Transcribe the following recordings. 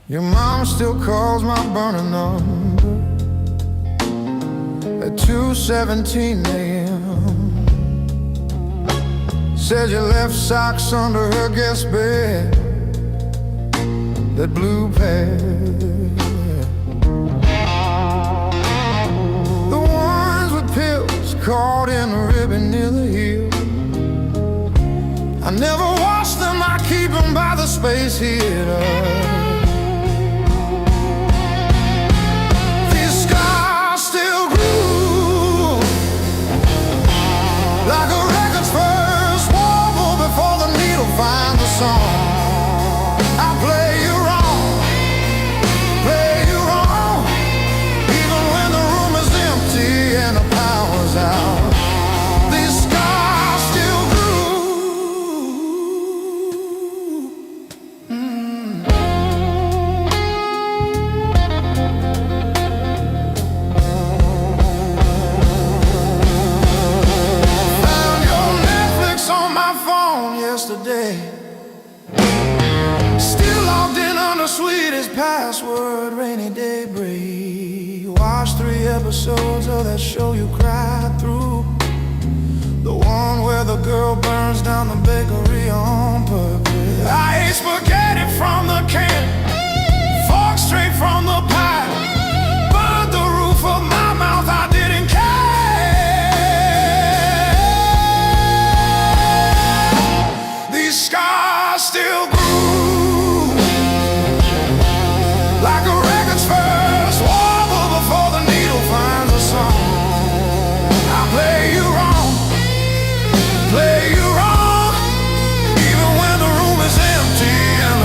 Your mom still calls my burner number at 2:17 a.m. Said you left socks under her guest bed, that blue pair, the ones with pills caught in the ribbon near the heel. I never wash them, I keep them by the space heater. Like a record's first wobble before the needle finds the song. I play you wrong, even when the room is empty and the power's out. These scars still yesterday. Still logged in on the sweetest password, rainy day break. Watched 3 episodes of that show you cried through, the one where the girl burns down the bakery on purpose. I ate spaghetti from the can, fork straight from the pie, burned the roof of my mouth, I didn't care. Scars still grew, like a record's first wobble before the needle finds a song. I play you wrong, even when the room is empty and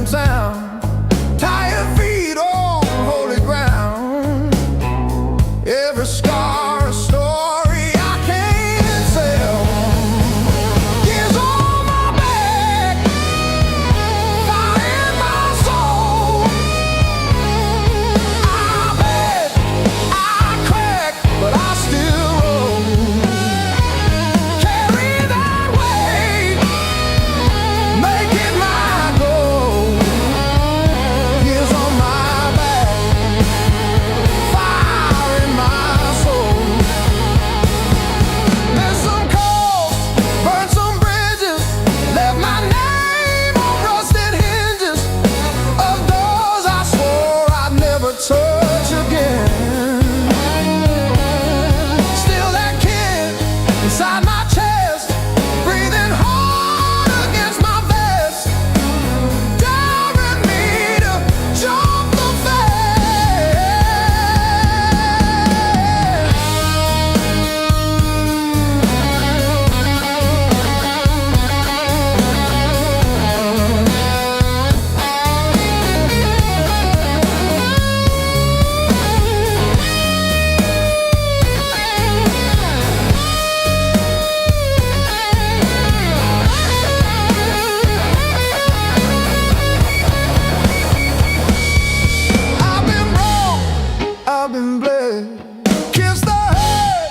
sound. Tired feet on holy ground. Every scar a story I can't tell. Years on my back, fire in my soul. I bet I crack, but I still roll. Carry that weight, make it my goal. Years on my back, fire in my soul. Missed some calls, burned some bridges, left my name on rusted hinges of doors I swore I'd never touch again. Still that kid inside my chest, breathing hard against my vest, daring me to jump the fence. I've been wrong, I've been bled, kissed the head,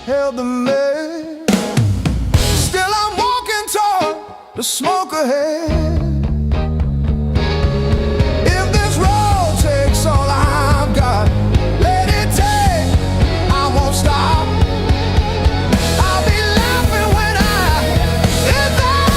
held the lead. Still I'm walking toward the smoke ahead. If this road takes all I've got, let it take, I won't stop. I'll be laughing when I hit that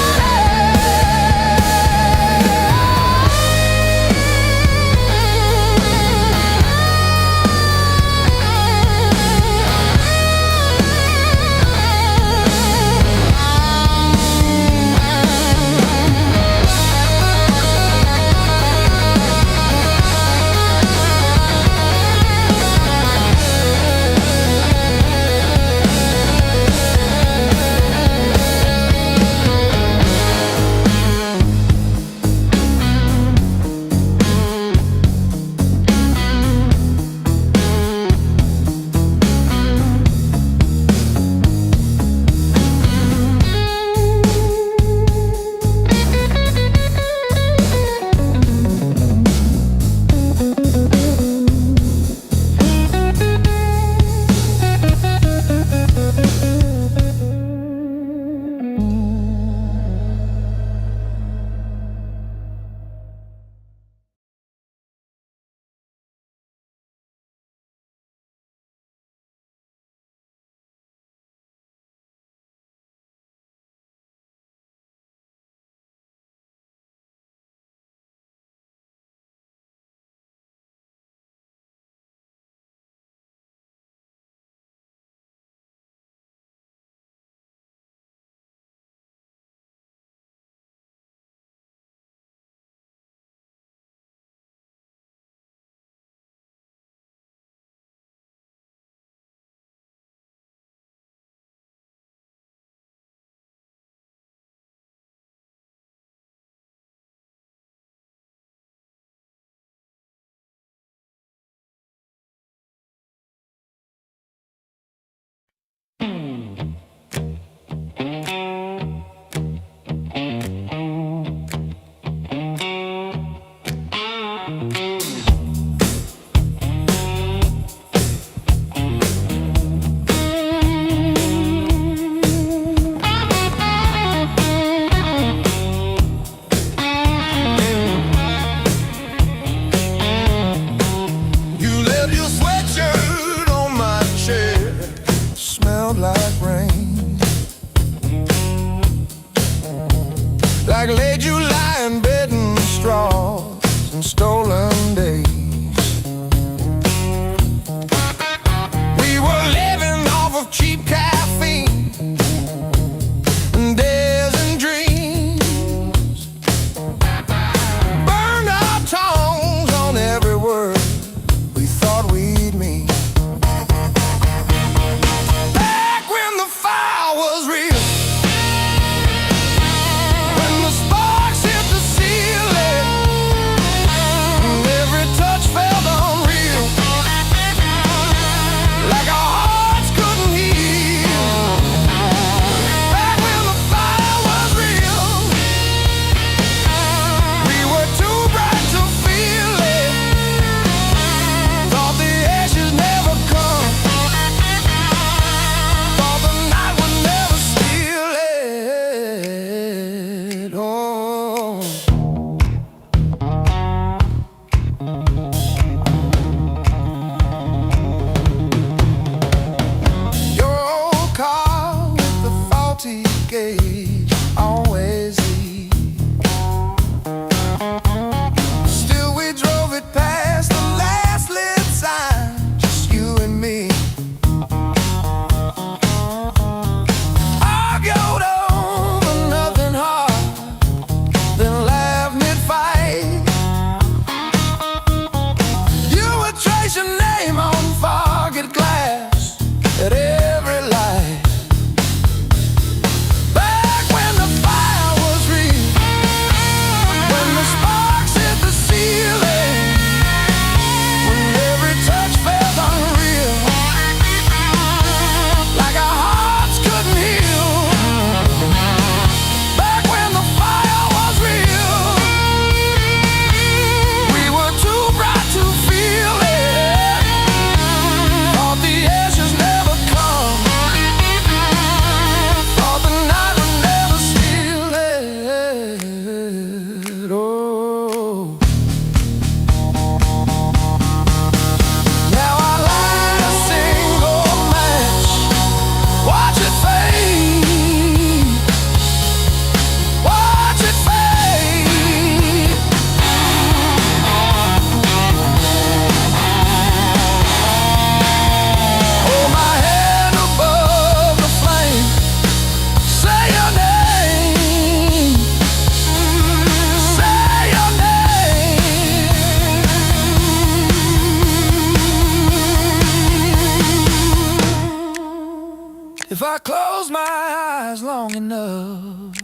If I close my eyes long enough,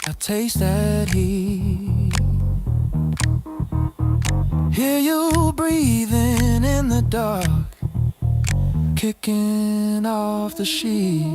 I taste that heat. Hear you breathing in the dark, kicking off the sheet.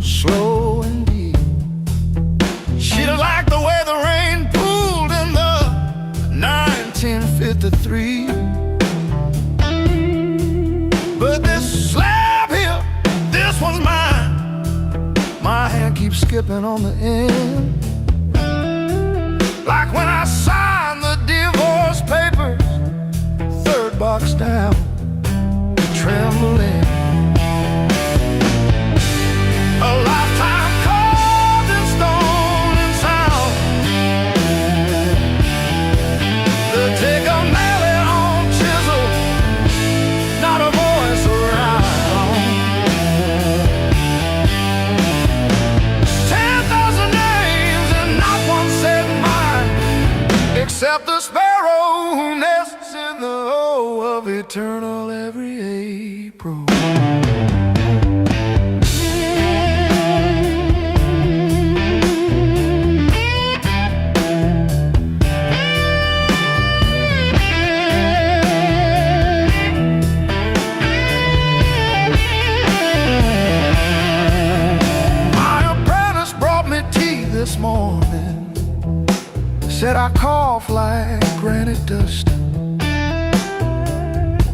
Slow and deep. She didn't like the way the rain pooled in the 1953. But this slab here, this one's mine. My hand keeps skipping on the end, like when I signed the divorce papers, third box down, trembling. A lifetime carved in stone and sound. They'll take a mallet on chisel, not a voice around. 10,000 names and not one said mine, except the sparrow who nests in the O of eternal every April. This morning said I cough like granite dust.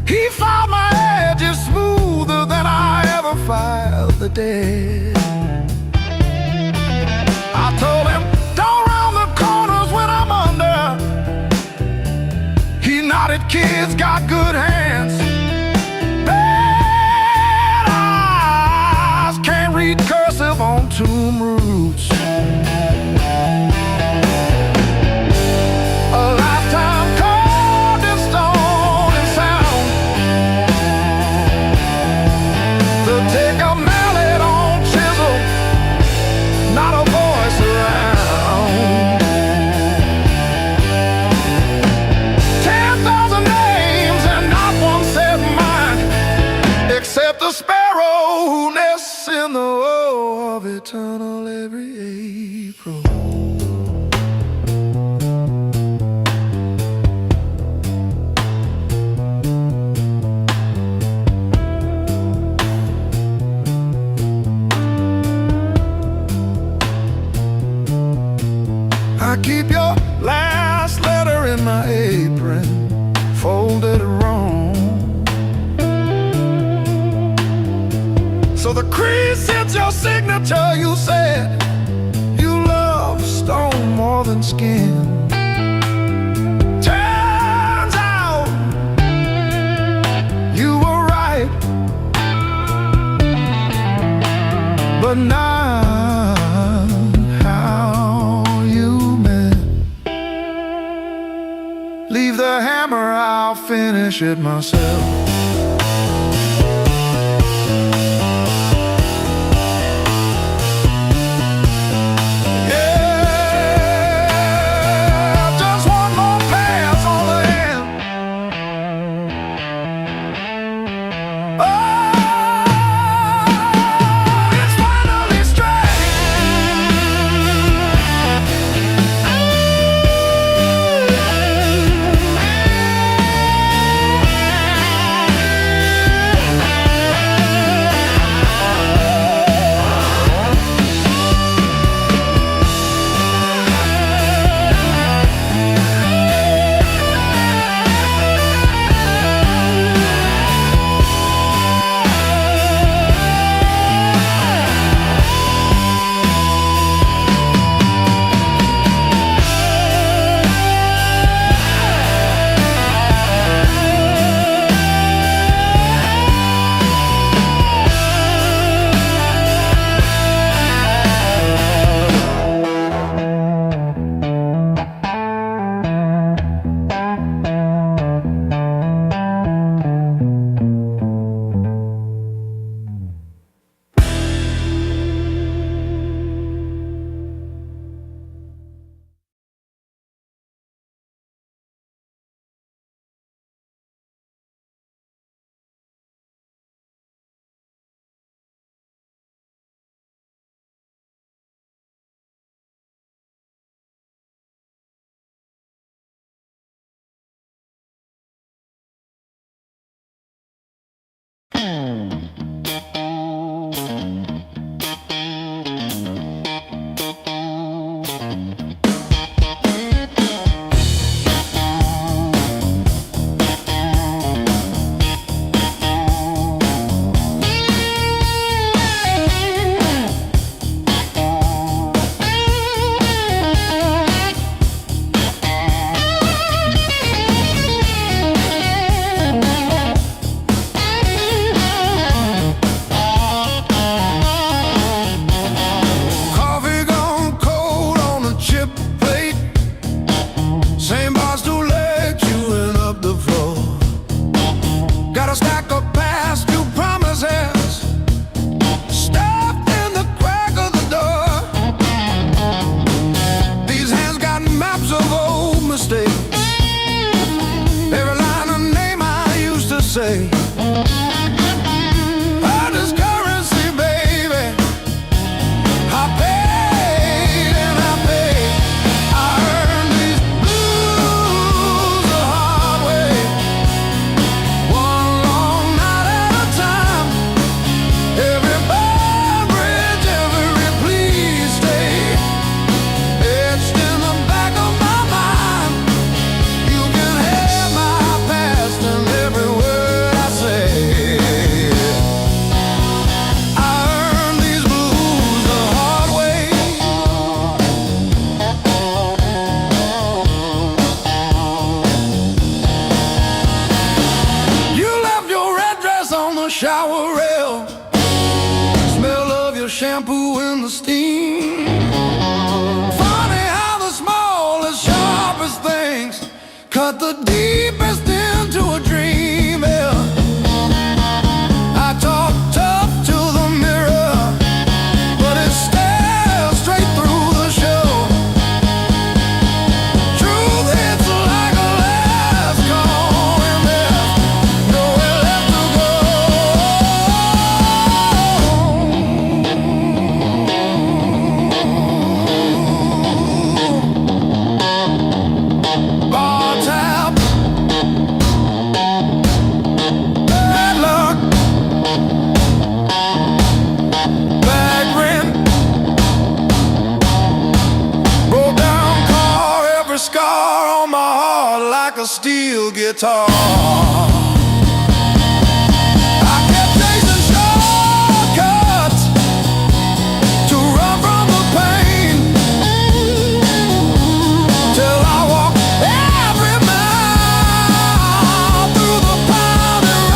He filed my edges smoother than I ever filed the dead. I told him, don't round the corners when I'm under. He nodded, kids got good hands, bad eyes, can't read cursive on tomb roots. The sparrow who nests in the O of eternal every April. I keep your last letter in my apron, folded wrong, so the crease hits your signature. You said you love stone more than skin. Turns out you were right, but not how you meant. Leave the hammer, I'll finish it myself. a steel guitar. I kept chasing shortcuts to run from the pain, till I walked every mile through the pounding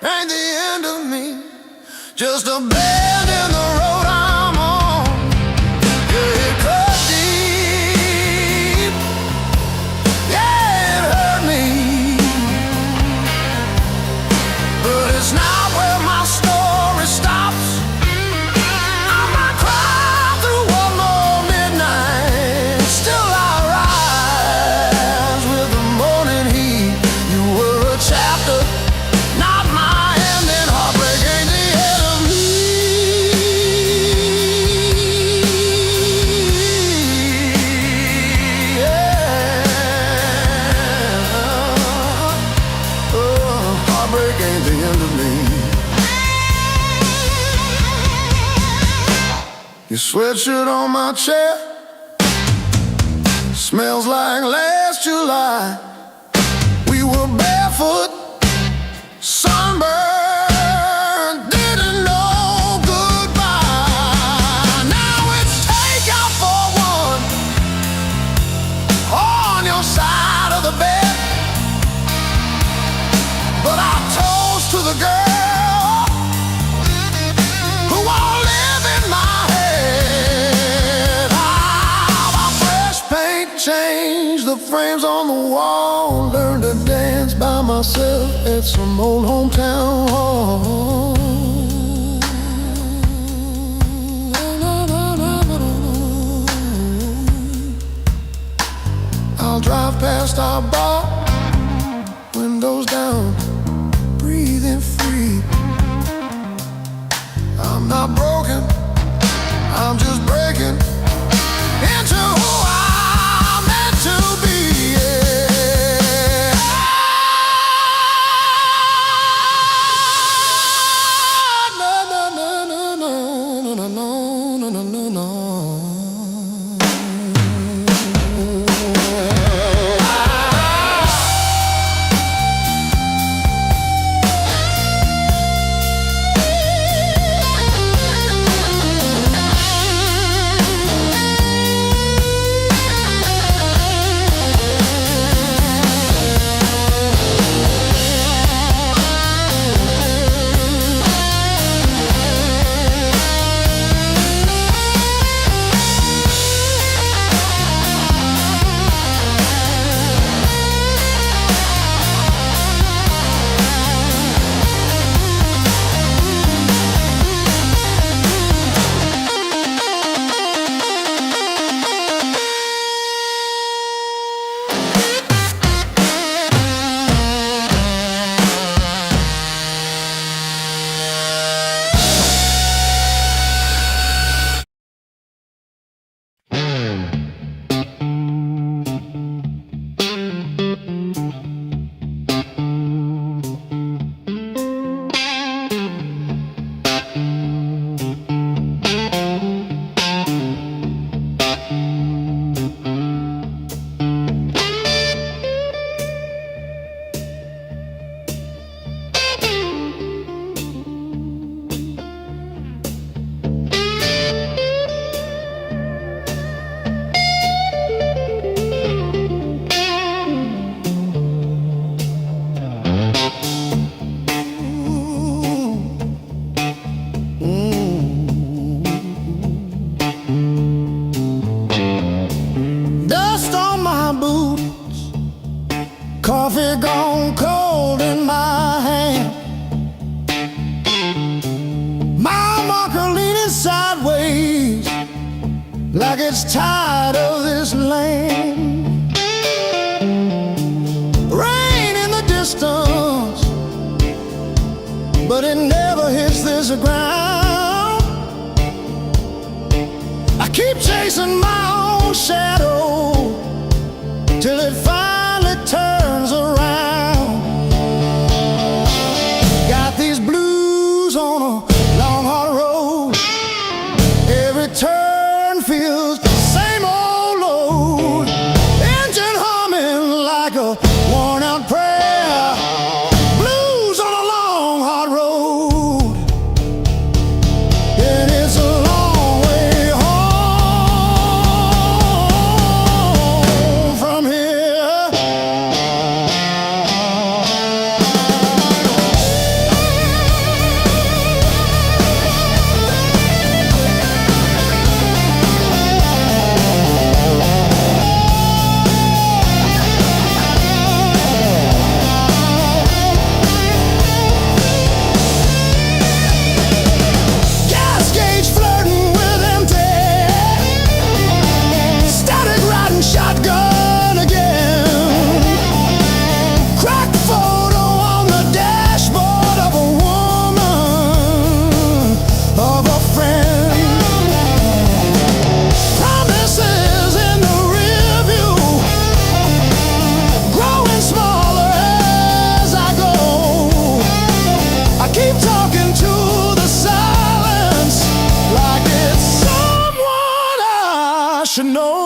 ain't the end of me, just a bend in the road I'm on. Yeah, it cut deep, yeah, it hurt me, but it's not where my story stops. I might cry through one more midnight, still I rise with the morning heat. You were a chapter, not my ending. Heartbreak ain't the end of me. Yeah. Oh, heartbreak ain't the end of me. Your sweatshirt on my chair smells like last July. We were barefoot, sunburned, didn't know goodbye. Now it's takeout for one on your side of the bed, but I toast to the girl who won't live in my head. How I fresh paint, change the frames on the wall, learn to dance by myself at some old hometown hall. I'll drive past our bar, windows down, breathing free. I'm not broken, I'm just breaking into who I'm meant to be. Yeah. No, no, no, no, no, no, no, no, no, no, no. rolling sideways like it's tired of this lane. Rain in the distance, but it never hits this ground. I keep chasing my own shadow till it finally turns around. Got these blues on a long hard road. Every turn feels the same old load. Engine humming like a worn out prayer. Blues on a long hard road. And it's a long way home from here. Gas gauge flirting with empty. Static riding shotgun again. Cracked photo on the dashboard of a woman, of a friend. Promises in the rear view, growing smaller as I go. I keep talking to the silence like it's someone I should know.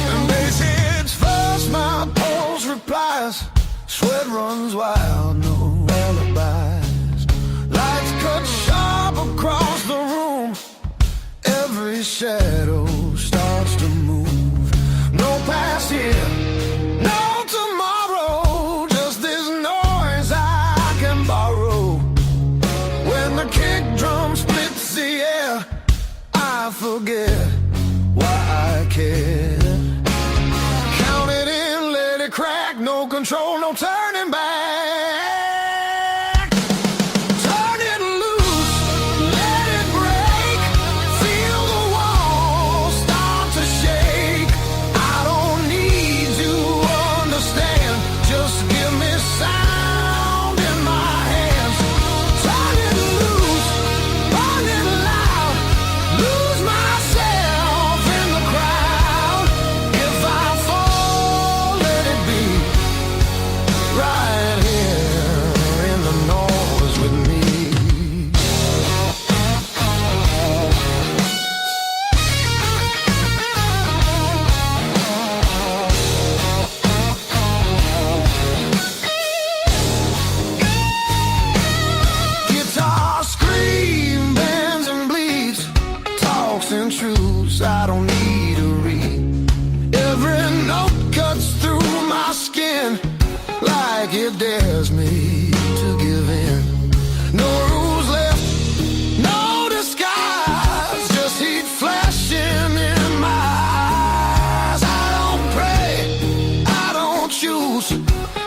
And they say it's fast, my pulse replies. Sweat runs wild, no alibis. Lights cut sharp across the room. Every shadow starts to move. No past here, no tomorrow. Just this noise I can borrow. When the kick drum splits the air, I forget why I care. Count it in, let it crack. No control, no turning back. Turn it loose, let it break. Feel the walls start to shake. I don't need to understand. Just give me sound in my hands. Turn it loose, burn it loud. Lose myself in the crowd. If I fall, let it be right here. like it dares me to give in. No rules left, no disguise, just heat flashing in my eyes. I don't pray, I don't choose,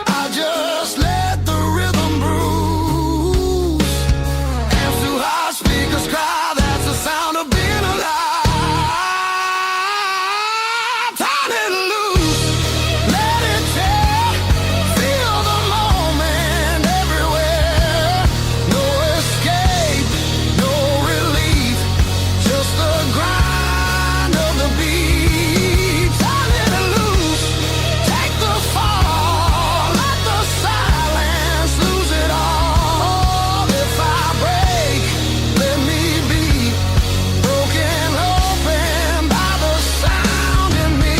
I just let the rhythm bruise. Amps too high, speakers cry, that's the sound of being alive. Turn it loose, let it tear, feel the moment everywhere. No escape, no relief, just the grind of the beat. Turn it loose, take the fall, let the silence lose it all. If I break, let me be broken open by the sound in me.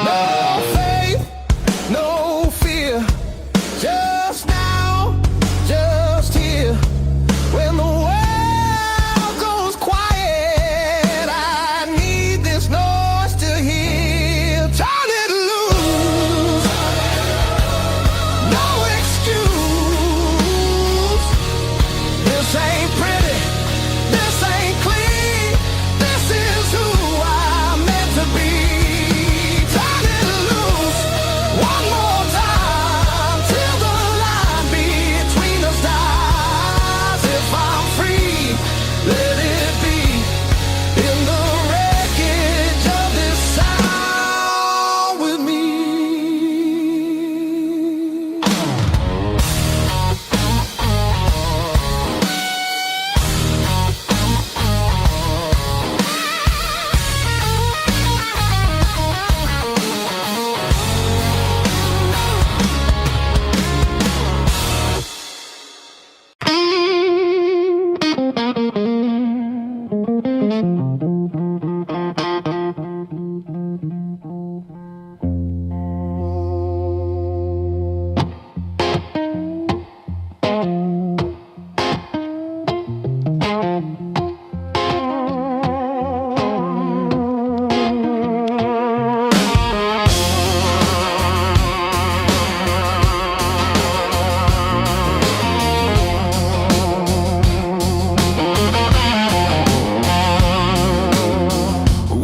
No faith, no fear, just now, just here. When the world goes quiet, I need this noise to hear. Turn it loose, no excuse. This ain't pretty, this ain't clean, this is who I'm meant to be. Turn it loose, one more time, till the line between us dies. If I'm free, let it be in the wreckage of this sound with me.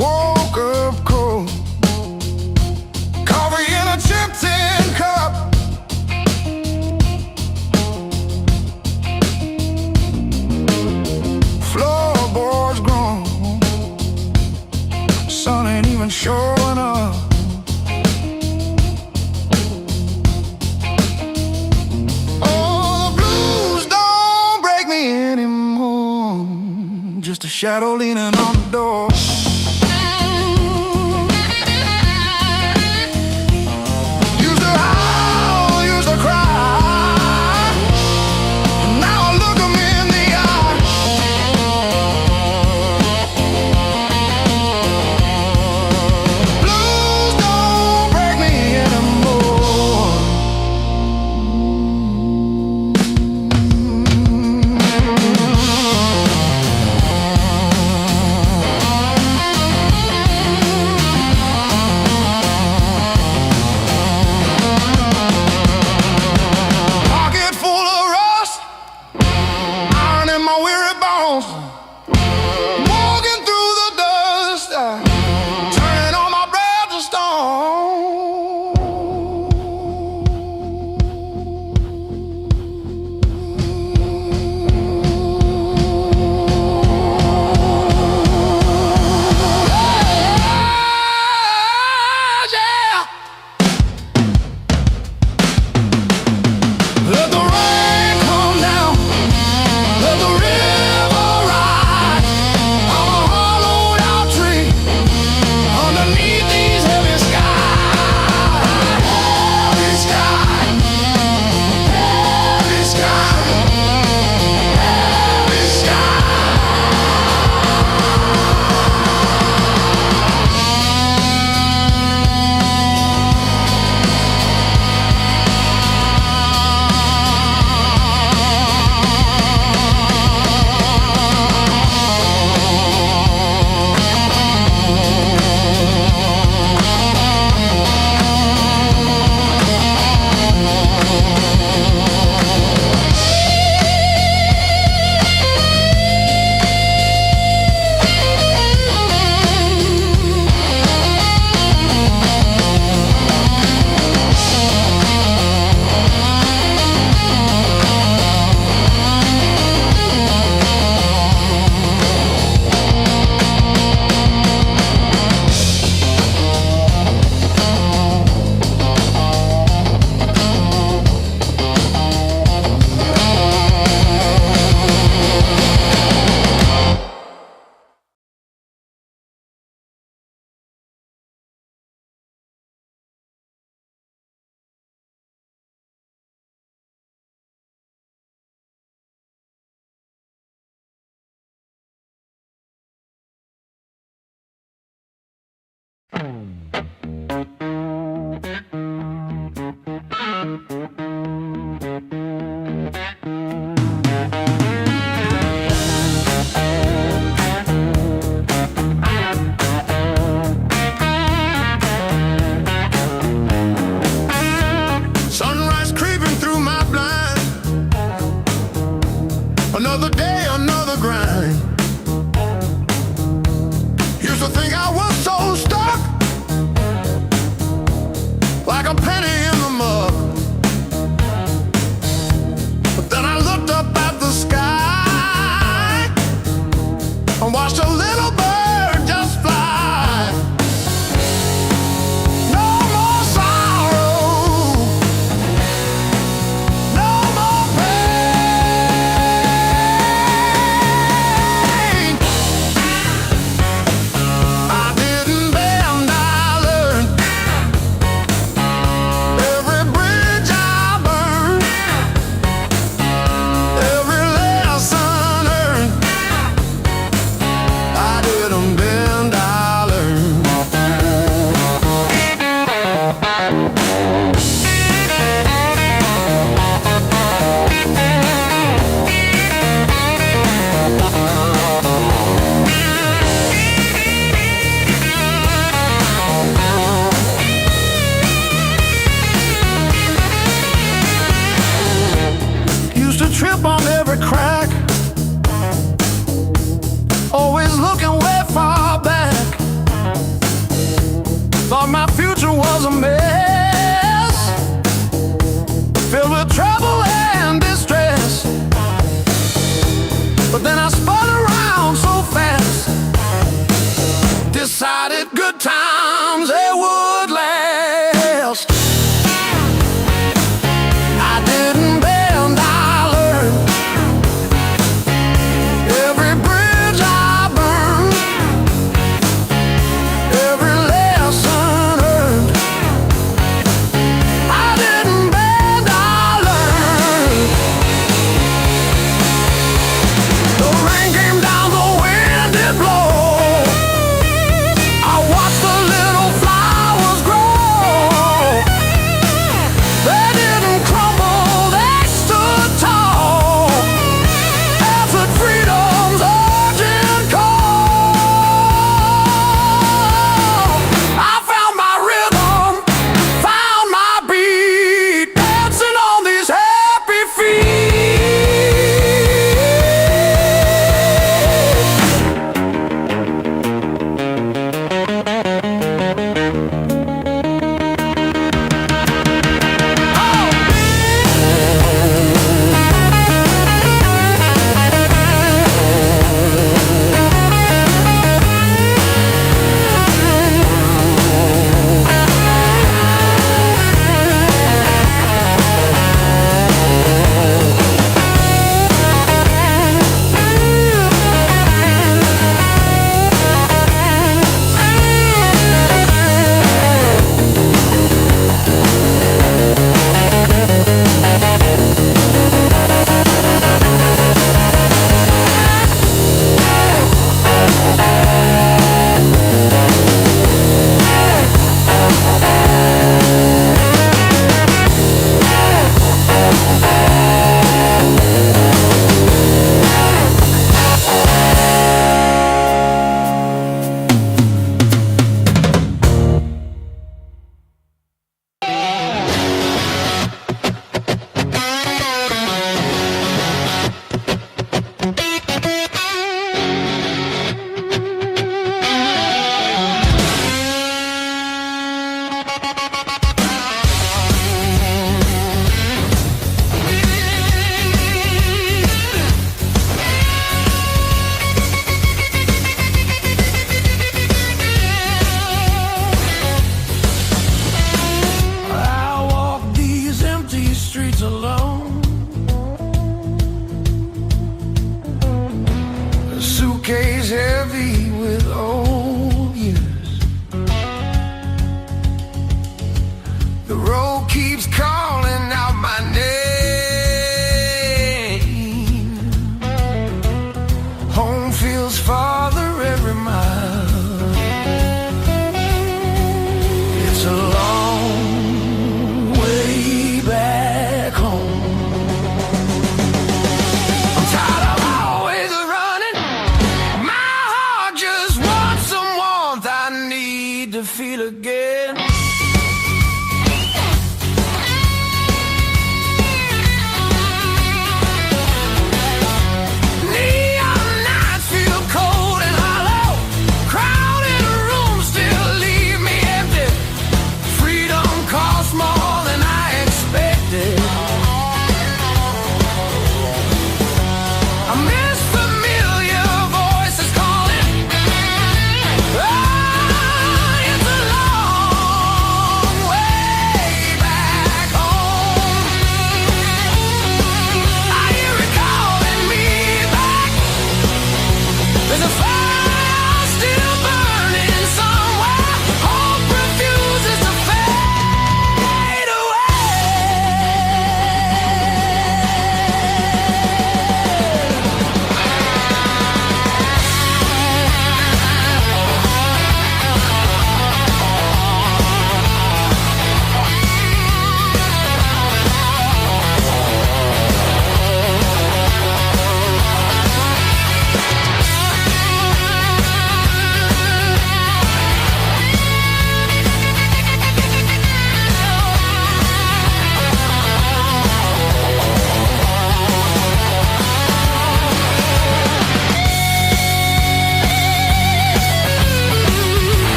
Woke up cold, coffee in a chip tin cup. Floorboards grown, sun ain't even showing up. Oh, the blues don't break me anymore, just a shadow leaning on the door. Used to howl, used to cry, now I look 'em in the eye. Blues don't break me anymore. Sunrise creeping through my blind. Another day, another grind. Used to think I was so stuck,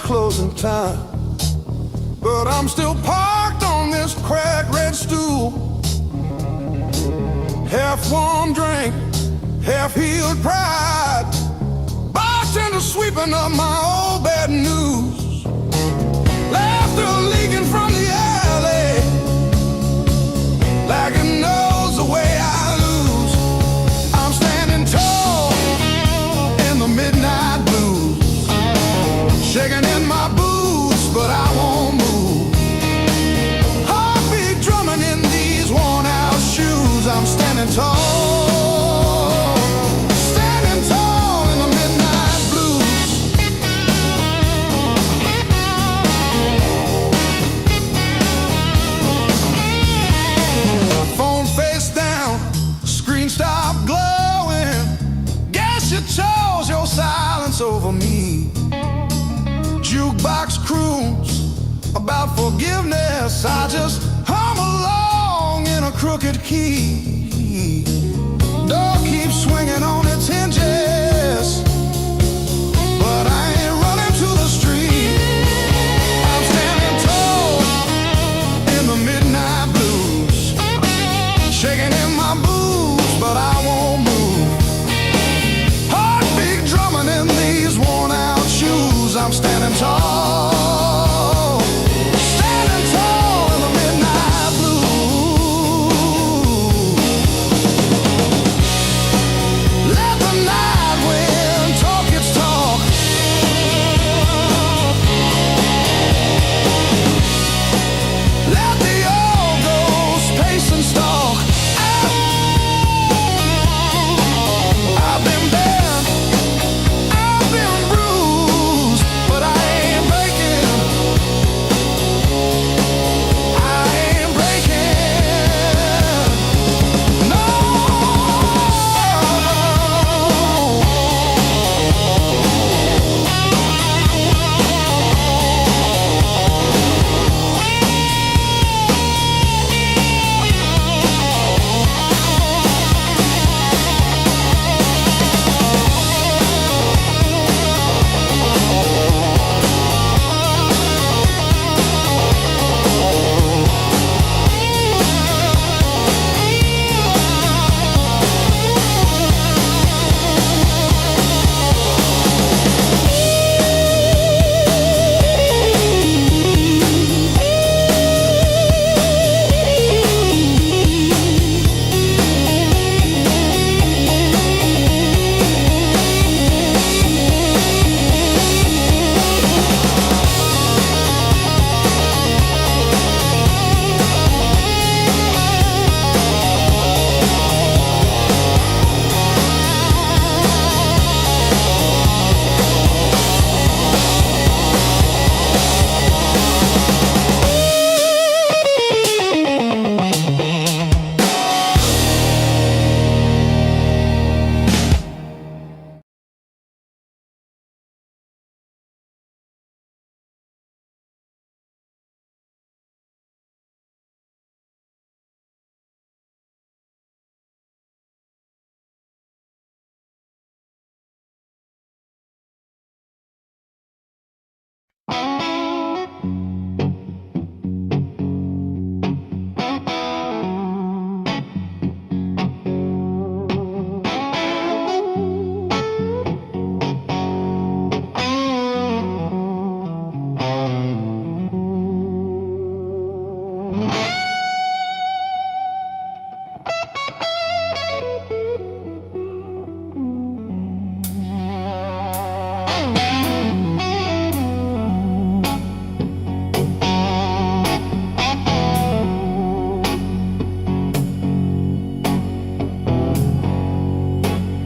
it's closing time, but I'm still parked on this cracked red stool. Half warm drink, half healed pride, bartender sweeping up my old bad news. Laughter leaking from the alley, like it knows the way I lose. I'm standing tall in the midnight blues, shaking in my boots, but I won't move. Heartbeat drumming in these worn out shoes. I'm standing tall, standing tall in the midnight blues. Phone face down, screen stopped glowing. Guess you chose your silence over me. Jukebox croons about forgiveness, I just hum along in a crooked key. Door keeps swinging on its hinges, but I ain't running to the street. I'm standing tall in the midnight blues, shaking in my boots, but I won't move. Heartbeat drumming in these worn out shoes. I'm standing tall, standing tall in the midnight blue. Let the night wind talk its talk. Let the old ghost pace and stalk. I've been bent, I've been bruised, but I ain't breaking. I ain't breaking. No.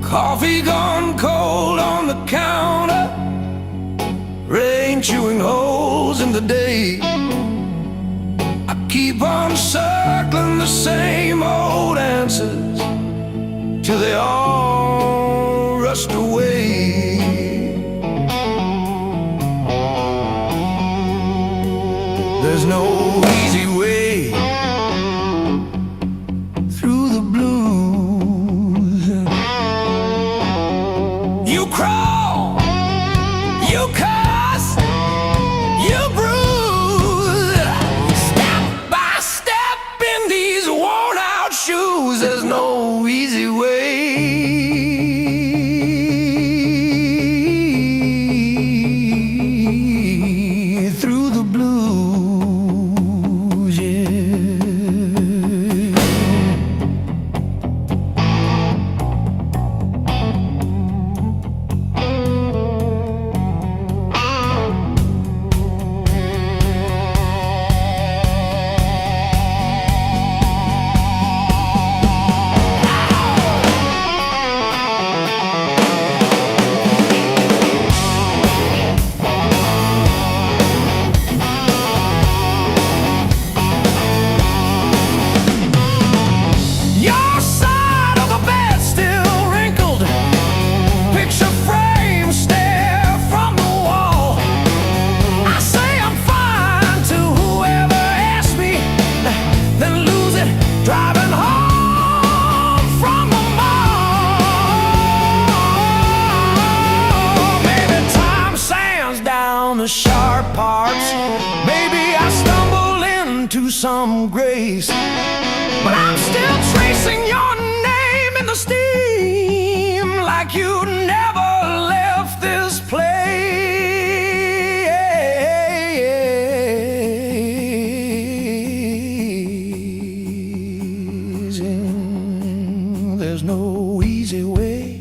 Coffee gone cold on the counter, rain chewing holes in the day. I keep on circling the same old answers till they all rust away. There's no easy way through the blues. You crawl, you curse, no easy way through the blues, yeah. The sharp parts, maybe I stumble into some grace, but I'm still tracing your name in the steam like you never left this place. And there's no easy way.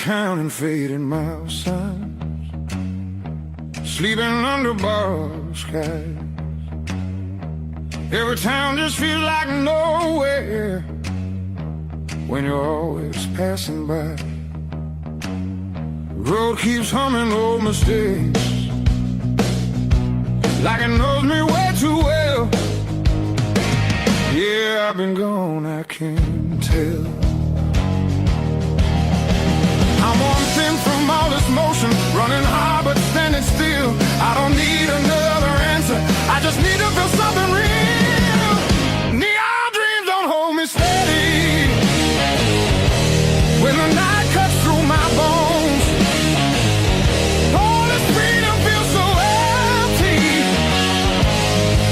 counting fading miles signs, sleeping under borrowed skies. Every town just feels like nowhere when you're always passing by. The road keeps humming old mistakes like it knows me way too well. Yeah, I've been gone, I can't tell. I'm one thing from all this motion, running hard but standing still. I don't need another answer, I just need to feel something real. Neon dreams don't hold me steady when the night cuts through my bones. All this freedom feels so empty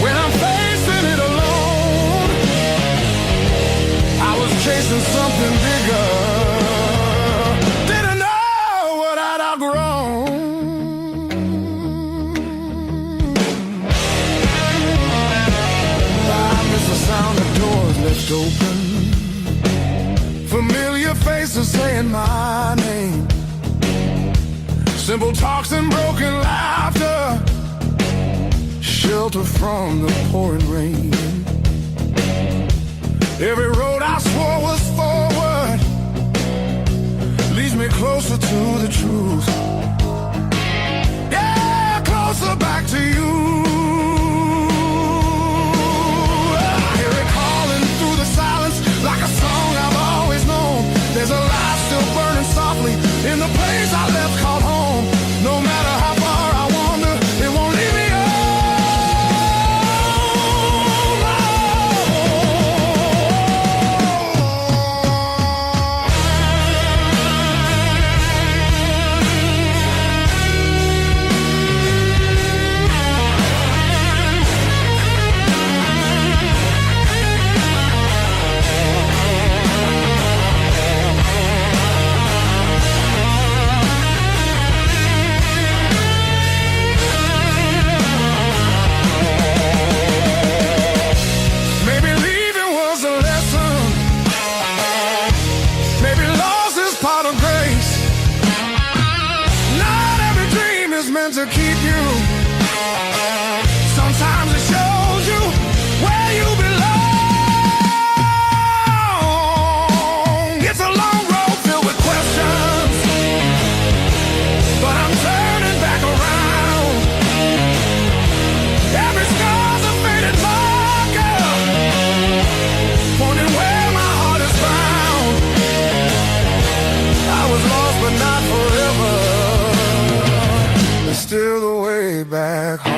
when I'm facing it alone. I was chasing something bigger, didn't know what I'd outgrown. I miss the sound of doors left open, familiar faces saying my name, simple talks and broken laughter, shelter from the pouring rain. Every road I swore was forward leads me closer to the truth. Yeah, closer back to you. I hear it calling through the silence like a song I've always known. There's a light still burning softly in the place I left called home. No matter how far I wander, it won't leave me alone. To keep you, sometimes it shows you where you belong. It's a long road filled with questions, but I'm turning back around. Every scar's a faded marker, pointing where my heart is found. I was lost but not forever, still the way back home.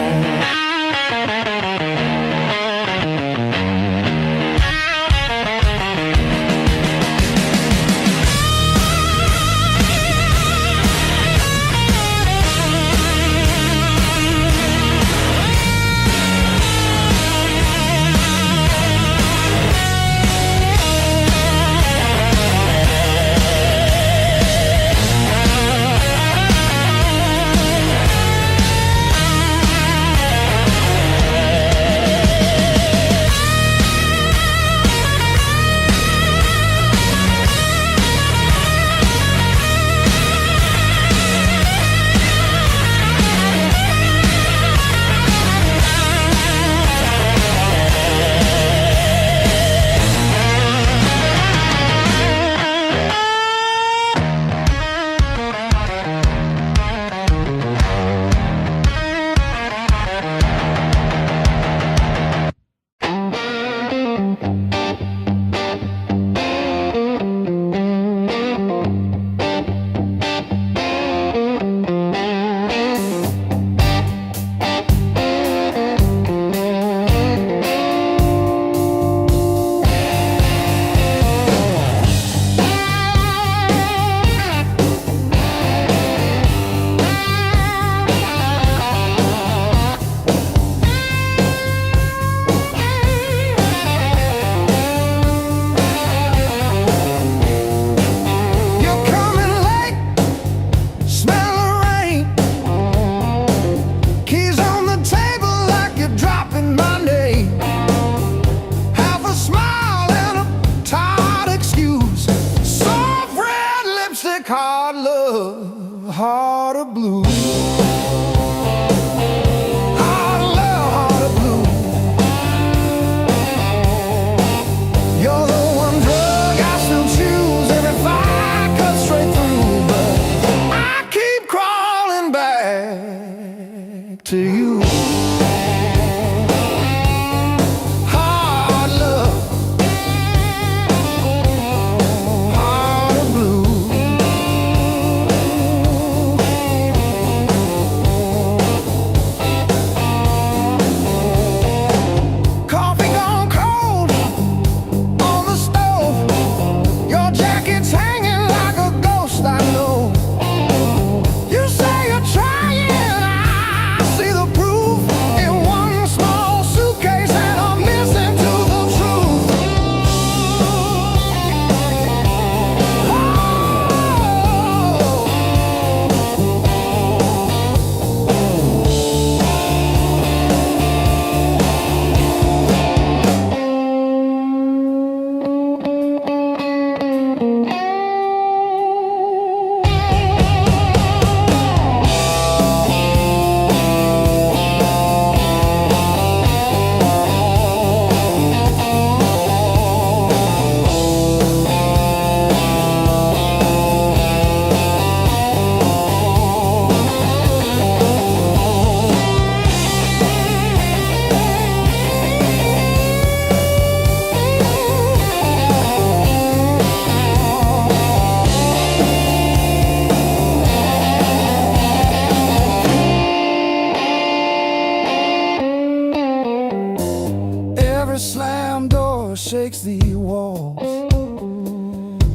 every slam door shakes the walls,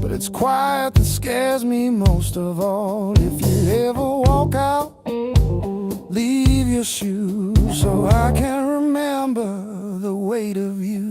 but it's quiet that scares me most of all. If you ever walk out, leave your shoes so I can remember the weight of you.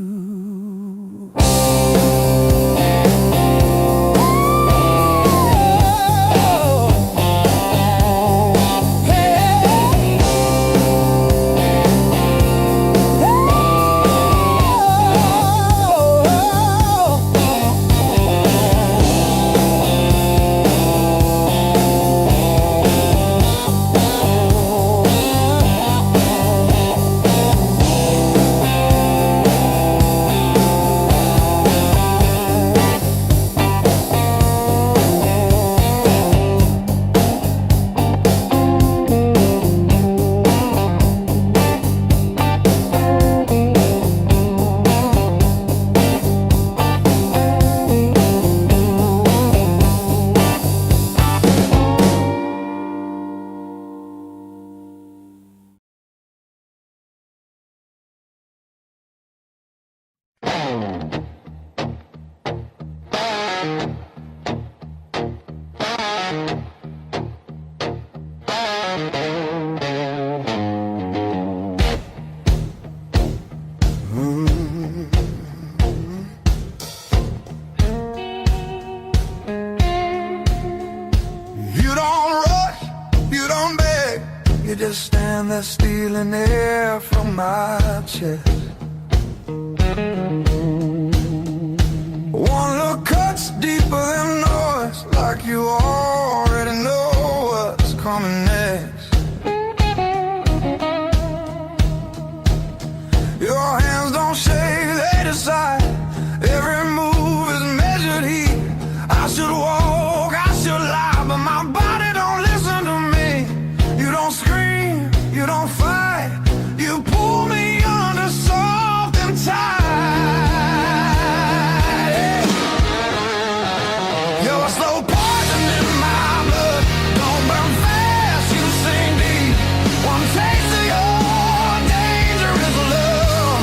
You just stand there stealing air from my chest. One look cuts deeper than noise, like you already know what's coming next. Your hands don't shake, they decide. Every move is measured heat. I should walk, I should lie, but my body don't listen to me. You don't scream, you don't fight, you pull me under soft and tight. You're a slow poison in my blood. Don't burn fast, you sink deep. One taste of your dangerous love.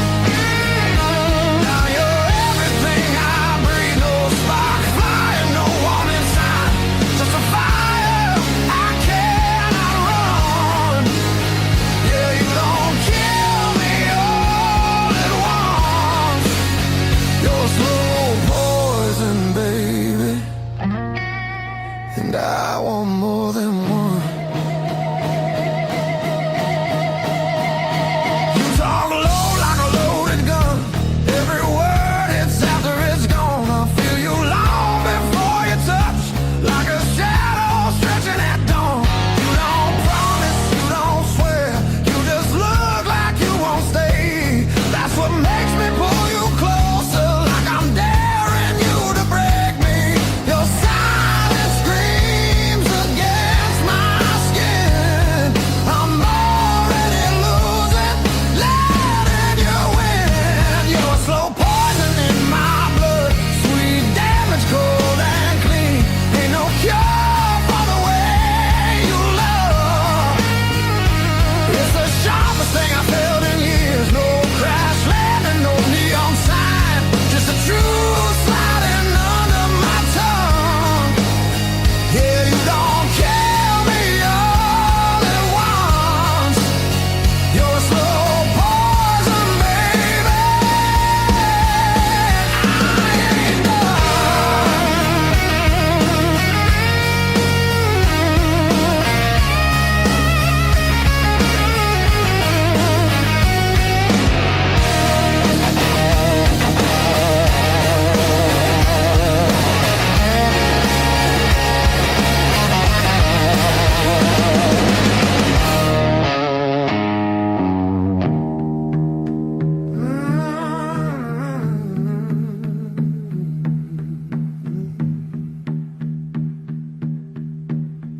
Now you're everything I breathe. No spark flying, no warning sign, just a fire I cannot run. Yeah, you don't kill me all at once. You're slow poison, baby, and I want more than one. You talk low like a loaded gun. Every word hits after it's gone. I feel you long before you touch, like a shadow stretching at dawn. You don't promise, you don't swear, you just look like you won't stay. That's what makes me pull you closer, like I'm daring you to break me. Your silence screams against my skin. I'm already losing, letting you win. You're a slow poison in my blood, sweet damage, cold and clean. Ain't no cure for the way you love. It's the sharpest thing I've felt in years. No crash landing, no neon sign, just a truth sliding under my tongue. Yeah, you don't kill me all at once. You're a slow poison, baby. I ain't done.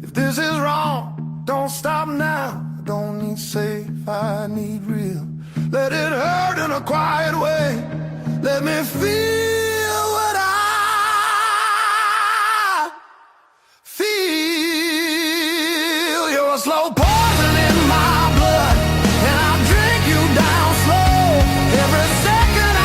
If this is wrong, don't stop now. I don't need safe, I need real. Let it hurt in a quiet way. Let me feel what I feel. You're a slow poison in my blood, and I drink you down slow. Every second I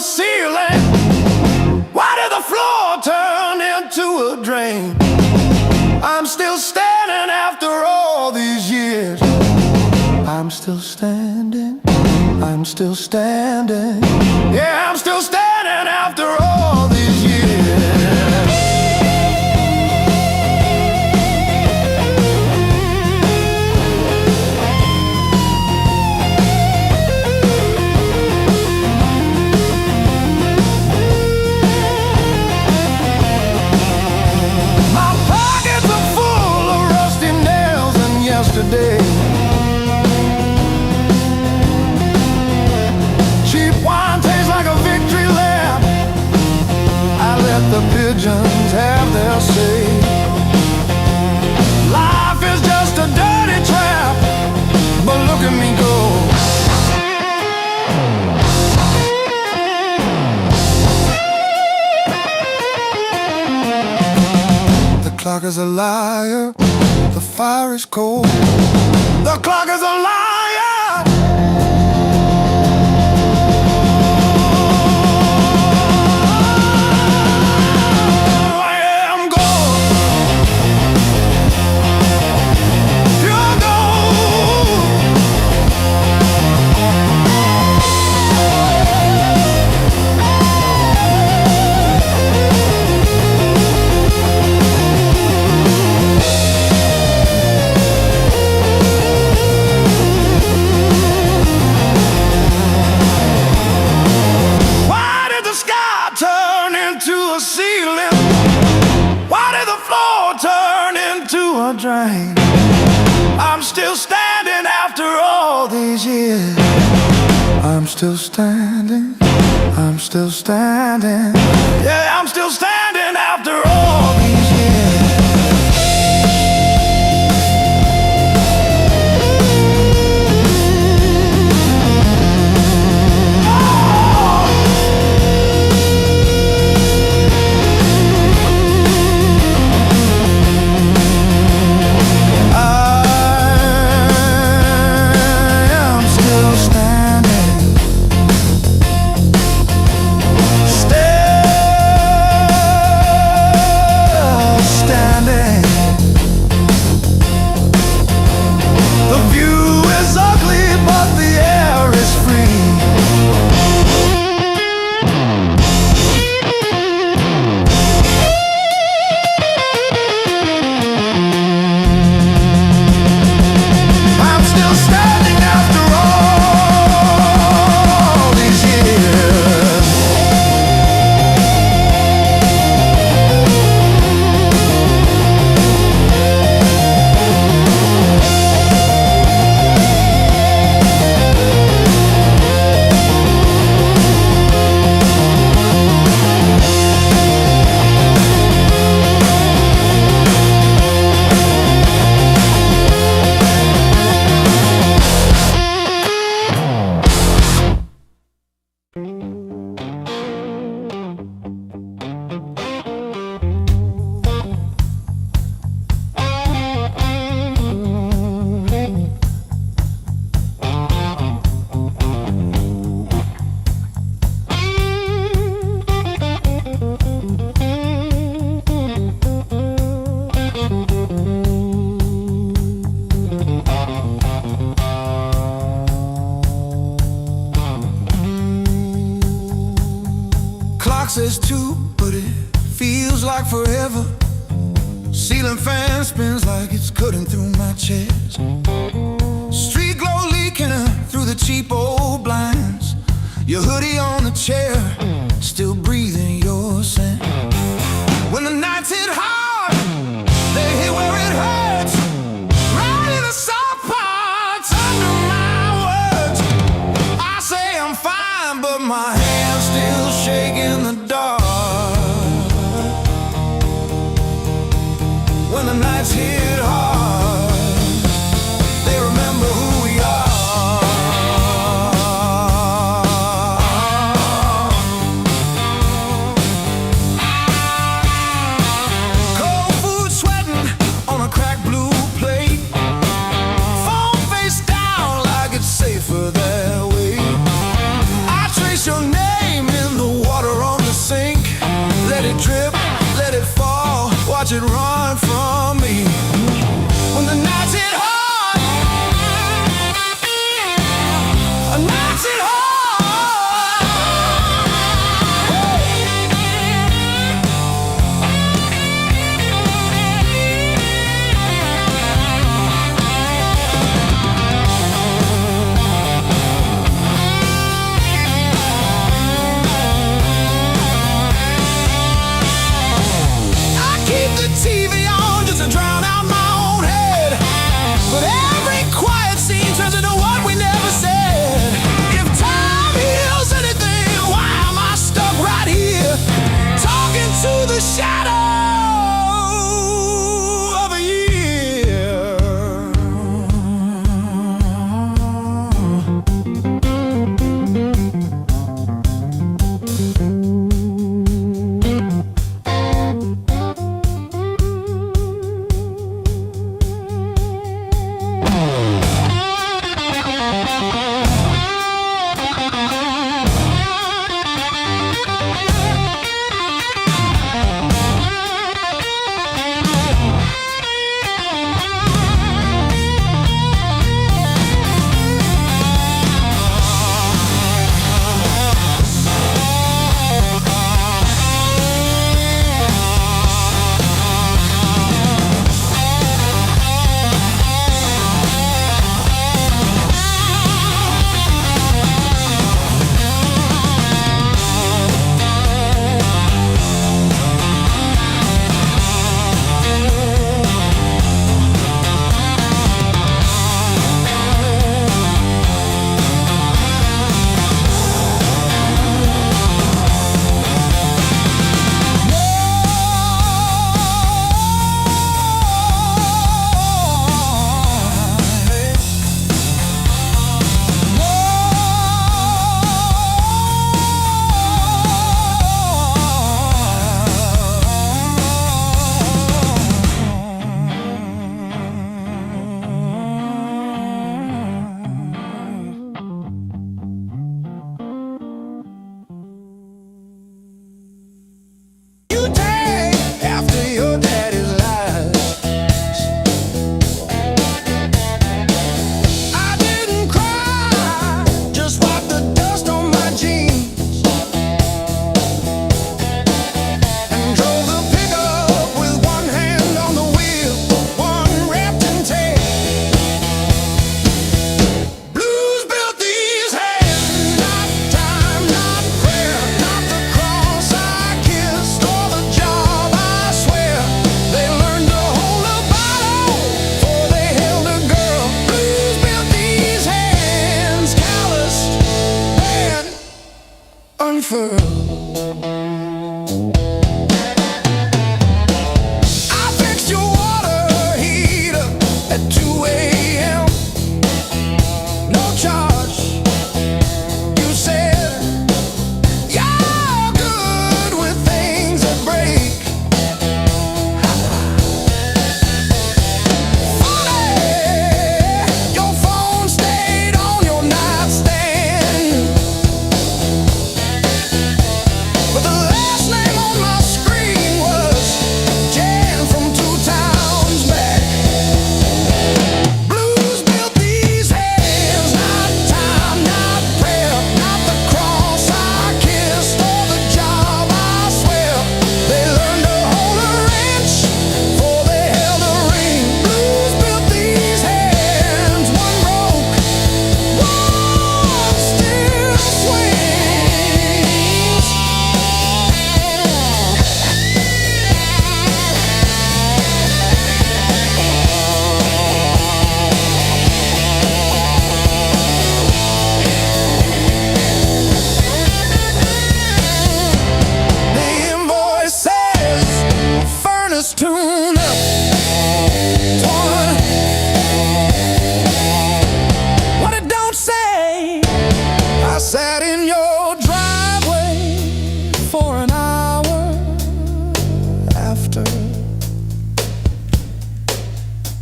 ceiling? Why did the floor turn into a drain? I'm still standing after all these years. I'm still standing, I'm still standing. Yeah, I'm still standing after all these years. My pockets are full of rusty nails and yesterday. Cheap wine tastes like a victory lap. I let the pigeons have their say. Life is just a dirty trap, but look at me go. The clock is a liar, the fire is cold. The clock is a liar. Drain. I'm still standing after all these years. I'm still standing, I'm still standing. Yeah, I'm still standing after all these years. Says two, but it feels like forever. Ceiling fan spins like it's cutting through my chest. Street glow leaking through the cheap old blinds. Your hoodie on the chair, still breathing your scent. When the nights hit hard, they hit where it hurts. Right in the soft parts under my words. I say I'm fine, but my hand's still shaking the dark. When the nights hit hard, they remember who we are. watch it run from me. When the nights hit hard, nights hit hard. TV on just to drown out my own head, but every quiet scene turns into what we never said. If time heals anything, why am I stuck right here talking to the shadow of a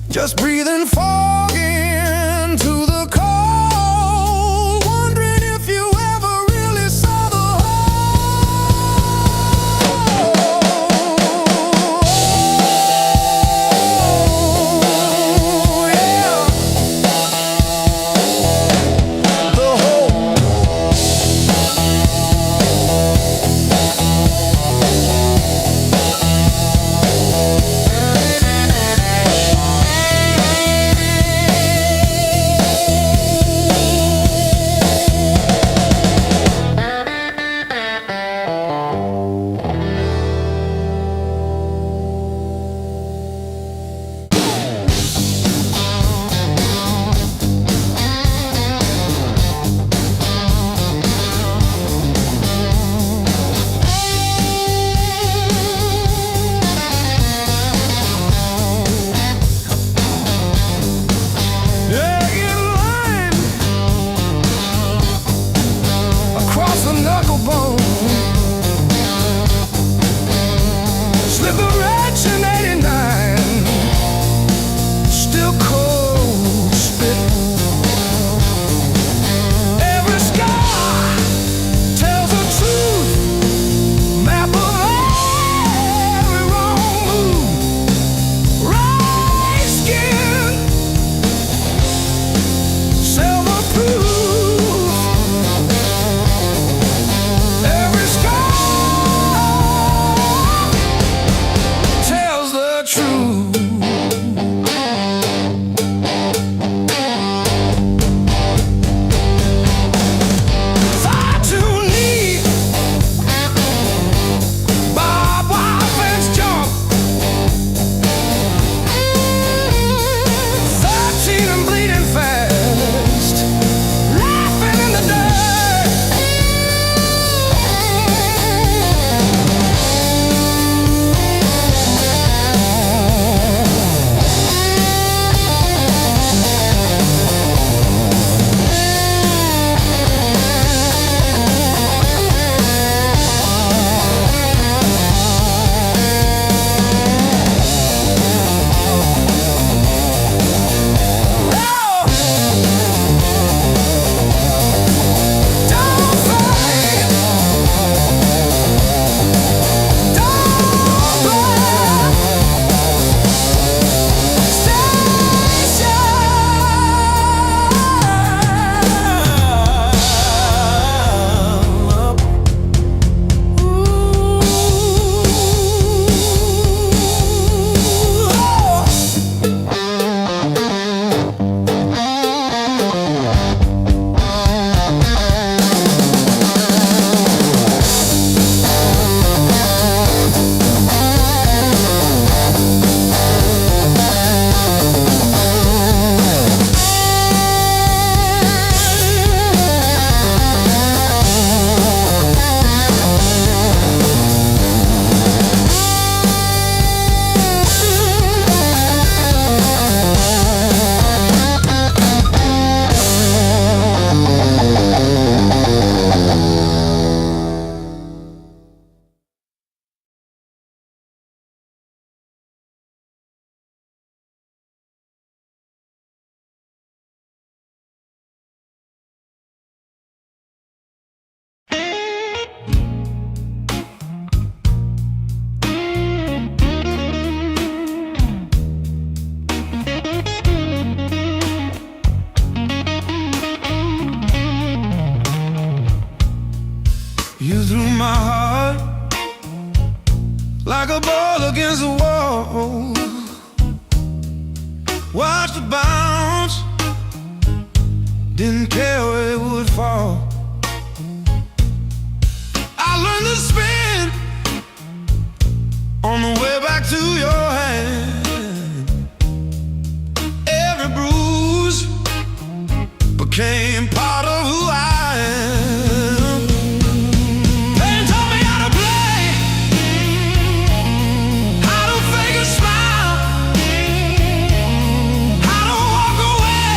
Just breathing fog into the cold, wondering if you ever really saw the whole. my heart like a ball against the wall. Watched it bounce, didn't care where it would fall. I learned to spin on the way back to your hand. Every bruise became part of who I am. They taught me how to play, how to fake a smile, how to walk away,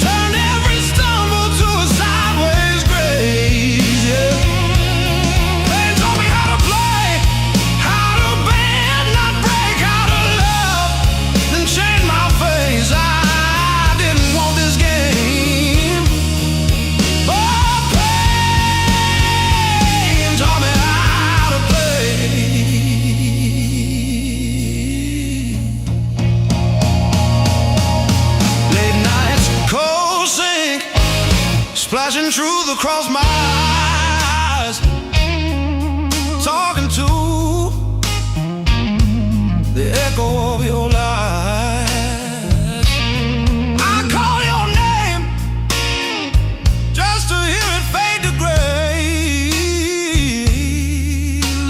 turn every stumble to a sideways grace, yeah. They taught me how to play, how to bend, not break, how to love, then change my face. I didn't want this game, but pain taught me how to play. Late nights, cold sink, splashing truth across my eyes, talking to the echo of your lies. I call your name just to hear it fade to gray.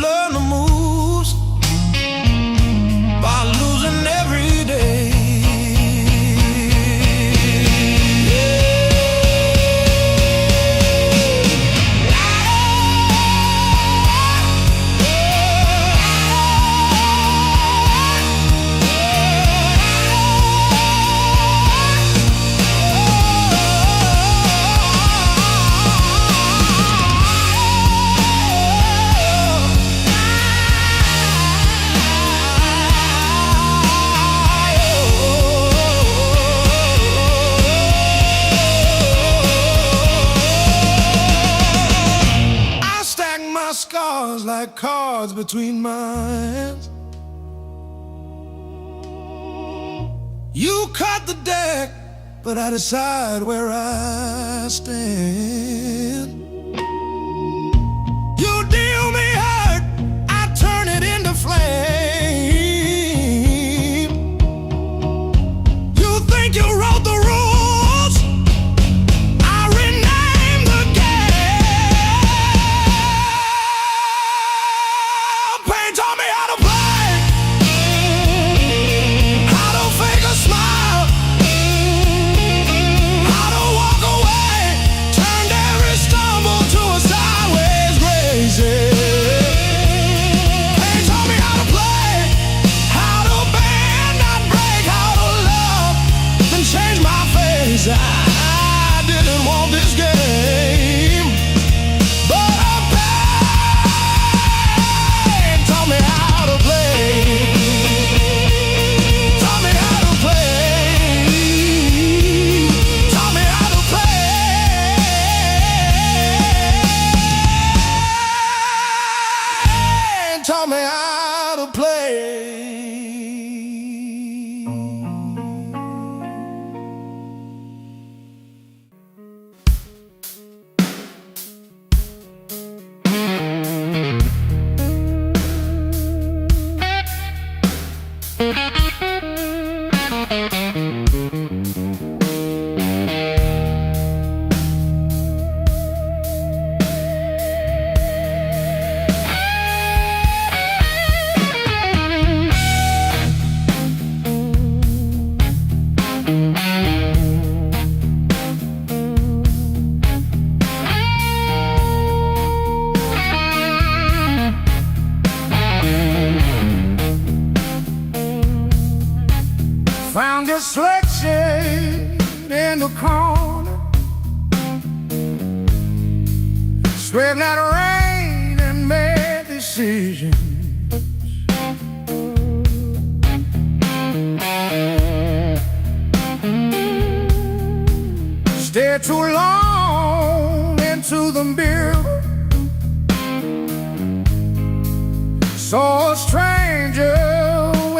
Learn the moves by losing every day. I stack my scars like cards between my hands. You cut the deck, but I decide where I stand. You deal me hurt, I turn it into flame. You think you wrote the rules, I rename the game. Pain taught me how to play, how to fake a smile, how to walk away, turned every stumble to a sideways grace, yeah. Pain taught me how to play, how to bend, not break, how to love, then change my face. I didn't want this game, but pain taught me how to play, taught me how to play, taught me how to play, taught me how to play. Found this selection in the corner, straightened out rain and made decisions. Stayed too long into the mirror, saw a stranger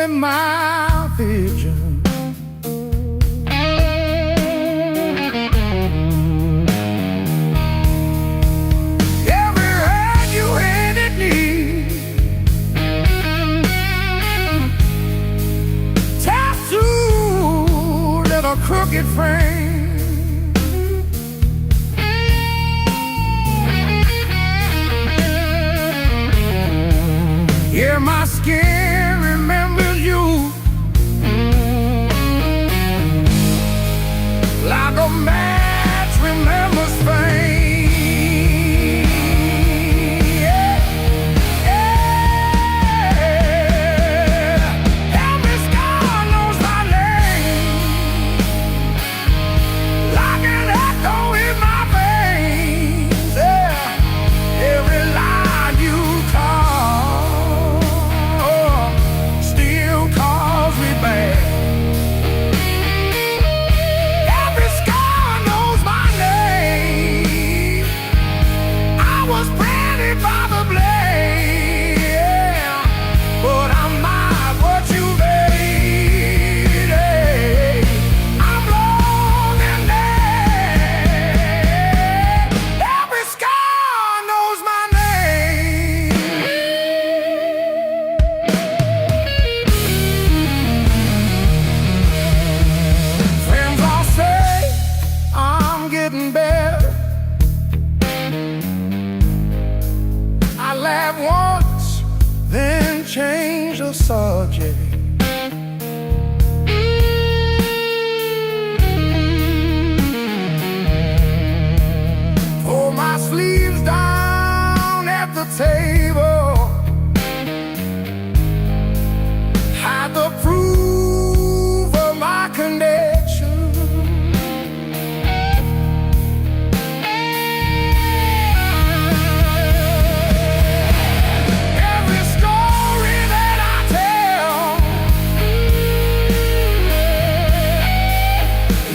in my vision. Every hand you hit rugged frame. Yeah, my skin remembers you like a match remembers fame. Yeah, yeah. Every scar knows my name, like an echo in my veins. Yeah, every line you call still calls me back. Every scar knows my name. I was branded by the blade, yeah, but I'm not what you made. Hey, I'm long and dead. Every scar knows my name. Friends all say I'm getting better. I laugh once, then change the subject. Pull my sleeves down at the table, hide the proof of my connection. Every story that I tell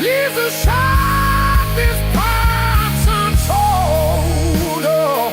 leaves a shot this past untold. Oh,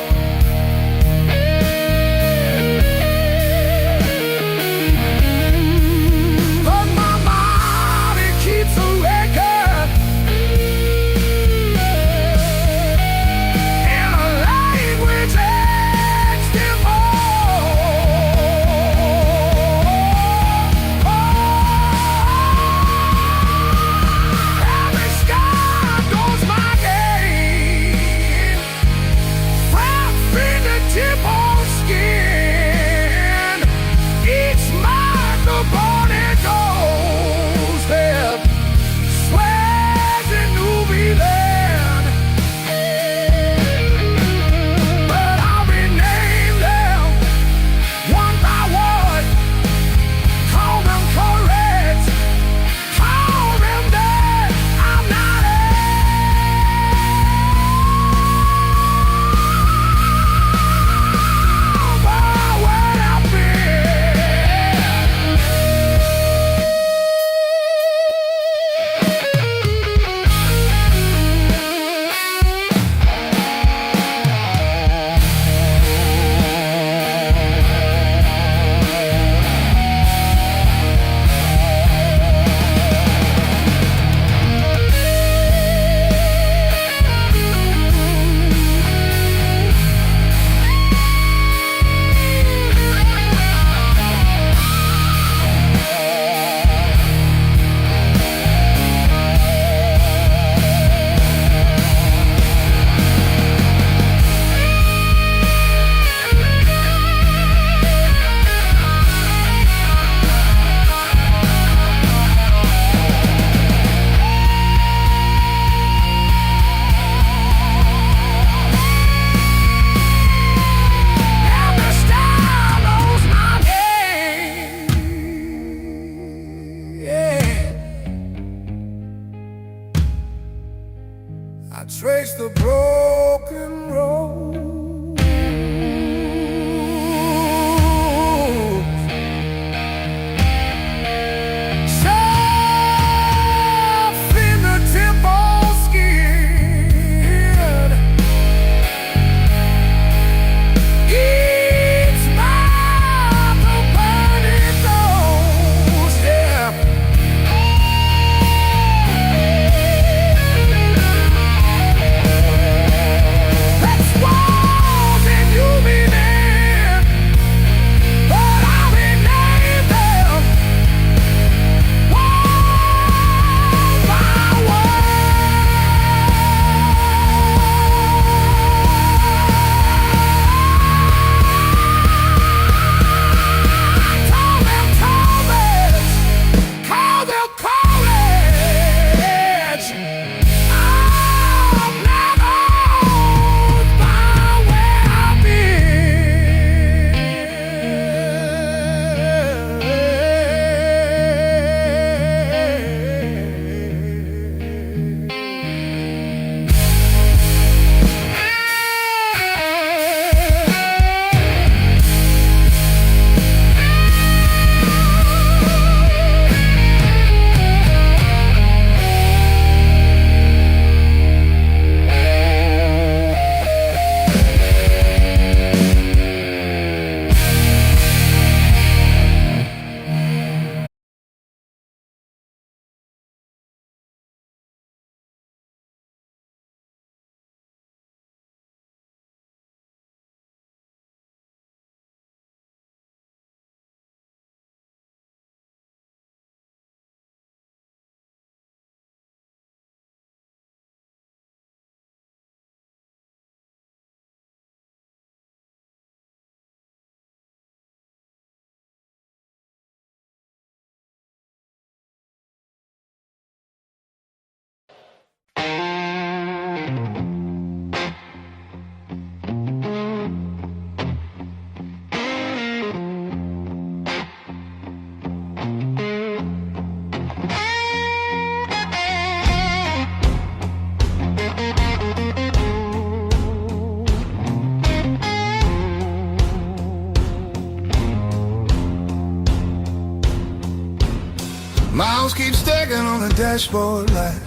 Miles keep stacking on the dashboard light.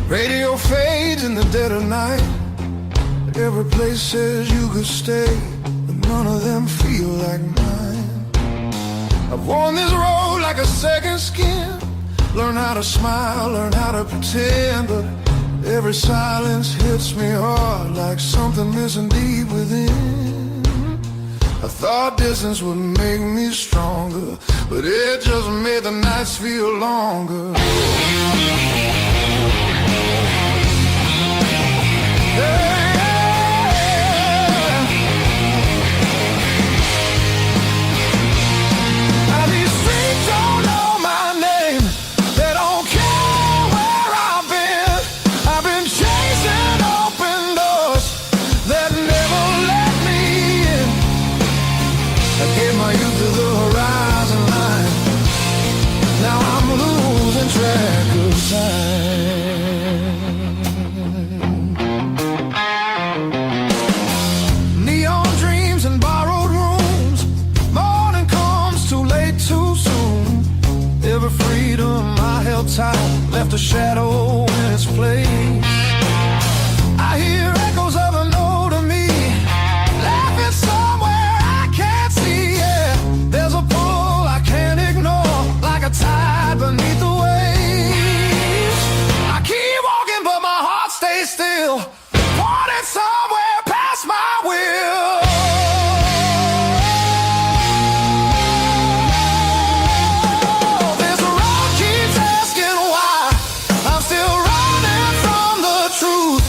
Radio fades in the dead of night. Every place says you could stay, but none of them feel like mine. I've worn this road like a second skin. Learn how to smile, learn how to pretend, but every silence hits me hard like something missing deep within. I thought distance would make me stronger, but it just made the nights feel longer. Neon dreams and borrowed rooms. Morning comes too late, too soon. Every freedom I held tight left a shadow in its place. I hear echoes of an older me laughing somewhere I can't see. Yeah, there's a pull I can't ignore, like a tide beneath the waves. I keep walking, but my heart stays still, pointing somewhere past my will. This road keeps asking why I'm still running from the truth.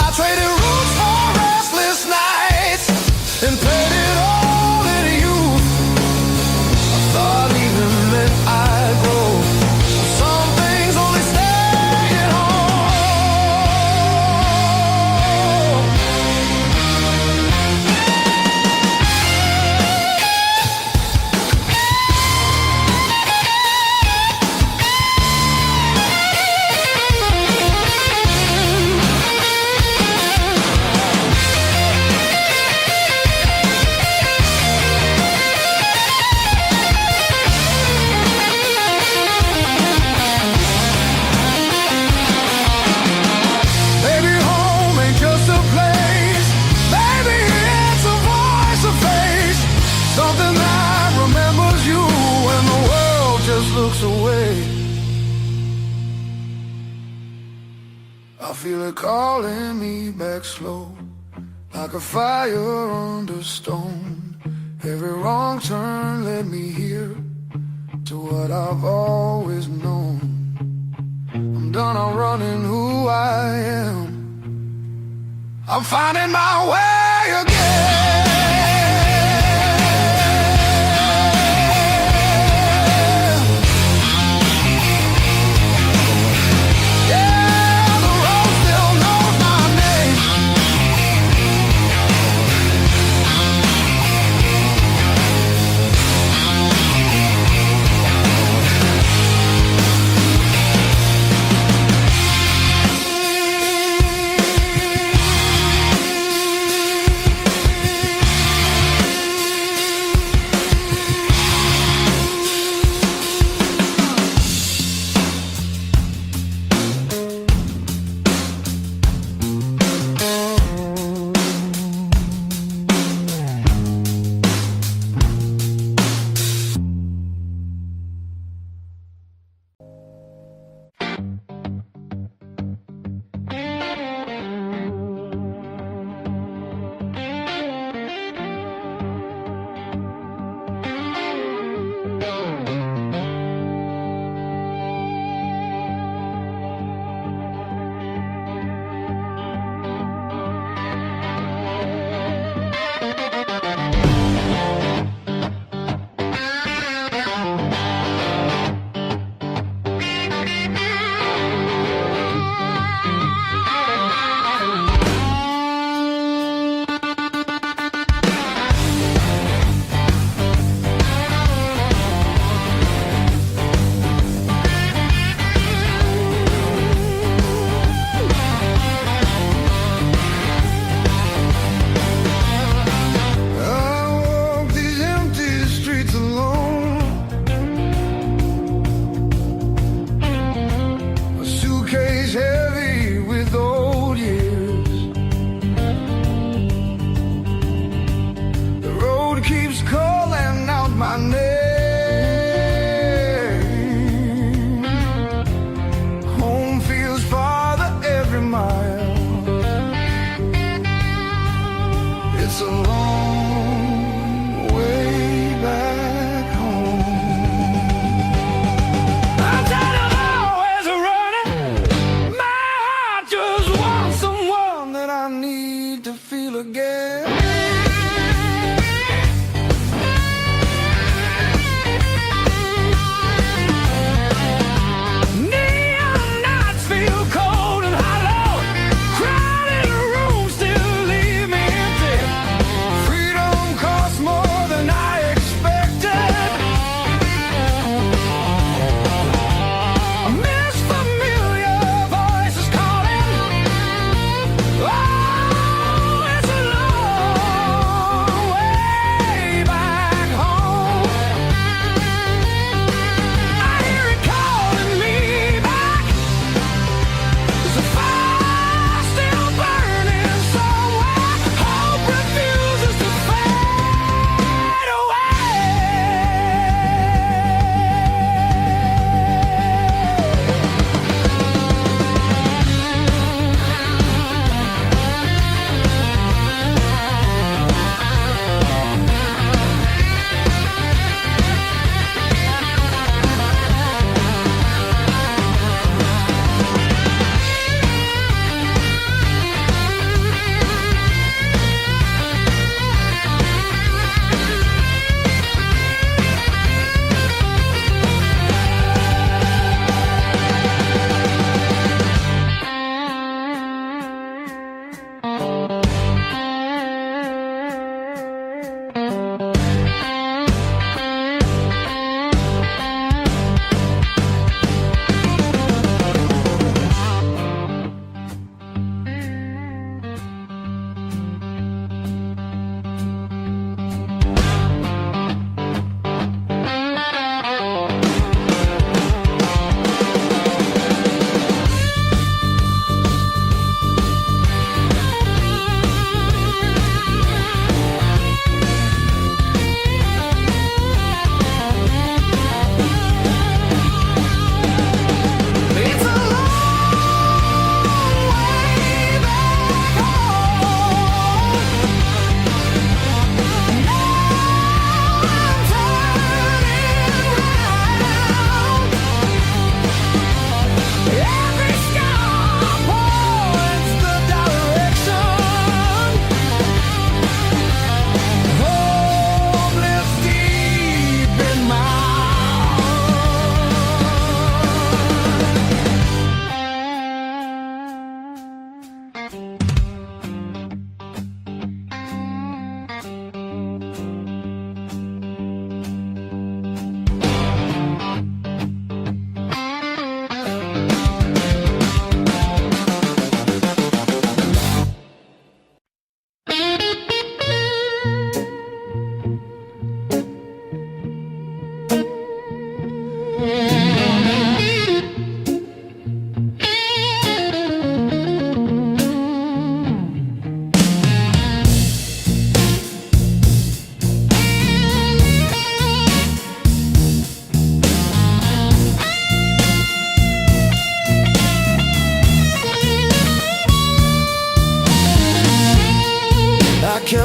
I traded roots for restless nights and paid it all in youth. I thought even meant I'd grow. Some things only stay at home. Maybe home ain't just a place. Maybe it's a voice, a face, something that remembers you when the world just looks away. I feel it calling me back slow, like a fire under stone. Every wrong turn led me here to what I've always known. I'm done, I'm running who I am. I'm finding my way again. Yeah, the road still knows my name.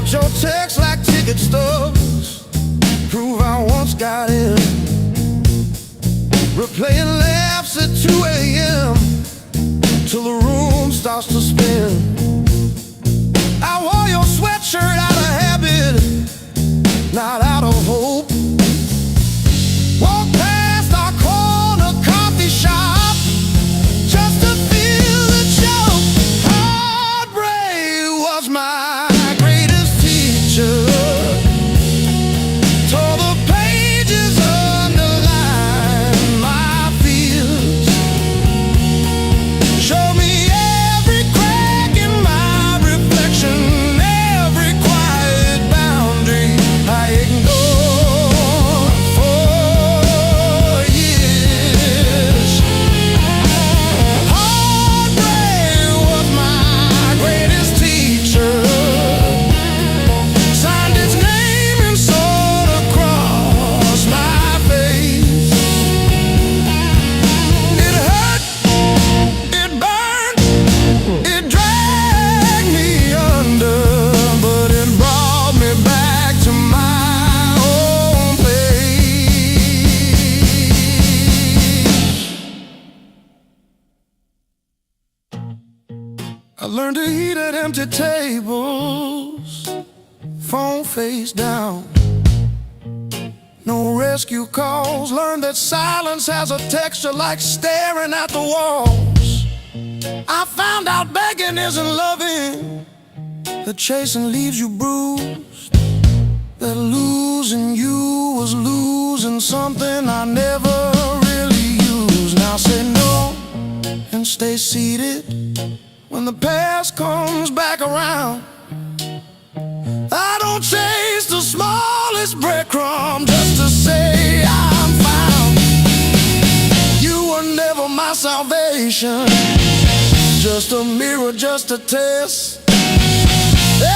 Kept your text like ticket stubs, prove I once got in. Replaying laughs at 2 a.m. till the room starts to spin. I wore your sweatshirt out of habit, not out of hope. Walk past our corner coffee shop just to feel the joke. Heartbreak was my greatest teacher. Tore the pages, underlined my fears. Showed me every crack in my reflection, every quiet boundary I ignored for years. Heartbreak was my greatest teacher. Signed its name and sword across my face. It hurt, it burned, it dragged me under, but it brought me back to my own place. I learned to eat at empty tables, phone face down. No rescue calls. Learned that silence has a texture like staring at the walls. I found out begging isn't loving, that chasing leaves you bruised, that losing you was losing something I never really used. Now say no and stay seated when the past comes back around. I don't chase the smallest breadcrumb just to say I'm found. You were never my salvation, just a mirror, just a test.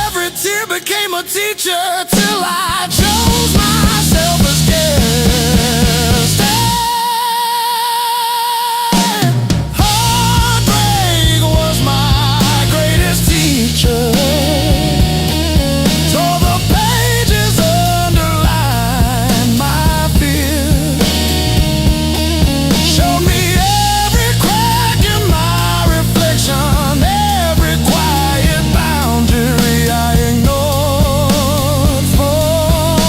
Every tear became a teacher till I chose myself as guest. Heartbreak was my greatest teacher. Tore the pages, underlined my fears. Showed me every crack in my reflection, every quiet boundary I ignored for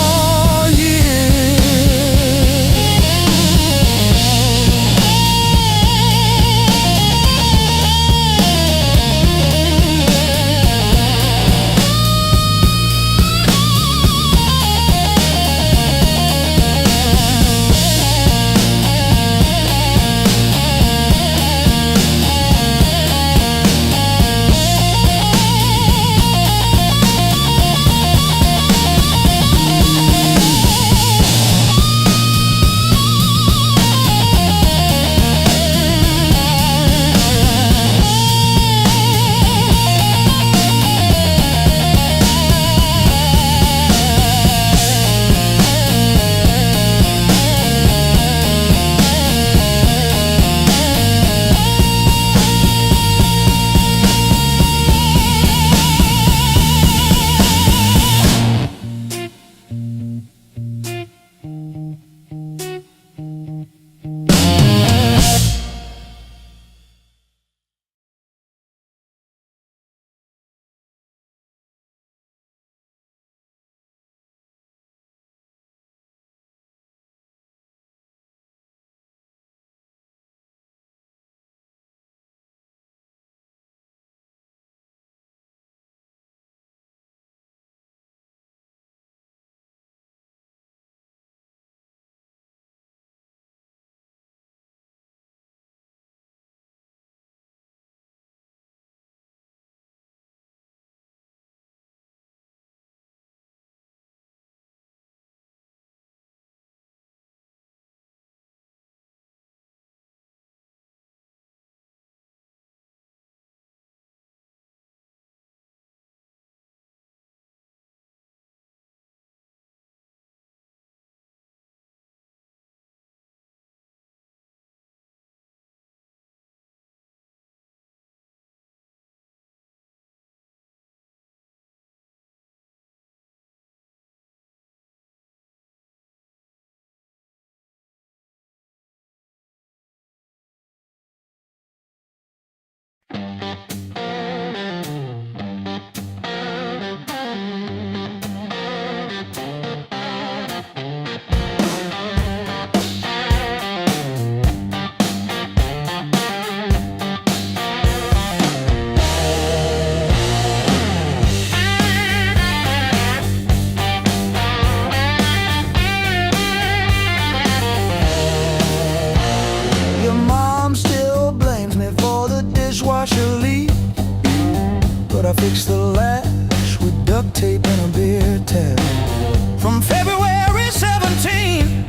age 17,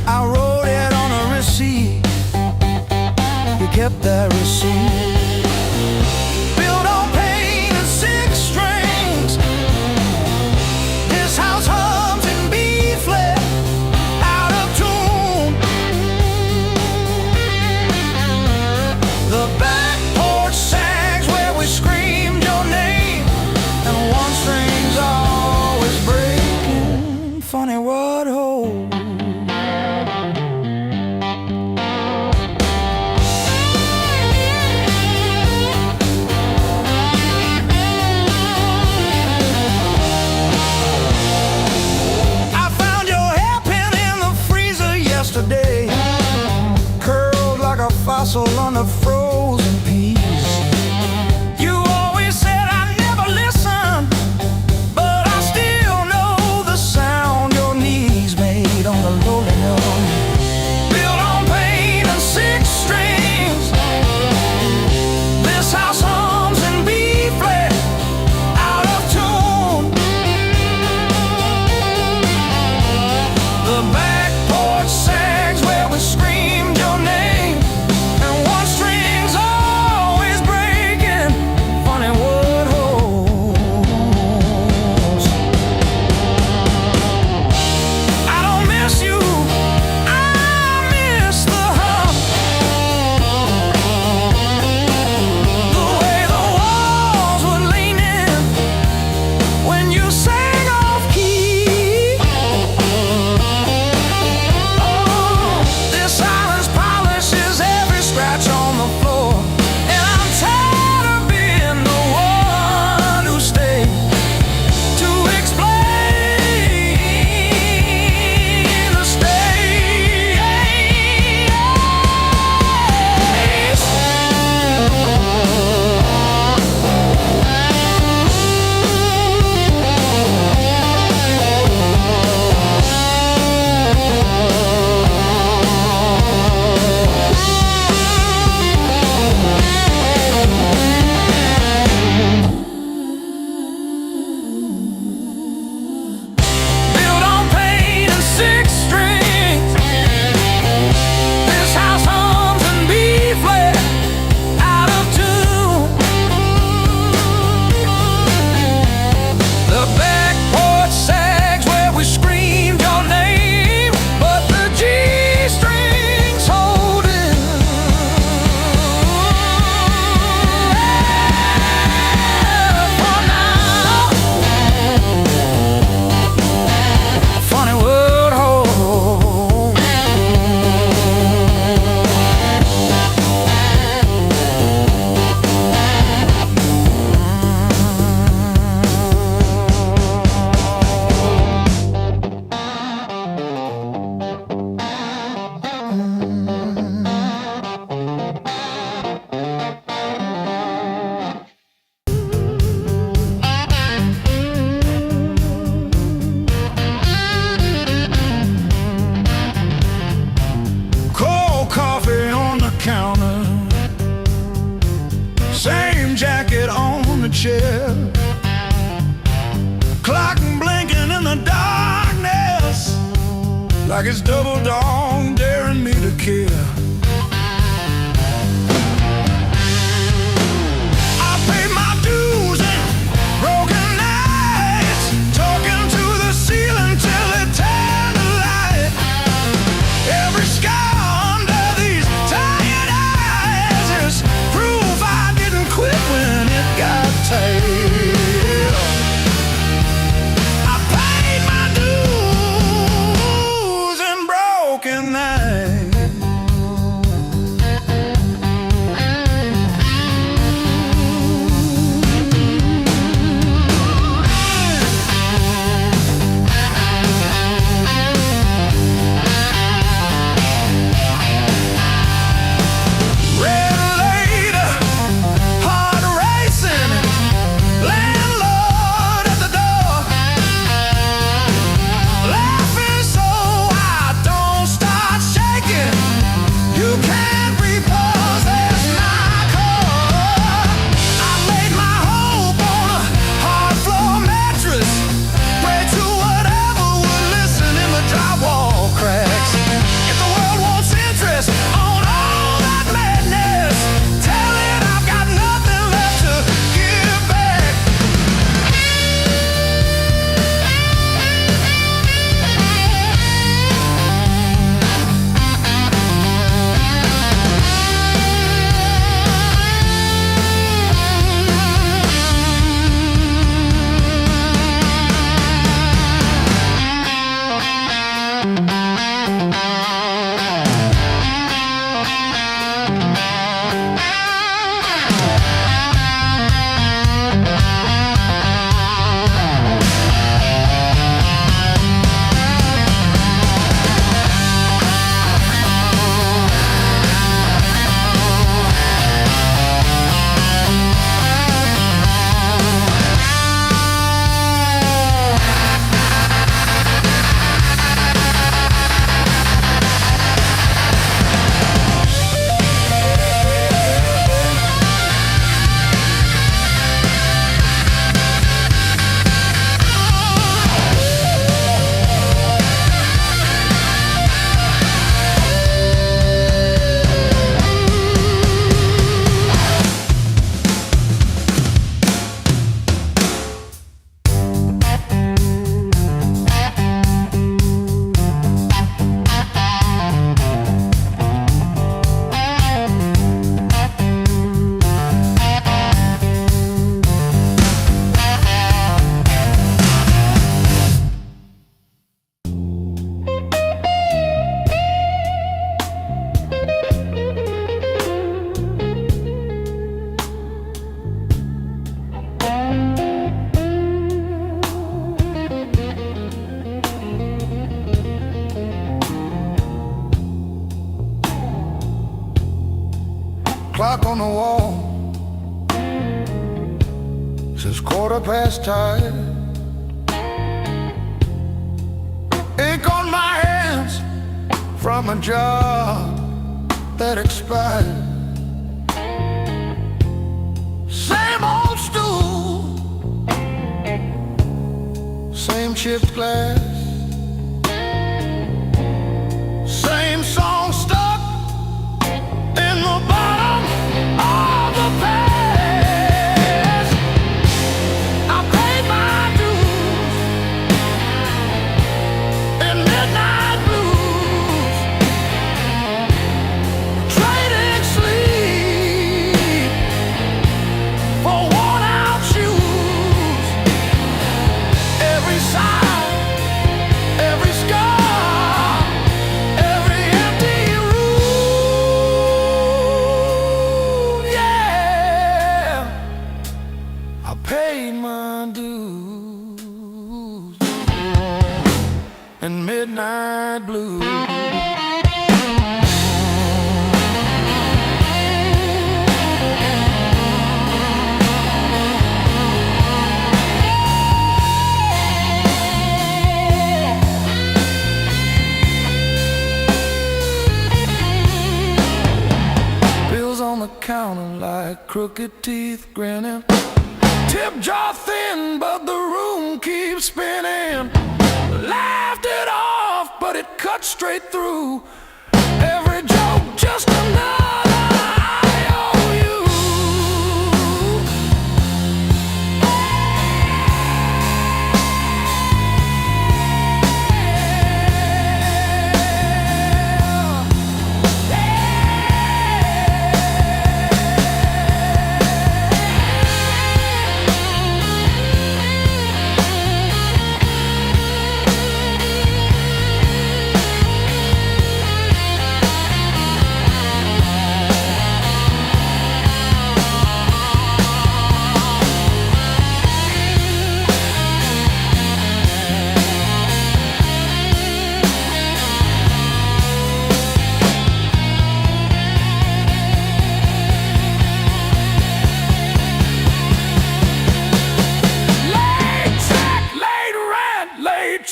I wrote it on a receipt. He kept that receipt. Built on pain and six strings. This house hums in B flat, out of tune. The back porch sags where we screamed your name, and one string's always breaking. Funny what holds. Curled like a fossil on the frozen peas. You always said I never listened, but I still know the sound your knees made on the lowly note. Built on pain and six strings. This house hums in B flat, out of tune. The back porch sags where we screamed your name, and one string's always breaking. Funny what holds. I don't miss you, I miss the hum. The way the walls would lean in when you sang off key. This silence polishes every scratch on the floor, and I'm tired of being the one who stayed to explain the built on pain and six strings. This house hums in B flat, out of tune. The back porch sags where we screamed your name, but the G strings hold it. For now, funny what holds. Cold coffee on the counter, same jacket on the chair, clock blinking in the darkness like it's double dawn daring me to care. I paid my dues and broken nights, talking to the ceiling till it turned to light. Every scar under these tired eyes is proof I didn't quit when it got tight. I paid my dues and broken nights. clock on the wall says 5:15. Ink on my hands from a job that expired. Same old stool, same chipped glass, same song stuck in the bottom of the past. I paid my dues in midnight blues, trading sleep for worn-out shoes. Every sigh, every scar, every empty room, yeah. I paid my dues in midnight blues. Bills on the counter like crooked teeth grinning. Tip jar thin, but the room keeps spinning. Laughed it off, but it cut straight through. Every joke just another IOU.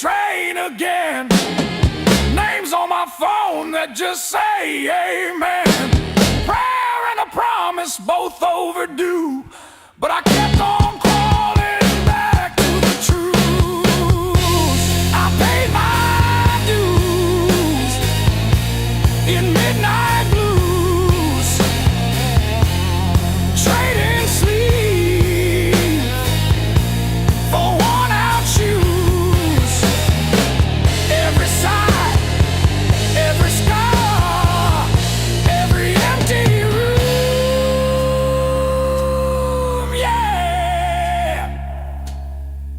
Train again. Names on my phone that just say amen. Prayer and a promise both overdue, but I kept on crawling back to the truth. I paid my dues in midnight blues, trading sleep for worn-out shoes. Every sigh, every scar, every empty room, yeah.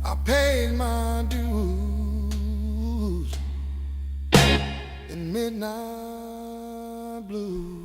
I paid my dues in midnight blues.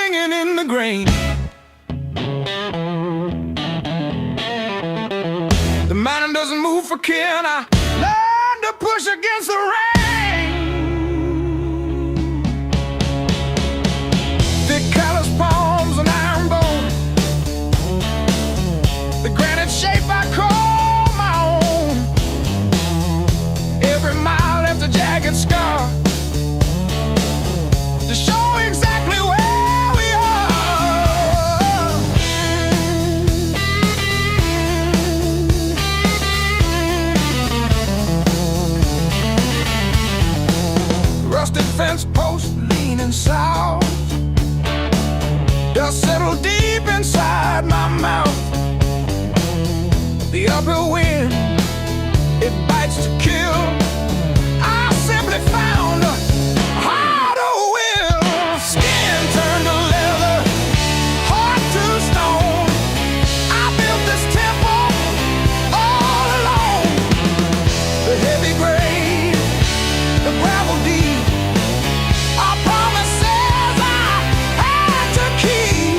singing in the grain. The mountain doesn't move for kin. I learned to push against the rain. Thick callous palms and iron bone, the granite shape I call my own. Every mile left a jagged scar to show exactly where we are. Rusted fence post leaning south, dust settled deep inside my mouth. The uphill wind, it bites to kill. I simply found a harder will. Skin turned to leather, heart to stone. I built this temple all alone. The heavy grave, the gravel deep, our promises I had to keep.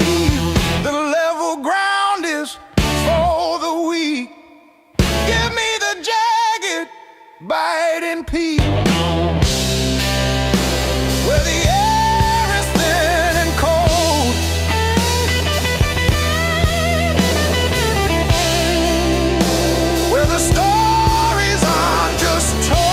The level ground is for the weak. Give me the jagged, biting peak, where the air is thin and cold, where the stories aren't just told.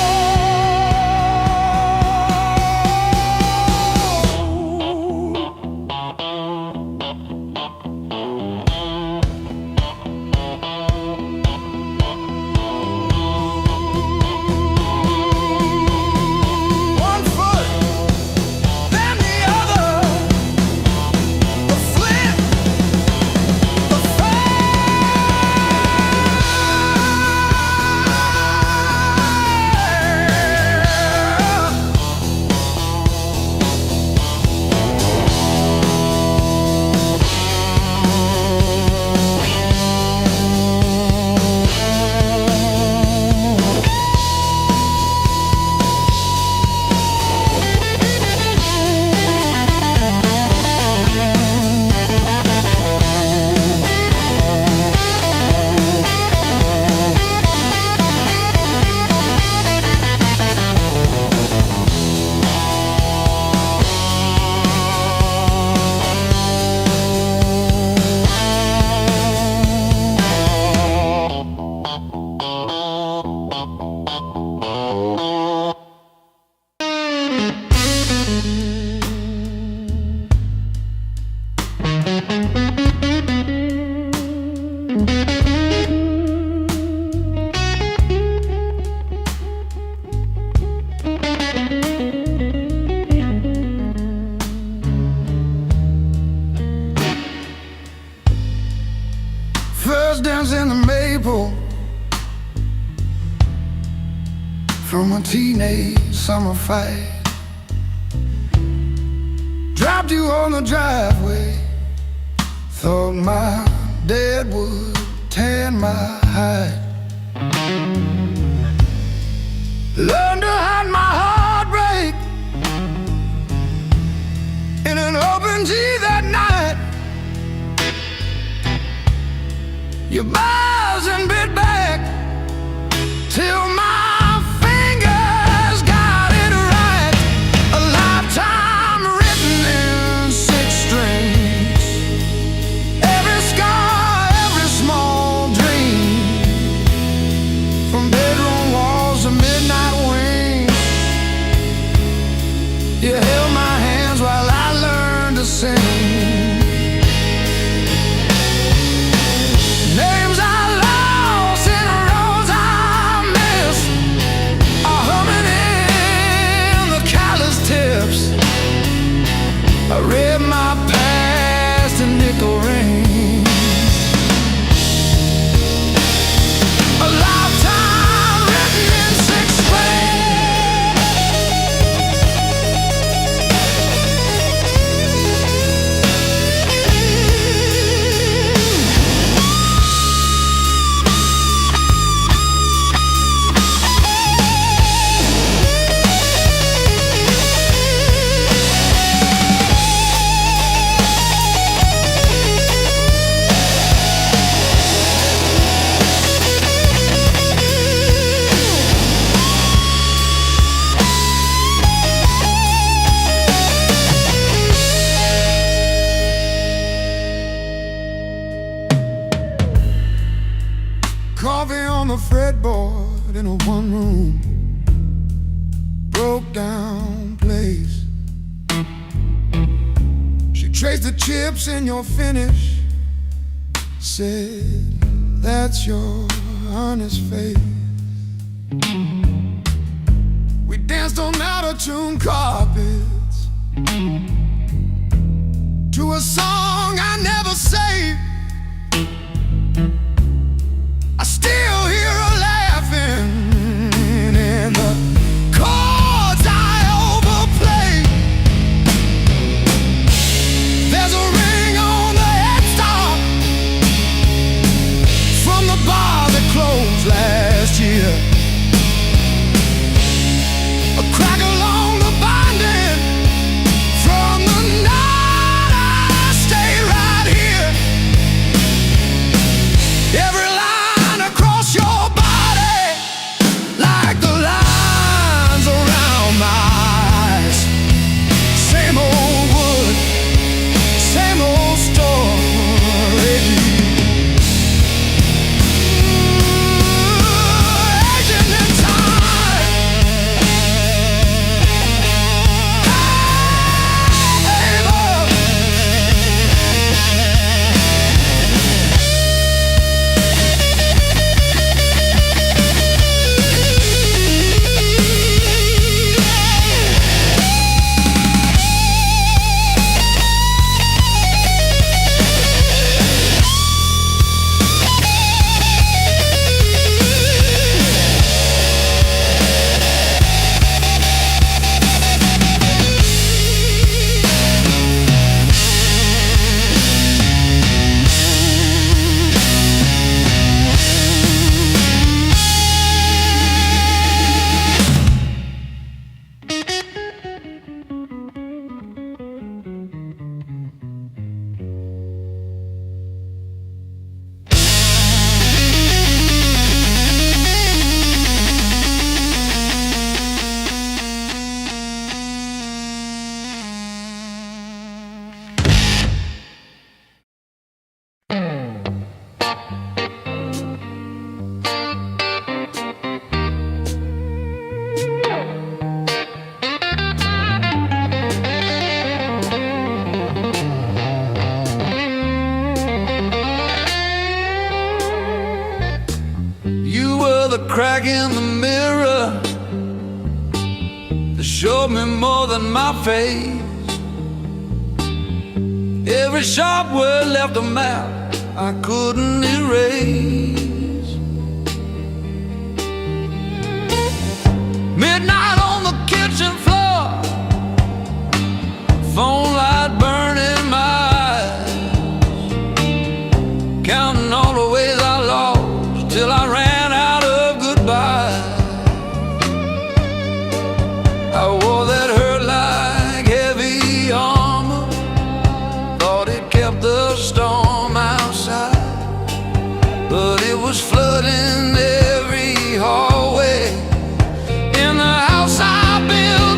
One foot, then the other, the flint, the first dance in the maple from a teenage summer fight. Dropped you on the driveway, thought my dad would tan my hide. Learned to hide my heartbreak in an open G that night. You buzz and bit back till my fingers got it right. A lifetime written in 6 strings. Every scar, every small dream, from bedroom walls to midnight wings. You held my hands while I learned to sing. Names I lost and roads I missed are humming in the callous tips. I read my past in nickel rings. A lifetime written in 6 strings. broke down place. She traced the chips in your finish, said, that's your honest face. We danced on out-of-tune carpets to a song I never saved. I still hear her laughing in the chords I overplay. There's a ring on the headstock from the bar that closed last year. A crack along the binding from the night I stayed right here. Every line across your body, like the lines around my eyes. Same old wood, same old story. Aging in time. Hey, love. You were the crack in the mirror that showed me more than my face. Every sharp word left a map I couldn't erase. Midnight on the kitchen floor, phone light burning my eyes, counting all the ways I lost till I ran out of goodbye. I wore that hurt like heavy armor, thought it kept the storm outside, but it was flooding every hallway in the house I built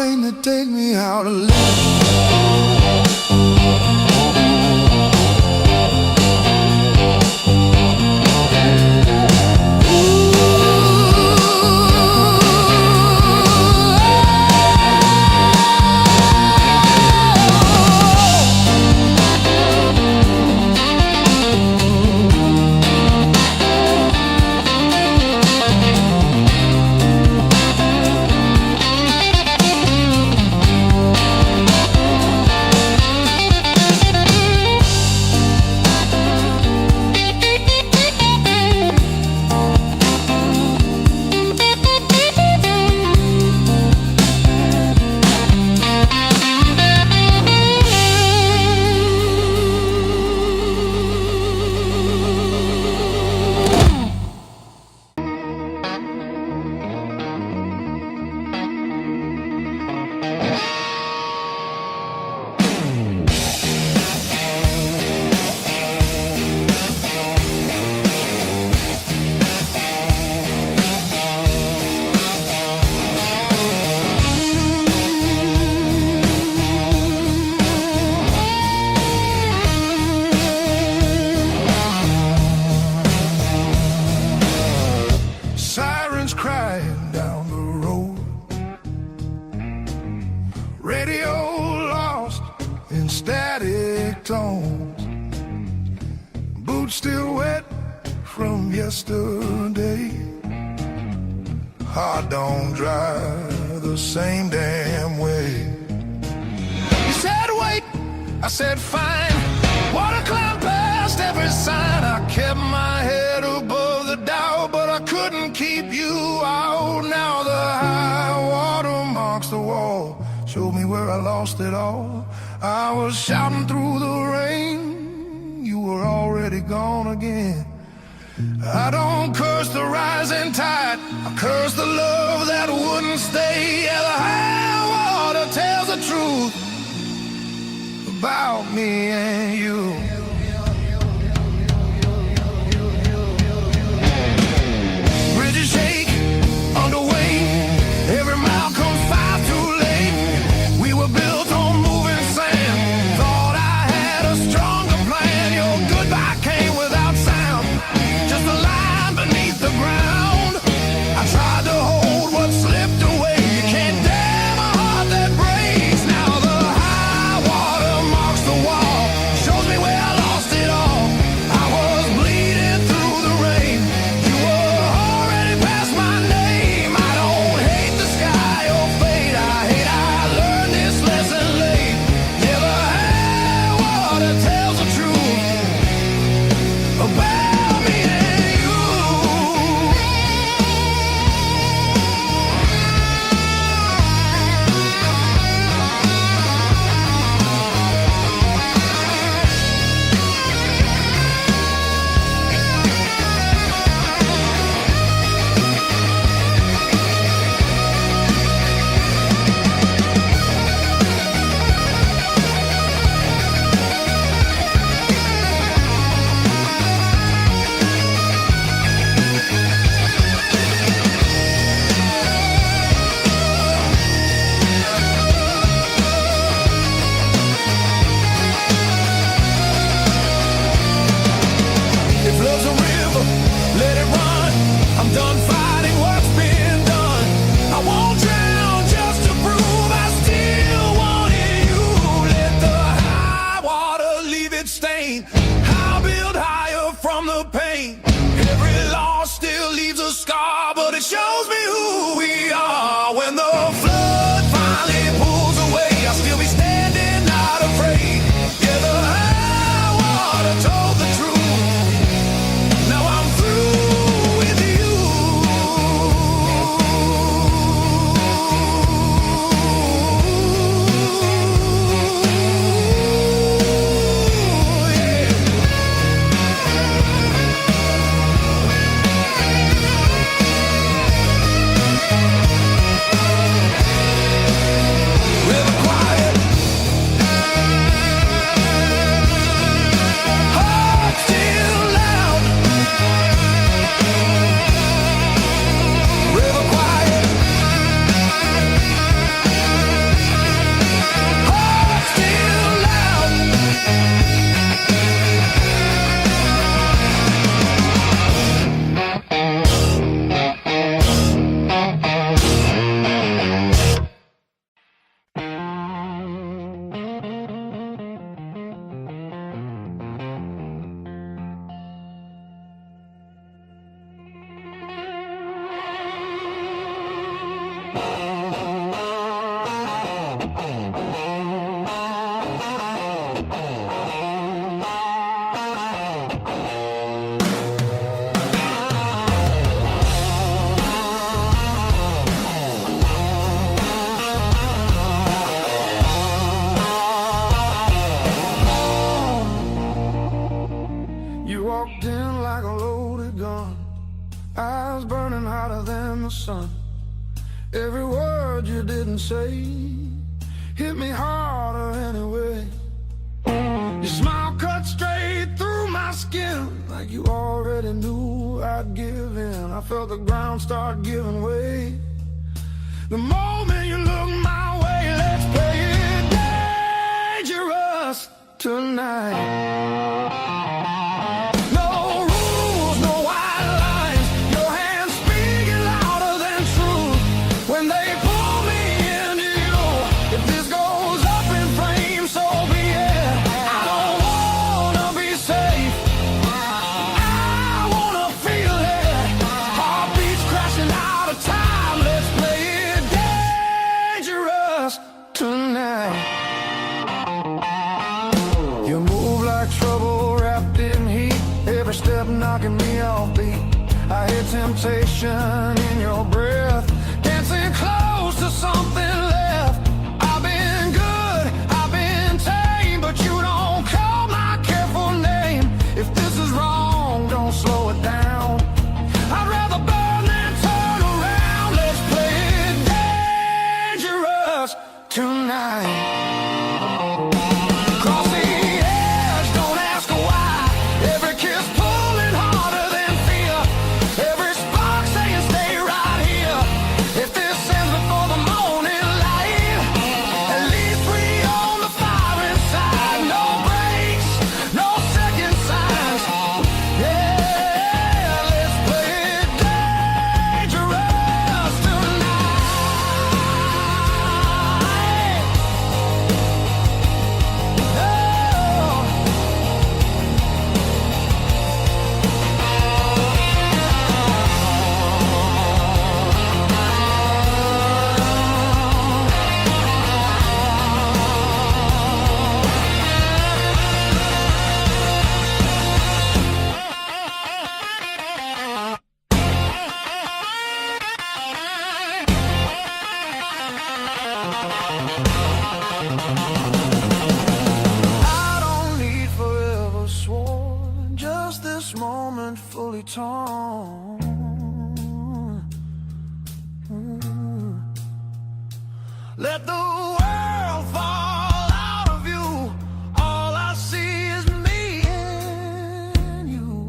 rain to take me out of life. Sirens crying down the road, radio lost in static tones, boots still wet from yesterday, heart don't drive the same damn way. You said wait, I said fine, water cloud past every sign. I kept my head above the Dow, but I couldn't keep you out. Now the high water marks the wall, showed me where I lost it all. I was shouting through the rain, you were already gone again. I don't curse the rising tide, I curse the love that wouldn't stay. Yeah, the high water tells the truth about me and you. Bridges shake under weight, every mile comes far too late. We were built on moving sand, thought I had a stronger plan. Your goodbye came without sound, just a line beneath the ground. I tried to hold what slipped away, you can't damn a heart that breaks. Now the high water marks the wall, shows me where I lost it all. I was bleeding through the rain, you were already past my name. I don't hate the sky or fate, I learned this lesson late. Yeah, the high water tells the truth about me and you. If love's a river, let it run. I'm done fighting what's been done. I won't drown just to prove I still wanted you. Let the high water leave its stain, I'll build higher from the pain. Every loss still leaves a scar, but it shows me who we are. When the flood finally pulls away, I'll still be standing, not afraid. Yeah, the high water told the truth, now I'm through with you. Yeah. You walked in like a loaded gun, eyes burning hotter than the sun. Every word you didn't say hit me harder anyway. Your smile cut straight through my skin, like you already knew I'd give in. I felt the ground start giving way the moment you looked my way. Let's play it dangerous tonight. No rules, no white lines, your hands speaking louder than truth when they pull me into you. If this goes up in flames, so be it. I don't wanna be safe, I wanna feel it. Heartbeats crashing out of time. Let's play it dangerous tonight. You move like trouble wrapped in heat, every step knocking me off beat. I hear temptation in your breath, dancing close to something left. I've been good, I've been tame, but you don't call my careful name. If this is wrong, don't slow it down. I'd rather burn than turn around. Let's play it dangerous tonight. Cross the edge, don't ask why. Every kiss pulling harder than fear, every spark saying stay right here. If this ends before the morning light, at least we own the fire inside. No breaks, no second signs. Yeah, let's play it dangerous tonight. I don't need forever sworn, just this moment fully torn. Let the world fall out of you, all I see is me and you.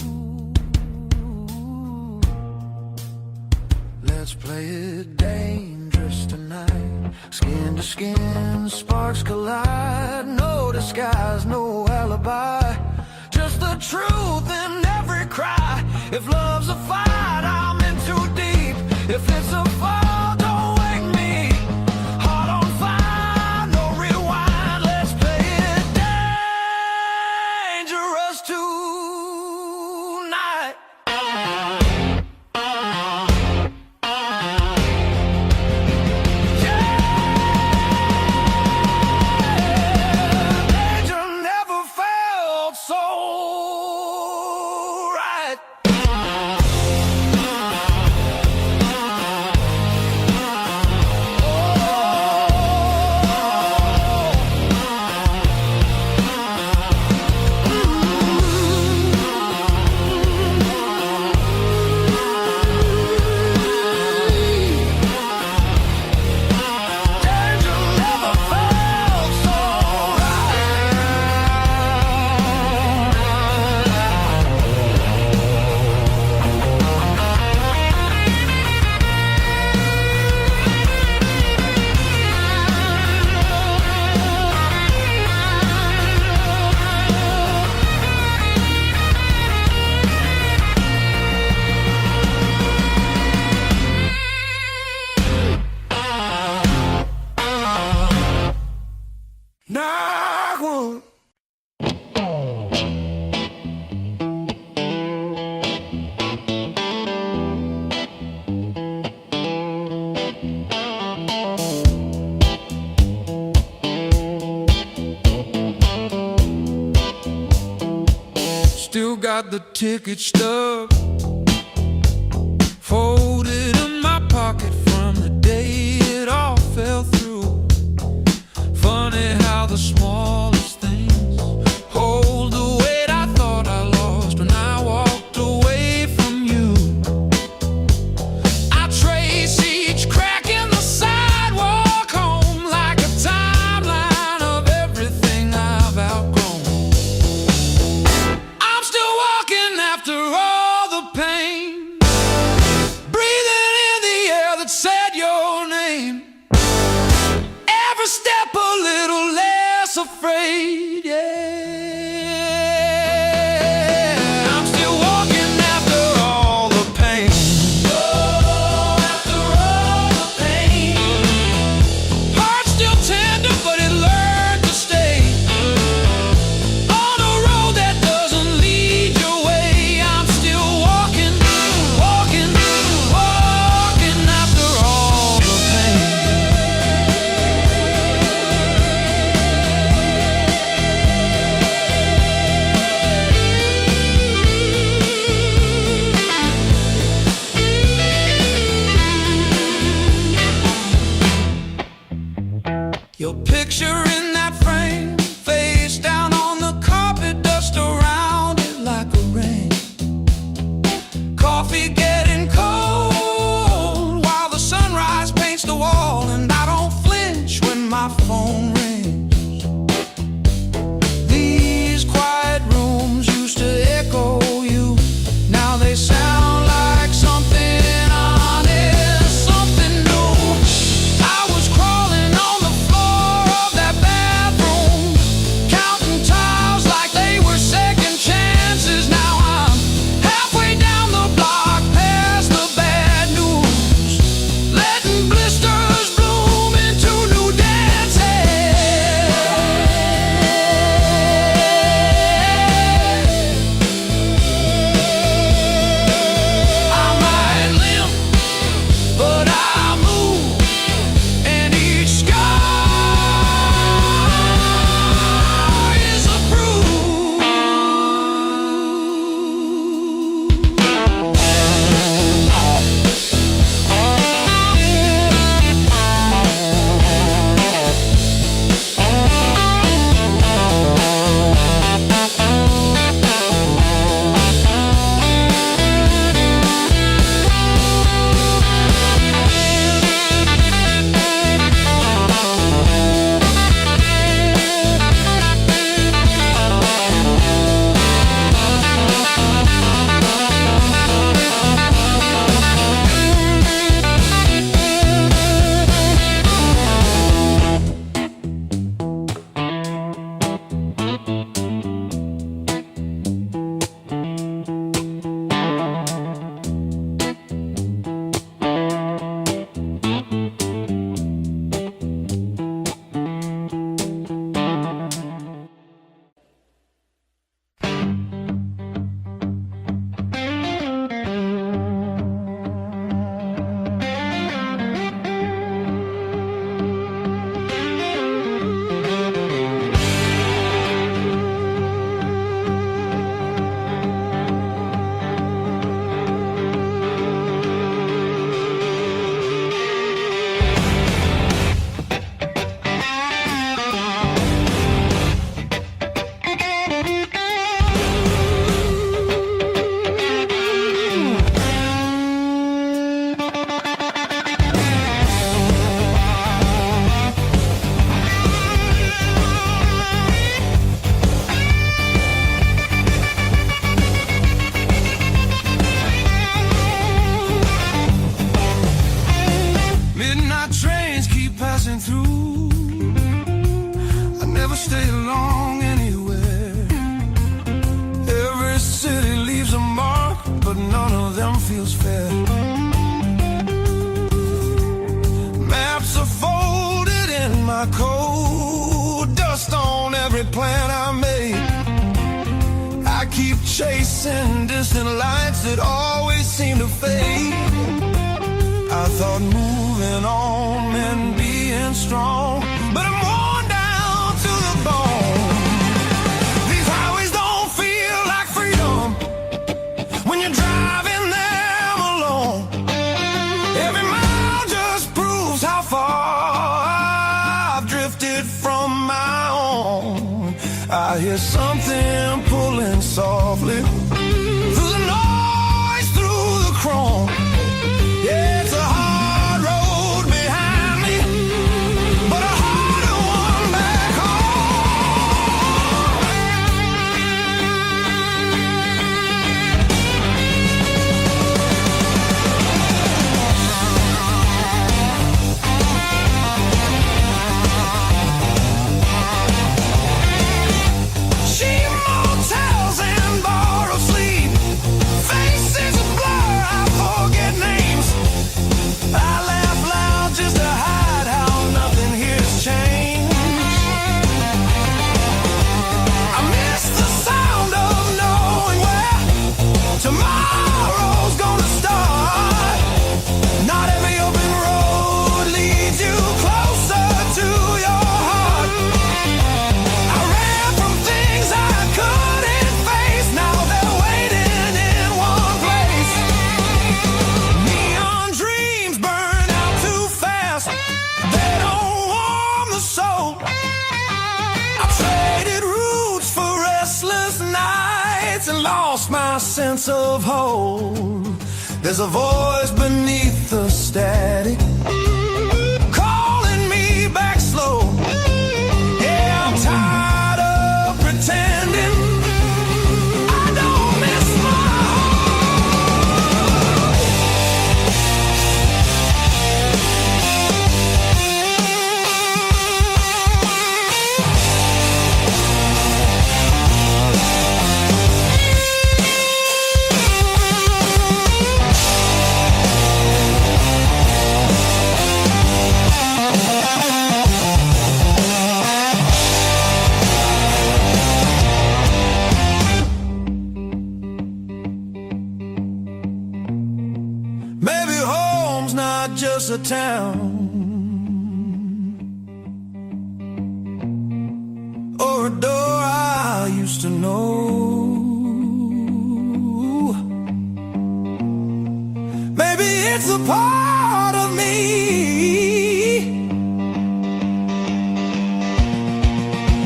Let's play it dangerous tonight. Skin to skin, sparks collide. No disguise, no alibi, just the truth in every cry. If love's a fight, I'm in too deep. If it's a fall, don't wake me. Heart on fire, no rewind. Let's play it dangerous tonight. Danger never felt so right. Danger never felt so knock one. Still got the ticket stub folded in my pocket from the day it all fell through. Funny how the smallest things hold the weight I thought I lost when keep chasing distant lights that always seem to fade. I thought moving on meant being strong, but I'm worn down to the bone. These highways don't feel like freedom when you're driving them alone. Every mile just proves how far I've drifted from my own. I hear something pulling softly through the noise, through the chrome. Yeah, it's a hard road behind me, but a harder one back cheap motels and borrowed sleep, faces a blur, I forget names. I laugh loud just to hide how nothing here's changed. I miss the sound of knowing where tomorrow's gonna start. Not every open road leads you closer to your heart. I ran from things I couldn't face, now they're waiting in one place. Neon dreams burn out too fast, they don't warm the soul. I traded roots for restless nights and lost my sense of hope. There's a voice beneath the static calling me back slow. Yeah, I'm tired of pretending I don't miss my home. Maybe home's not just a town or a door I used to know. Maybe it's a part of me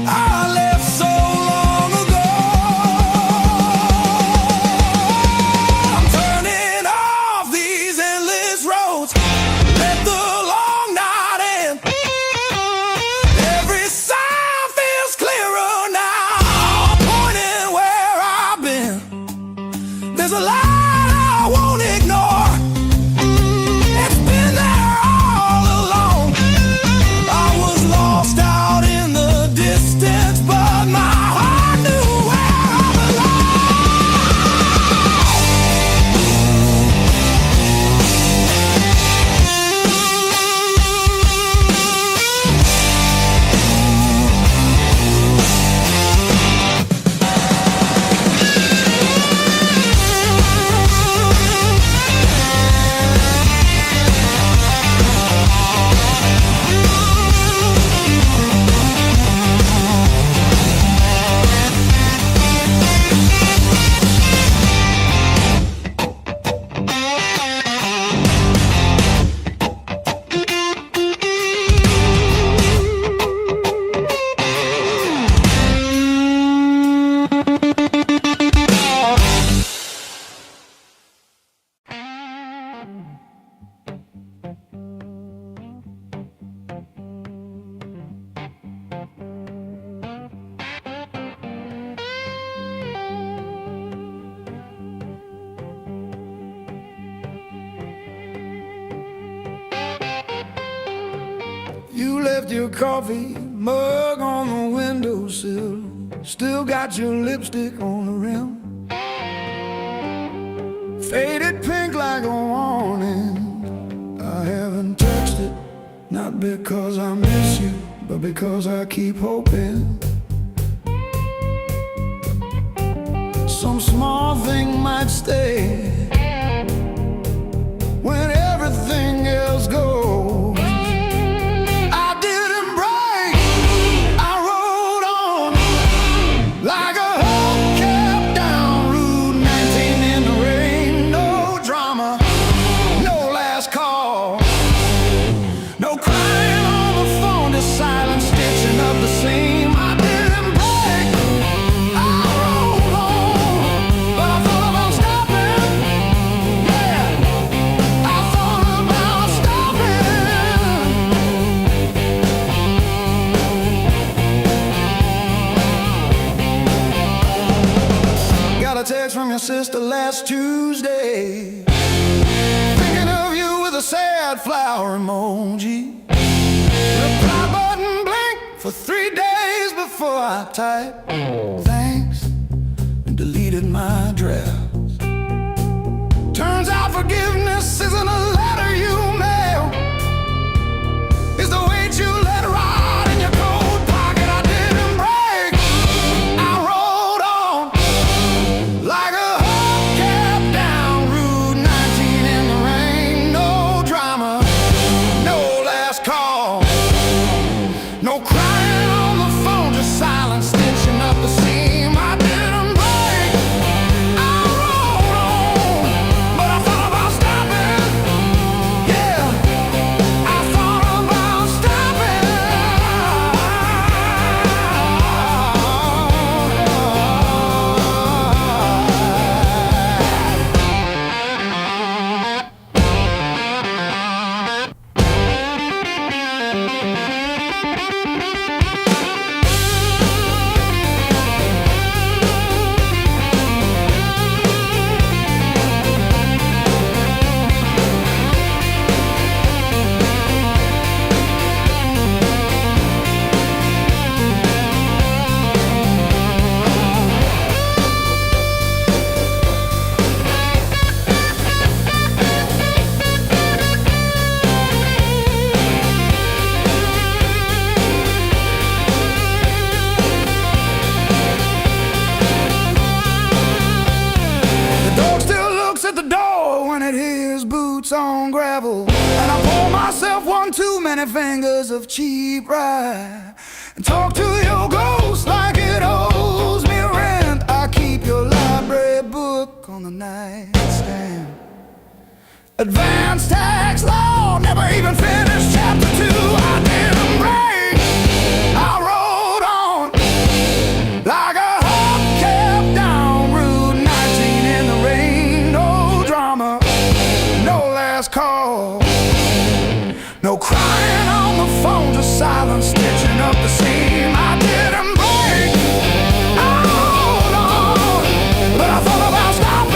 I left so long ago. I'm turning off these endless roads, let the long night end. Every sign feels clearer now, pointing where I've been. There's a light I won't ignore, it's been there all along. I was lost out in the distance, but my heart knew where I You left your coffee mug on the windowsill, still got your lipstick on the rim. Faded pink like a warning. I haven't touched it, not because I miss you, but because I keep hoping some small thing might stay when everything else goes. I didn't break, I rode on like a hubcap down Route 19 in the rain. No drama, no last call, no crying on the phone, just silent stitching up the seam. I didn't break, I rode on, but I thought about stopping. Yeah, I thought about stopping. Got a text from your sister last Tuesday, thinking of you with a sad flower emoji. Reply button blinked for 3 days before I typed thanks and deleted my drafts. Turns out forgiveness isn't a letter you mail, it's the weight you let ride in your coat pocket. I didn't break, I rode on like a hubcap down Route 19 in the rain. No drama, no last call, no crying on the phone, just silent stitching up the seam. I didn't break, I rode on, but I thought about stopping. Yeah, I thought about stopping. The dog still looks at the door when it hears boots on gravel, and I pour myself one too many fingers of cheap rye and talk to your ghost like it owes me rent. I keep your library book on the nightstand. Advanced tax law, never even finished chapter 2. I didn't break, I rode on like a hubcap down Route 19 in the rain. No drama, no last call, no crying on the phone, just silent stitching up the seam. I didn't break, I rode on, but I thought about stopping.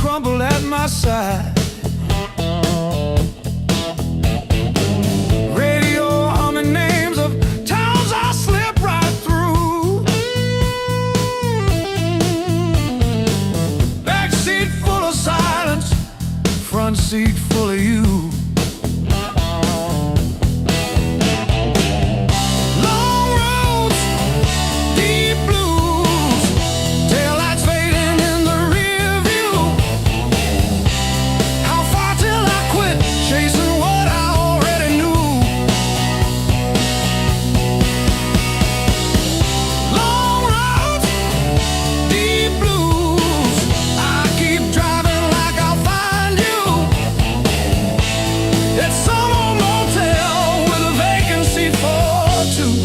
crumble at my side. Radio humming names of towns I slip right through. seat full of you. Long roads, deep blues, taillights fading in the rear view. How far till I quit chasing what I already knew? Long roads, deep blues, I keep driving like I'll find you. It's some old motel with a vacant seat for two.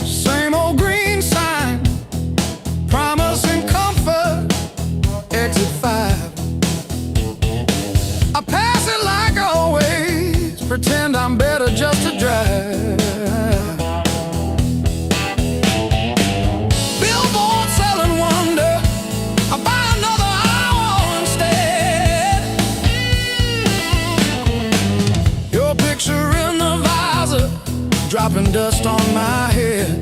Same old green sign, promising comfort, exit 5. I pass it like always, pretend I'm better just to drive. Billboard selling wonder, I buy another hour instead. Your picture in the visor, dropping dust on my head.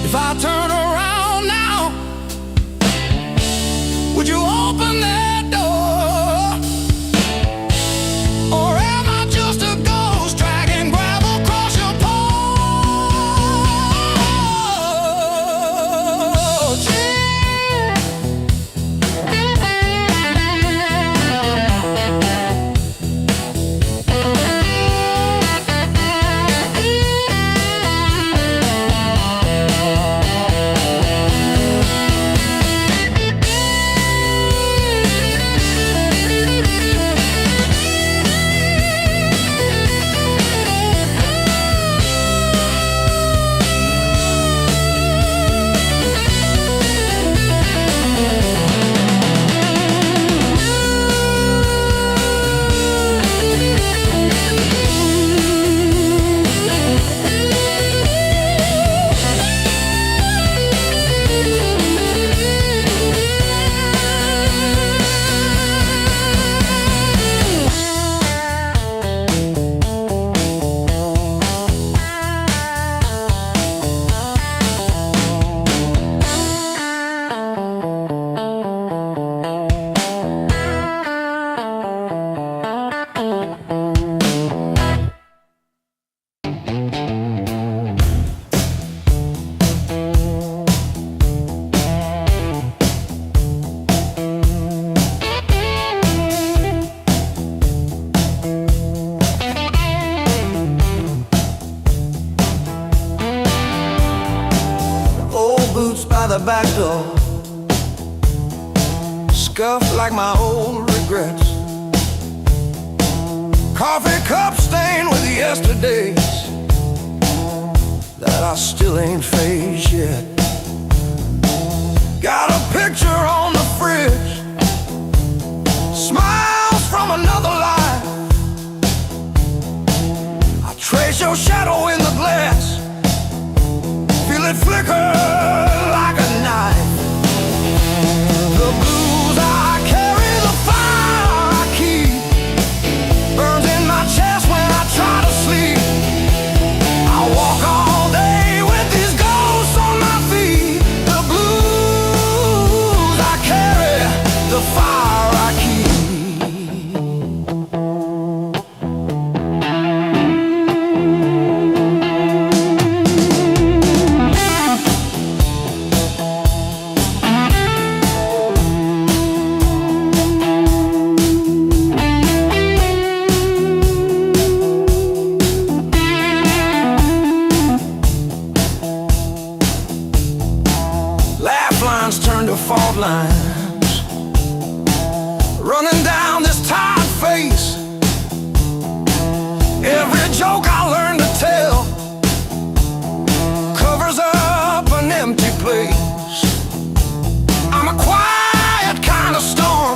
If I turn around now, would you open that door? Or am I just a ghost dragging gravel across your porch? Old boots by the back door, scuffed like my old regrets. Coffee cup stained with yesterdays that I still ain't faced yet. Got a picture on the fridge, smiles from another life. I trace your shadow in the glass, feel it flicker like a knife. The blues I carry, the fire I keep, burns in my chest when I try to sleep. I walk all day with these ghosts on my feet. The blues I carry, the fire I keep. Turn to fault lines, running down this tired face. Every joke I learned to tell covers up an empty place. I'm a quiet kind of storm,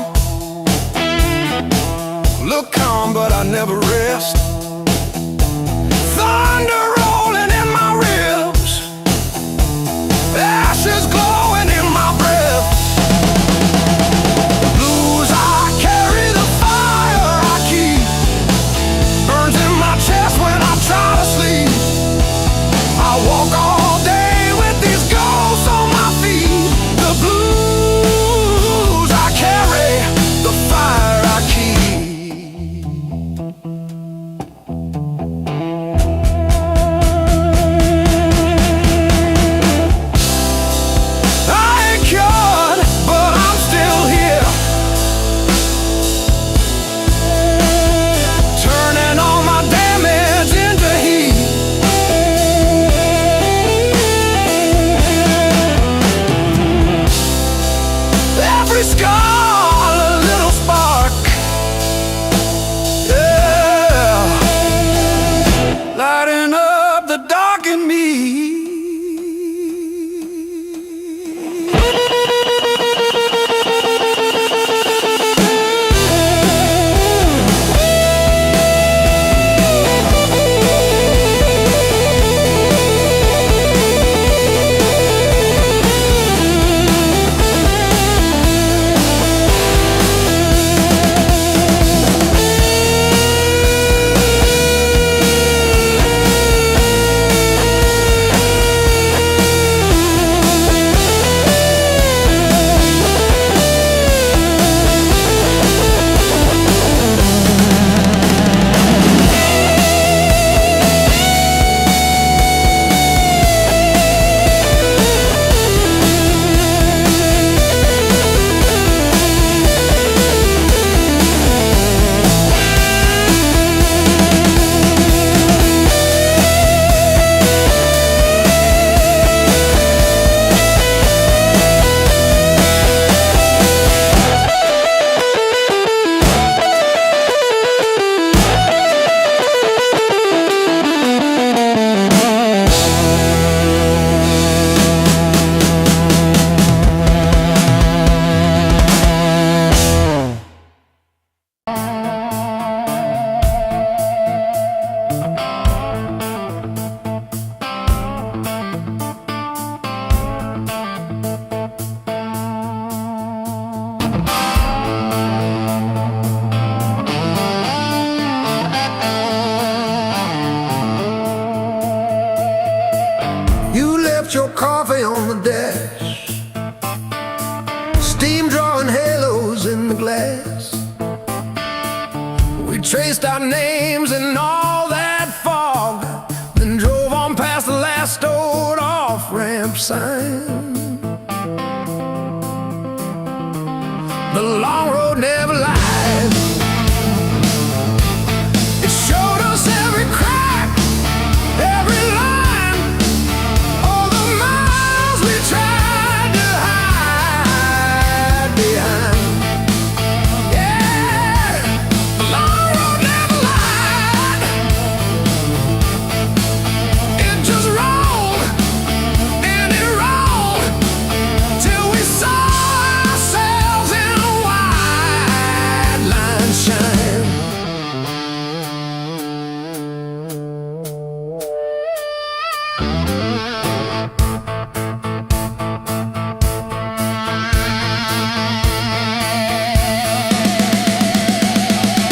crash, steam drawing halos in the glass. We traced our names in all that fog, then drove on past the last old off-ramp sign. The long road never lies. It showed us every crack, every line, all the miles we tried to hide behind. Yeah, the long road never lied. It just rolled and it rolled till we saw ourselves in a wide line shine.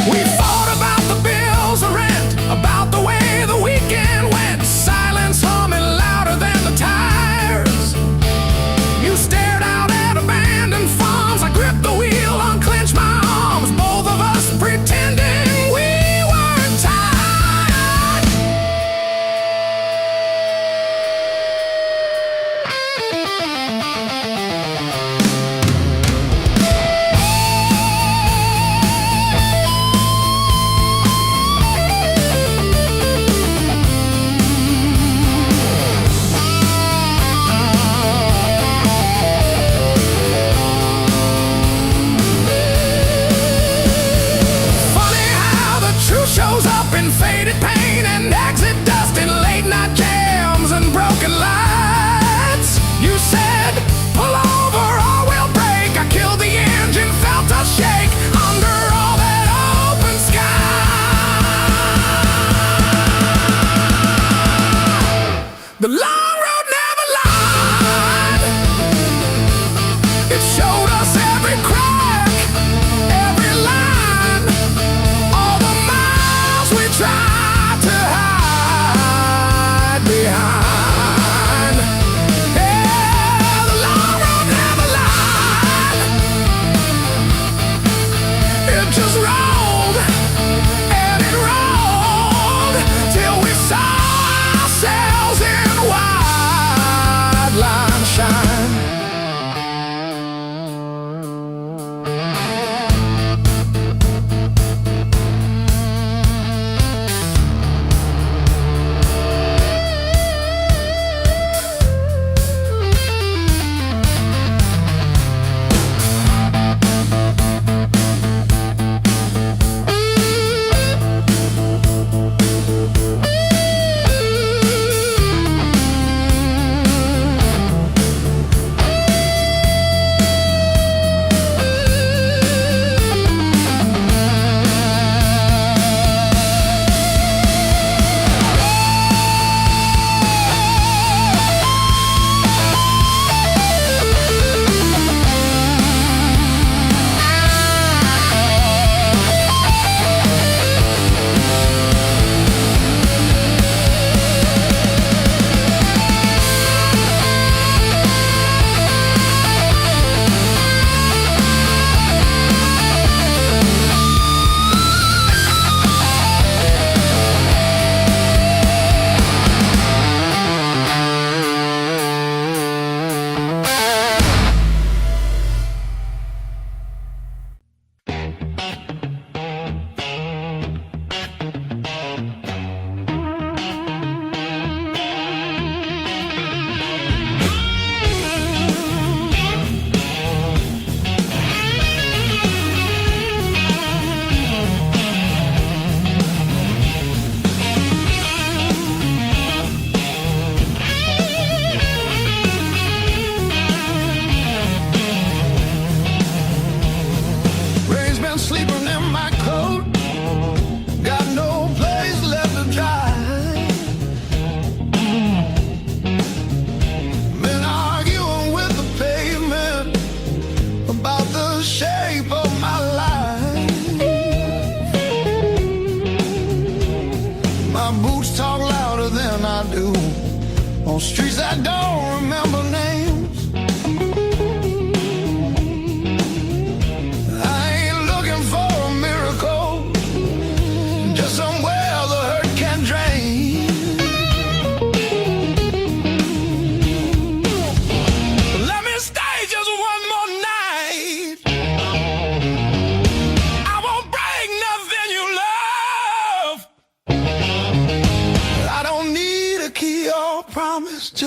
We fought about the bills of rent, about the way the weekend went, silence humming louder than the tires. You stared out at abandoned farms. I gripped the wheel, unclenched my arms, both of us pretending we weren't tired. Funny how the truth shows up in faded paint and exit dust in late night jams and broken lights. You said, pull over or we'll break. I killed the engine, felt us shake under all that open sky. The long road never lied. It showed us every crack, every line, all the miles we tried to hide behind. Yeah, the long road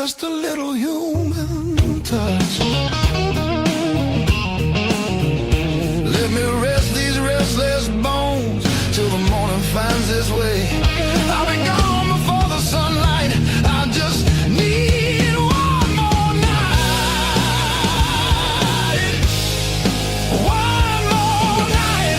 just a little human touch. Let me rest these restless bones till the morning finds its way. I'll be gone before the sunlight. I just need one more night. One more night.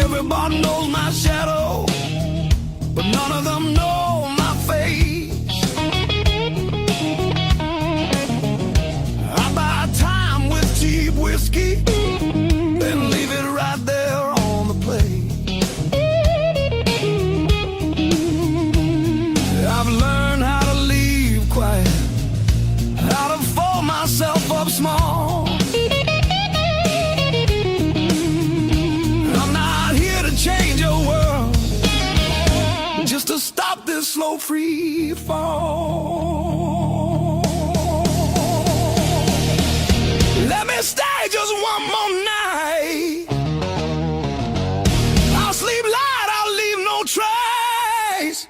Everybody knows my shadow, but none of them know my face. I buy time with cheap whiskey, then leave it right there on the plate. I've learned how to leave quiet, how to fold myself up small. Change your world just to stop this slow free fall. Let me stay just one more night. I'll sleep light, I'll leave no trace.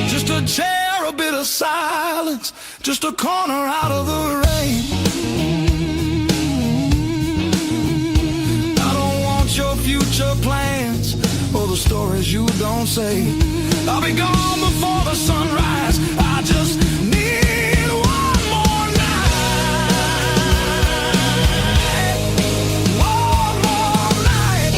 Just a chair, a bit of silence, just a corner out of the rain. Your future plans or the stories you don't say. I'll be gone before the sunrise. I just need one more night. One more night.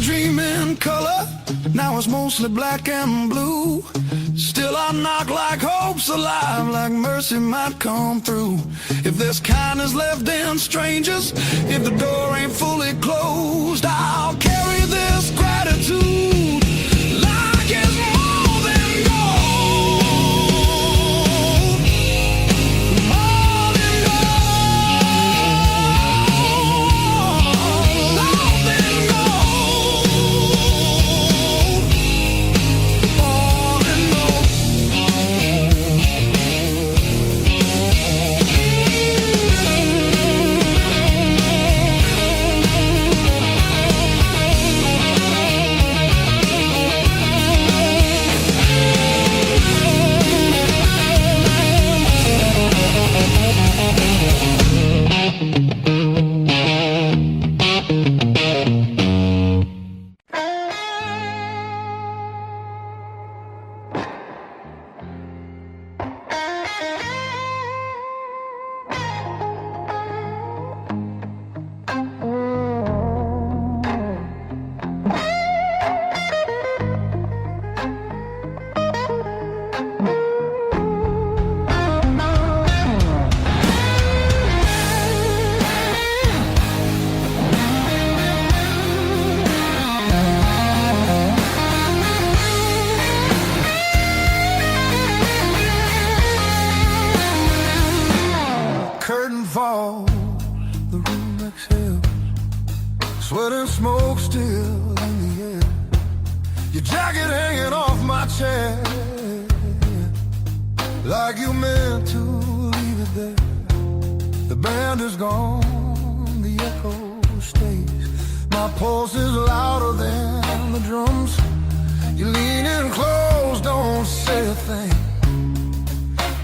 Dream in color, now it's mostly black and blue. Still I knock like hope's alive, like mercy might come through. If there's kindness left in strangers, if the door ain't fully closed, I'll carry this gratitude like it's more than gold. More than gold. More than fall, the room exhales, sweat and smoke still in the air. Your jacket hanging off my chair, like you meant to leave it there. The band is gone, the echo stays. My pulse is louder than the drums. You lean in close, don't say a thing,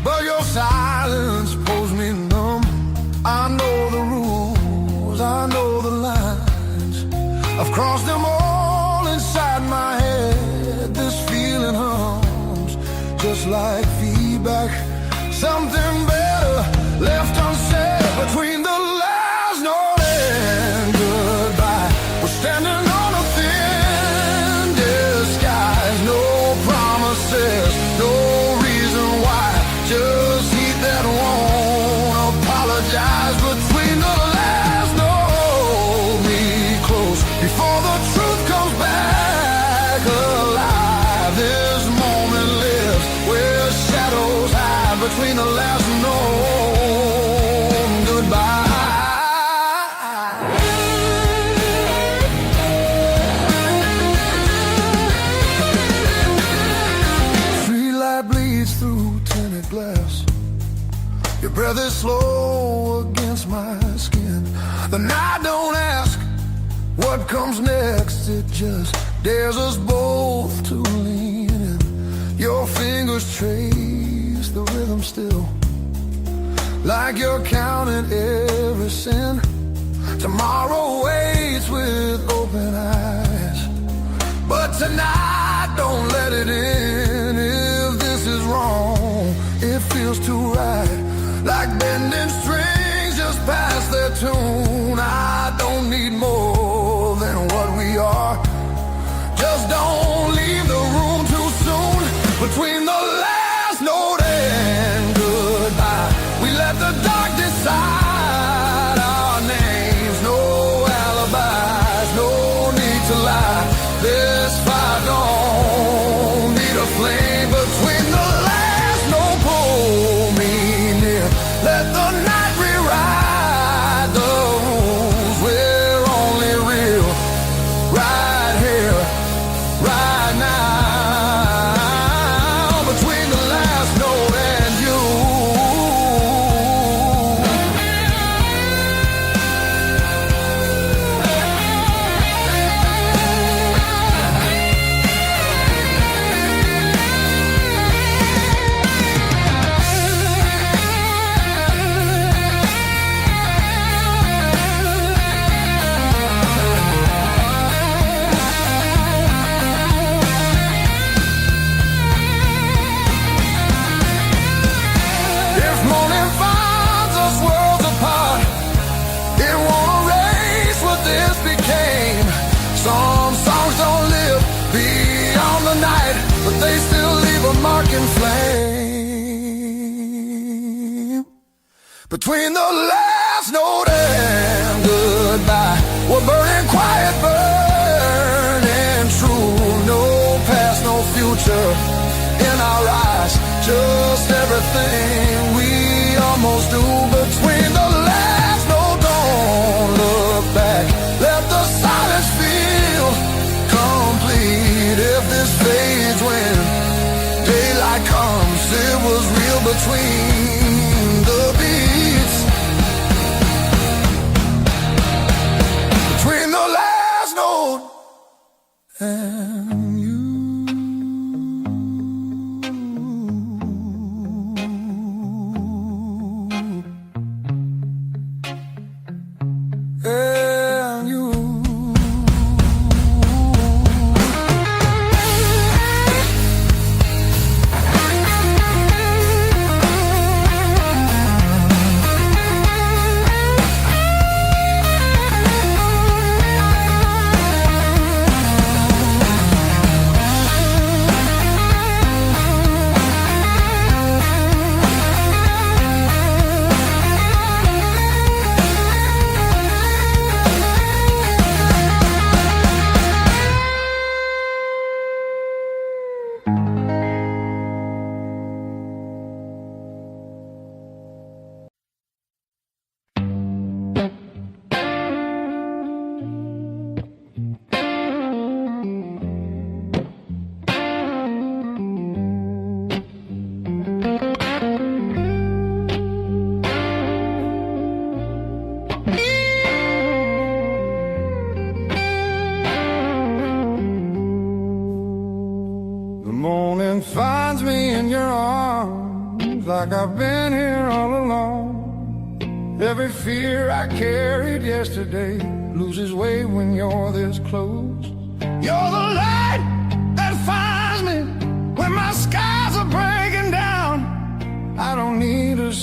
but your silence pulls me numb. I know the rules, I know the lines. just like feedback. Something better left unsaid between the last note and goodbye. We're standing on a thin disguise. No promises, no reason why. Just heat that won't apologize. Between the last note, me close before the truth comes back alive. This moment lives where shadows hide between the last note and goodbye. Street light bleeds through tinted glass. Your breath is slow against my skin. The night don't ask what comes next. It just dares us both to lean in. Your fingers trace the rhythm still, like you're counting every sin. Tomorrow waits with open eyes, but tonight don't let it in. If this is wrong, it feels too right, like bending strings just past their tune. I don't need more than what we are. Just don't leave the room too soon. Between the last note and goodbye, we let the dark decide our names. No alibis, no need to lie. This fire don't need a flame. Between the last note, pull me near. Let the night rewrite the rules. We're only real right here, right now. Between the last note and you. If morning finds us worlds apart, it won't erase what this became. Some songs don't live beyond the night, but they still leave a mark in flame. Between the last note and goodbye, we're burning quiet, burning true. No past, no future in our eyes, just everything we almost do. Between the last note, don't look back. Let the silence feel complete. If this fades when daylight comes, it was real between the beats. Between the last note and you. And you. morning finds me in your arms, like I've been here all along. Every fear I carried yesterday loses weight when you're this close. You're the light that finds me when my skies are breaking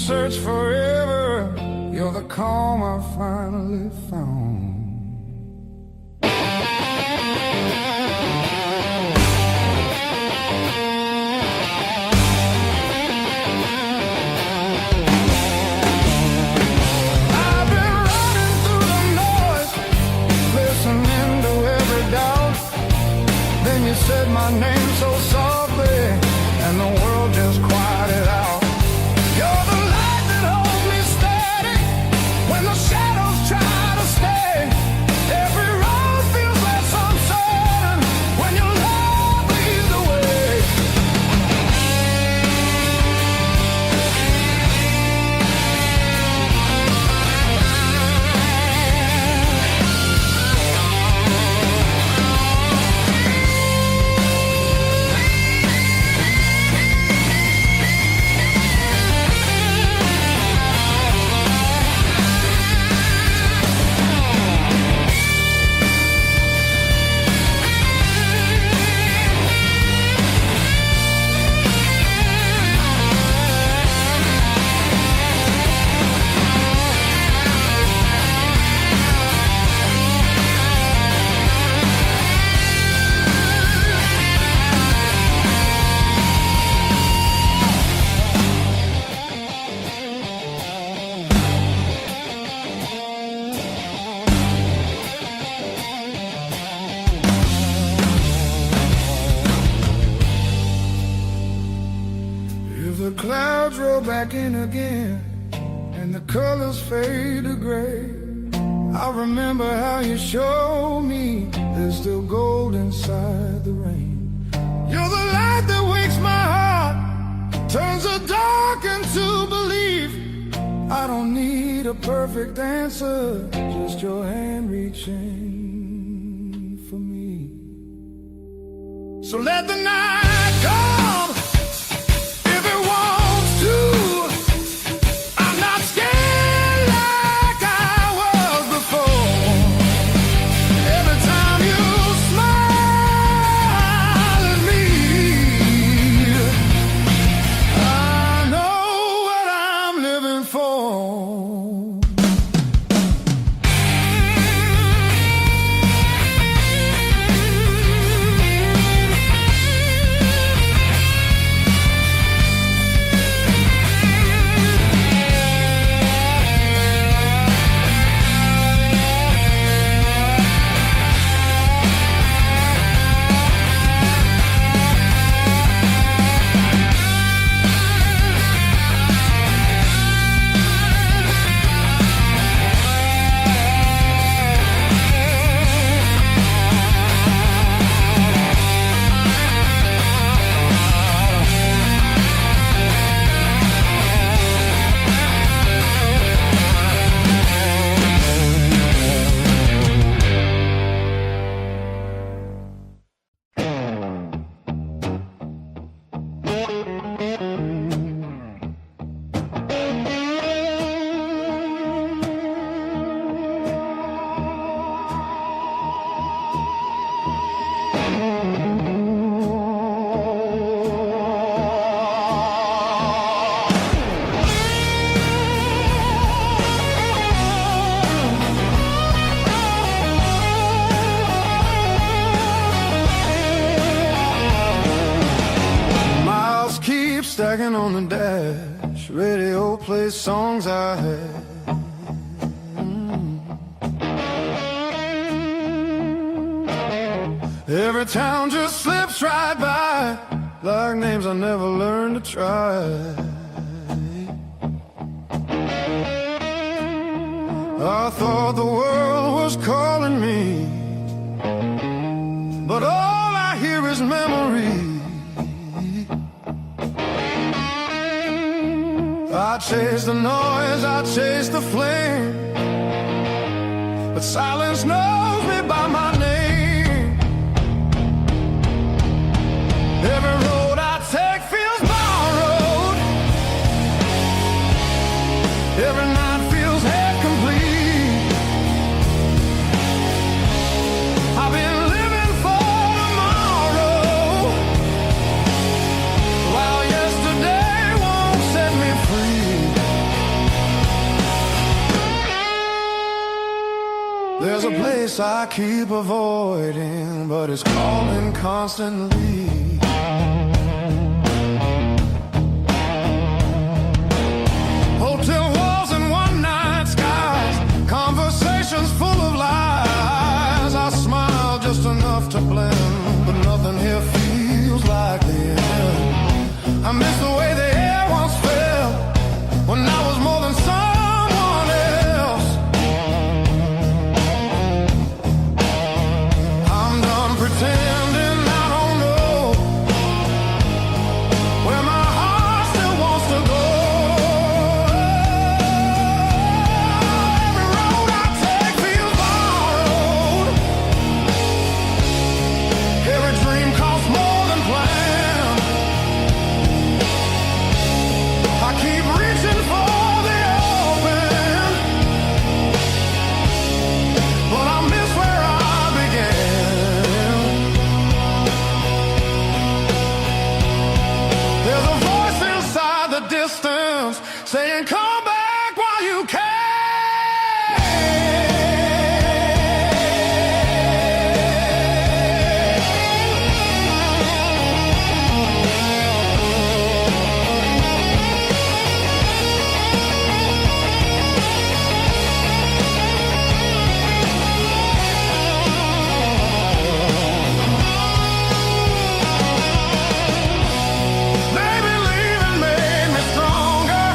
search forever, you're the calm I finally found. I've been running through the noise, listening to every doubt. Then you said my name so softly, and the world just quieted out. You're the light that holds me steady when the shadows try to stay. Every road feels less uncertain when your love leads the way. If the clouds roll back in again and the colors fade to gray, I remember how you showed me there's still gold inside the rain. You're the light that wakes my heart, turns the dark into belief. I don't need a perfect answer, just your hand reaching for me. So let the night come if it wants to. I'm not scared like I was before. Every time you smile at me, I know what I'm living for. Stacking on the dash, radio plays songs I had. Every town just slips right by, like names I never learned to try. I thought the world was calling me, but all I hear is memory. I chase the noise, I chase the flame, but silence knows me by my name. Every road I take feels borrowed, every night feels half complete. I've been living for tomorrow, while yesterday won't set me free. place I keep avoiding, but it's calling constantly. Hotel walls and one-night skies, conversations full of lies. I smile just enough to blend, but nothing here feels like the end. I miss the way the air once felt when I was more than someone else. I'm done pretending I don't know where my heart still wants to go. Every road I take feels borrowed. Every dream costs more than planned. I keep reaching for the open, but I miss where I began. There's a voice inside the distance saying, come back while you can. Maybe leaving made me stronger.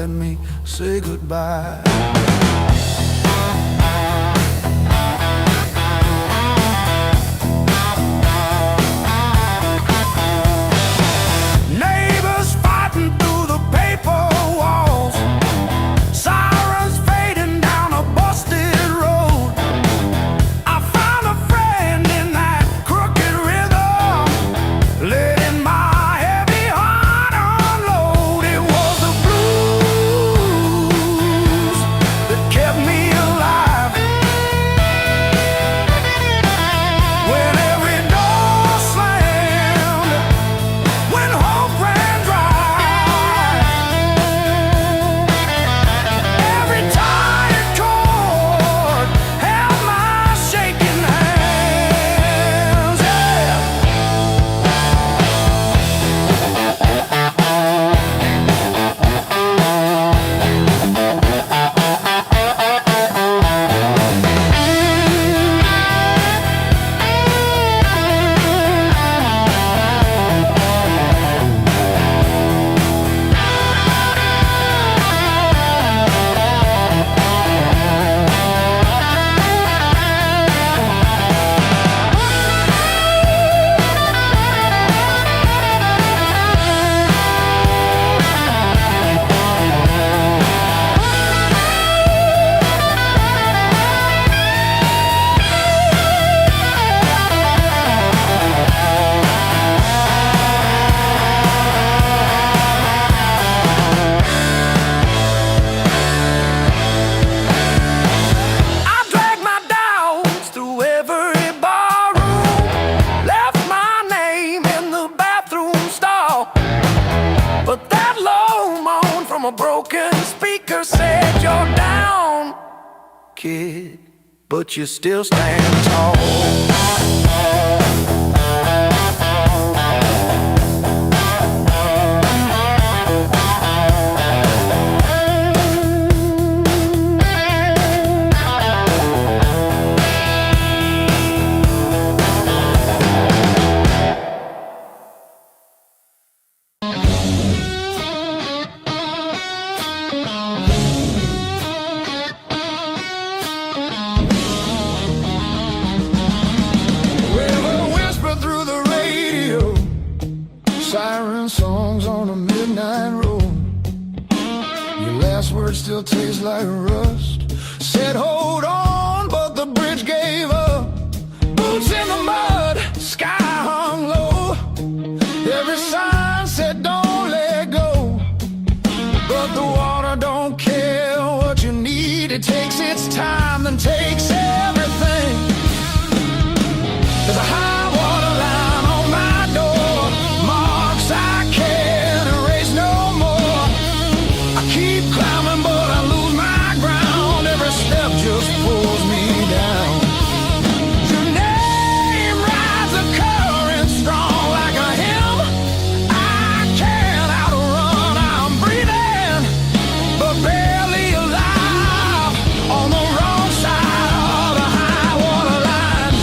let me say goodbye. Neighbors fighting through the paper walls, sirens fading down a busted road. I found a friend in that crooked rhythm, letting my heavy heart unload. It was the blues that kept me alive. When every door slammed, when hope ran dry, every tired chord held my shaking hands. Yeah. I dragged my doubts through every barroom, left my name in the bathroom stall. But that low moan from a broken speaker said, "You're down, kid, but you still stand tall." River whisper through the radio, siren songs on a midnight road. Your last words still taste like rust. Said hold on, but the bridge gave up. Boots in the mud, sky hung low. Every sign said don't let go, but the water don't care what you need. It takes its time, then takes everything. There's a high water line on my door, marks I can't erase no more. I keep climbing, but I lose my ground. Every step just pulls me down. Your name rides a current strong like a hymn. I can't outrun, I'm breathing, but barely alive on the wrong side of the high water line.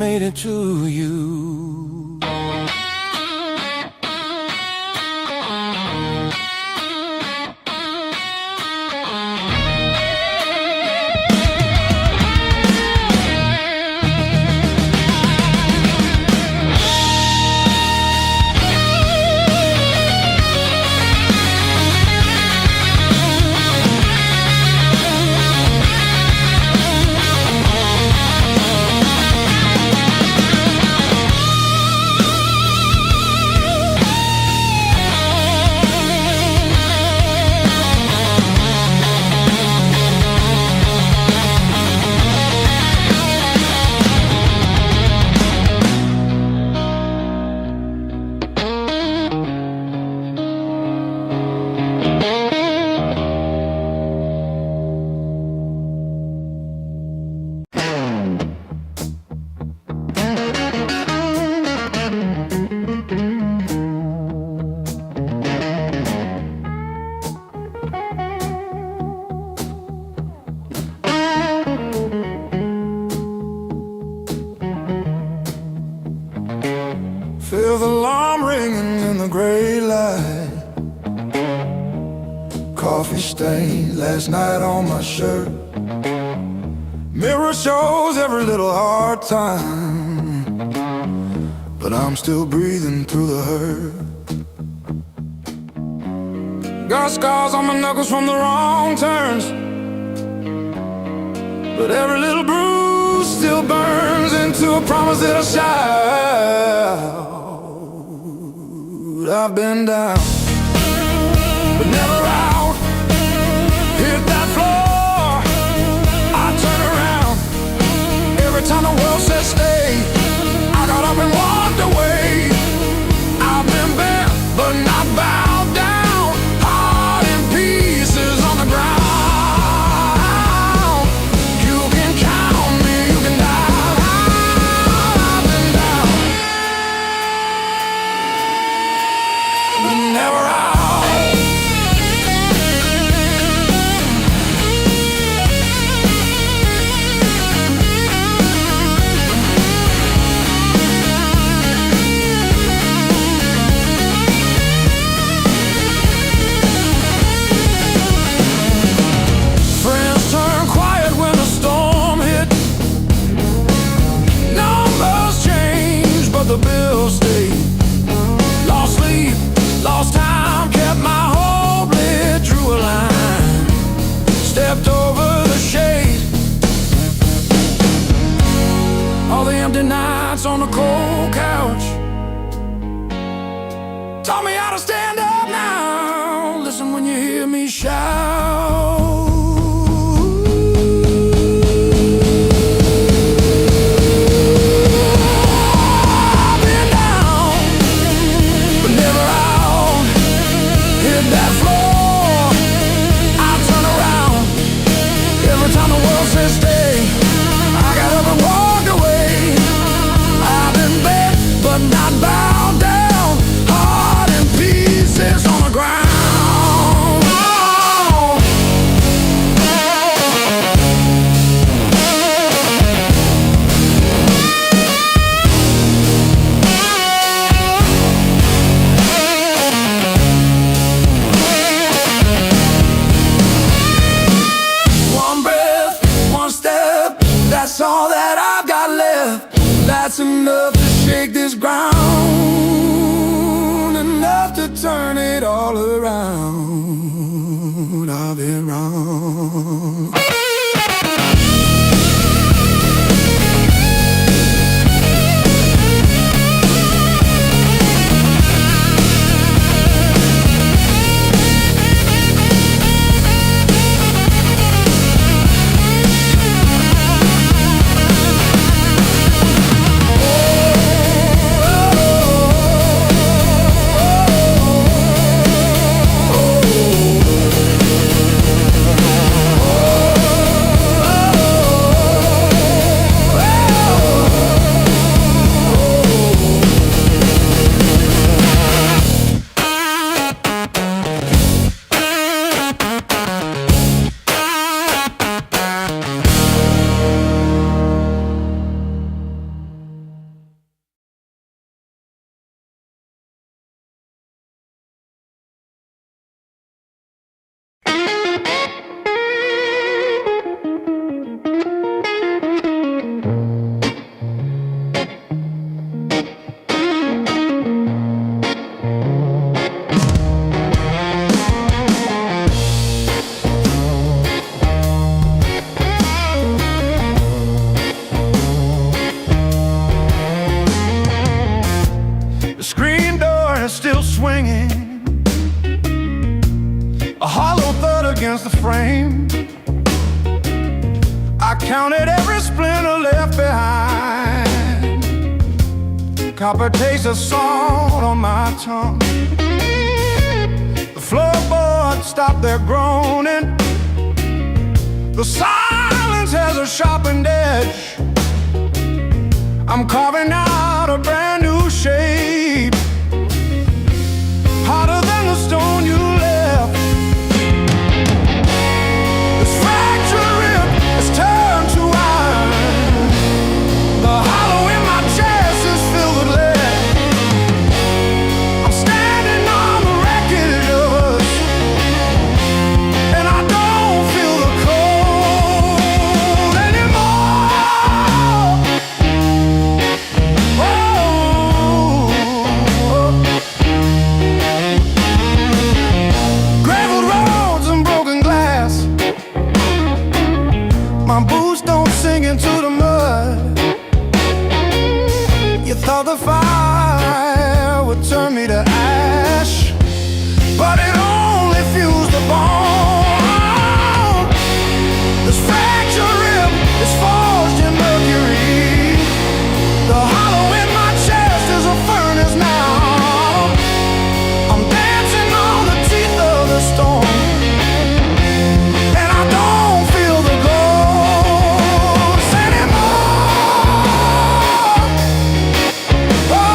made it to you. Feel the alarm ringing in the gray light. Coffee stain last night on my shirt. Mirror shows every little hard time, but I'm still breathing through the hurt. Got scars on my knuckles from the wrong turns, but every little bruise still burns into a promise that I shout. I've been down, but never out. Hit that floor, I turn around. Every time the world says stay, I got up and walked away. I've been bent, but not bowed down. Heart in pieces on the ground. You can count on me, you can die. I've been down, but never out. Friends turn quiet when the storm hit. Numbers change, but the bills stay. Lost sleep, lost time, kept my hope lit, drew a line, stepped over the shade. All the empty nights on the cold couch taught me how to stand up now. Listen when you hear me shout. I've been down, but never out. Hit that floor, I turn around. Every time the world says stay, I got up and walked away. I've been bent, but not bowed down. Heart in pieces on the ground. One breath, one step, that's all that I've got left. That's enough to shake this ground, enough to turn it all around. I've been wrong. Oh, against the frame. I counted every splinter left behind. Copper taste of salt on my tongue. The floorboards stopped their groaning. The silence has a sharpened edge. I'm carving out a brand new shape, harder than the stone you left. This fractured rib is turned to iron. The hollow in my chest is filled with lead. I'm standing on the wreckage of us, and I don't feel the cold anymore. Gravel roads and broken glass. My boots don't sink into the mud. You thought the fire would turn me to ash, but it only fused the bone. This fractured rib is forged in mercury. The hollow in my chest is a furnace now. I'm dancing on the teeth of the storm, and I don't feel the ghost anymore. Oh,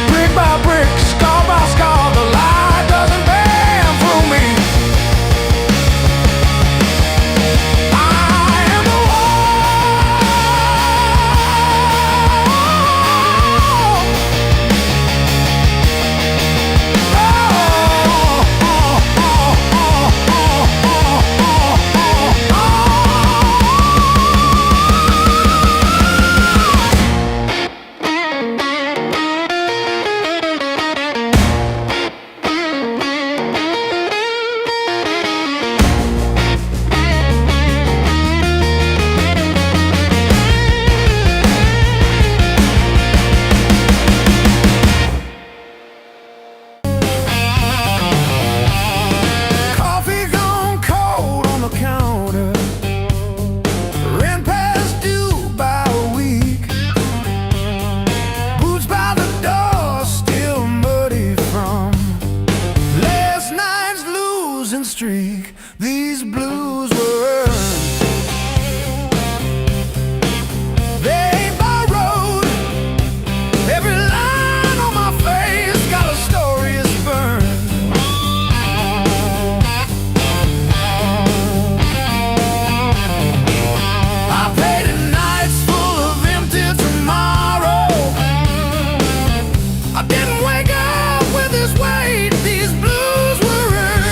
brick by brick, scar by scar, the light doesn't bend through me. I am the coffee gone cold on the counter, rent past due by a week, boots by the door still muddy from last night's losing streak. These blues were earned, they ain't borrowed. Every line on my face got a story it's burned. I paid in nights full of empty tomorrow. I didn't wake up with this weight. These blues were earned.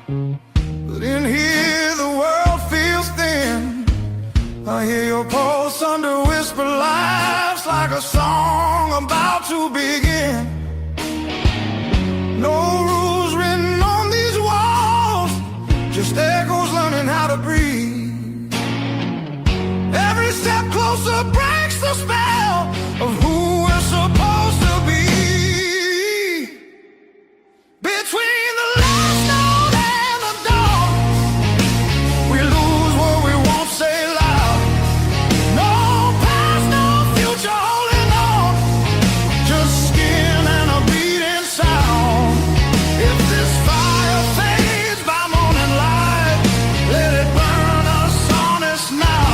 But in here the world feels thin. I hear your pulse under whisper laughs, like a song about to begin. No rules written on these walls, just echoes learning how to breathe. Every step closer breaks the spell of who we're supposed to be. Between the last note and the dawn, we lose what we won't say loud. No past, no future holding on, just skin and a beating sound. If this fire fades by morning light, let it burn us honest now.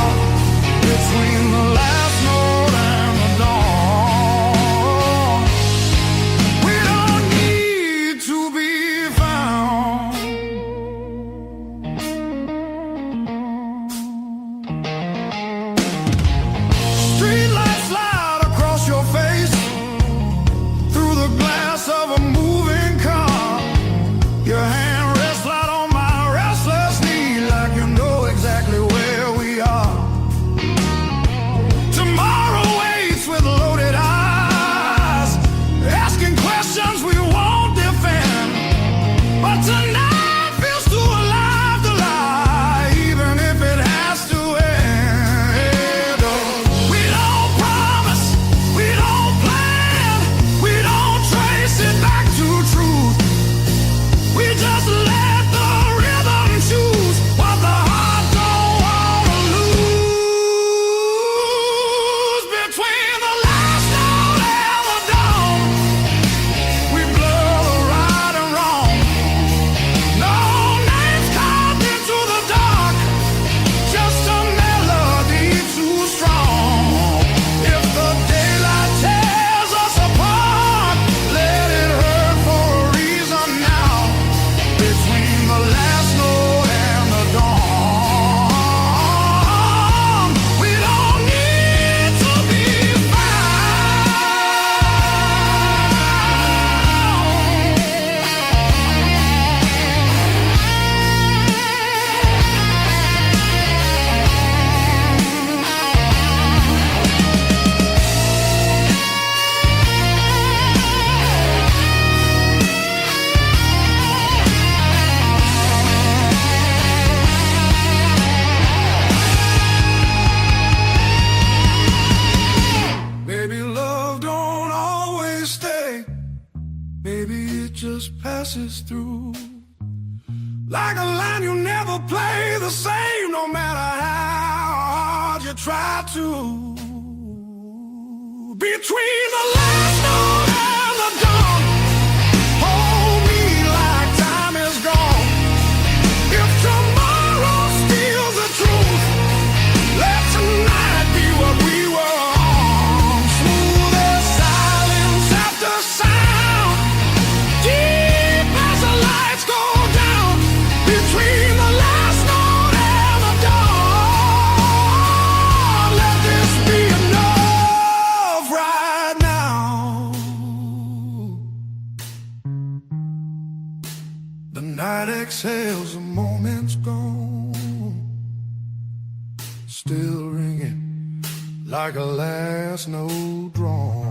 Between the last note and the dawn, we don't need to be found. Street lights slide across your face, through the glass of a moving car. Your hand rests light on my restless knee, like you know exactly where we are. Tomorrow waits with loaded eyes, asking questions we won't defend. But tonight feels too alive to lie, even if it has to end. Oh, we don't promise, we don't plan, we don't trace it back to truth. We just let the rhythm choose what the heart don't wanna lose. Between the last note and the dawn, we blur the right and wrong. No names carved into the dark, just a melody too strong. If the daylight tears us apart, let it hurt for a reason now. Between the last note and the dawn, we don't need to be Maybe love don't always stay. Maybe it just passes through. Like a line you never play the same, no matter how hard you try to. Between the last note and the dawn, hold me like time is gone. If tomorrow steals the truth, let tonight be what we were on. Smooth as silence after sound, deep as the lights go down. Between the last note and the dawn, let this be enough right now. The night exhales, the moment's gone, still ringing like a last note drawn.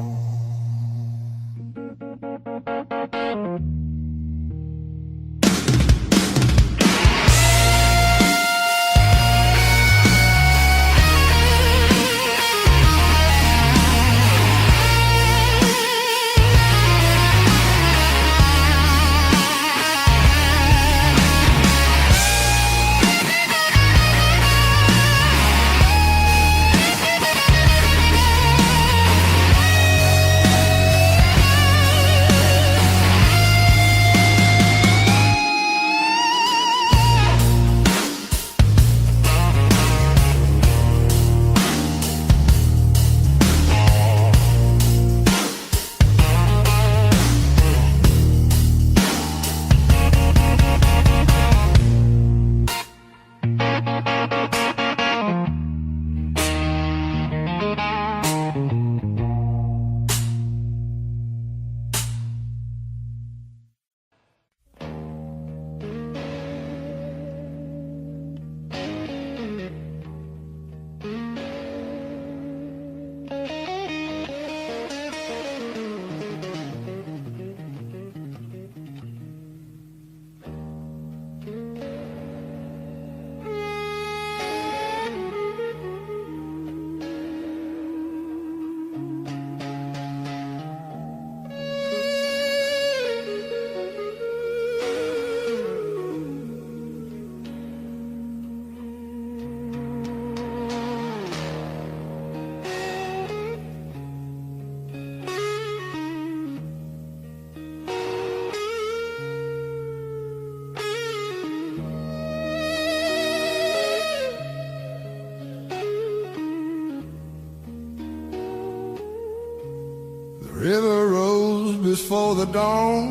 before the dawn.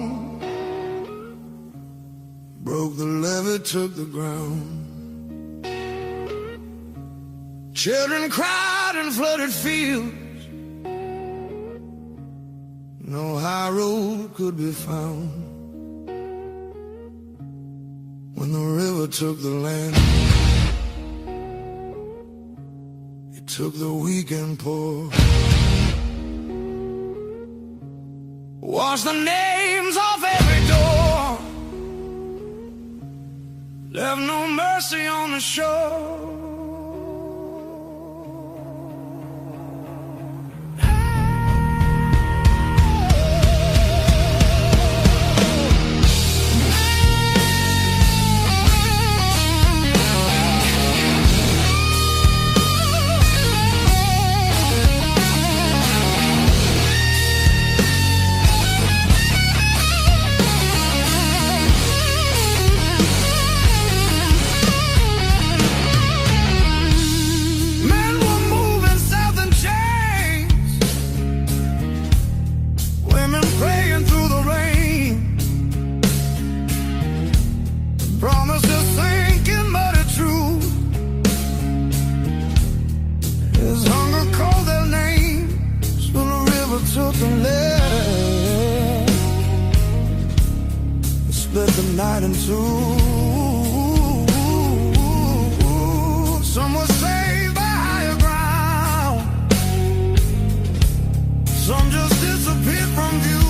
Broke the levee, took the ground. Children cried in flooded fields. No high road could be found. When the river took the land, it took the weak and poor. Washed the names off every door. Left no mercy on the shore. Took the land, split the night in two. Some were saved by higher ground, some just disappeared from view.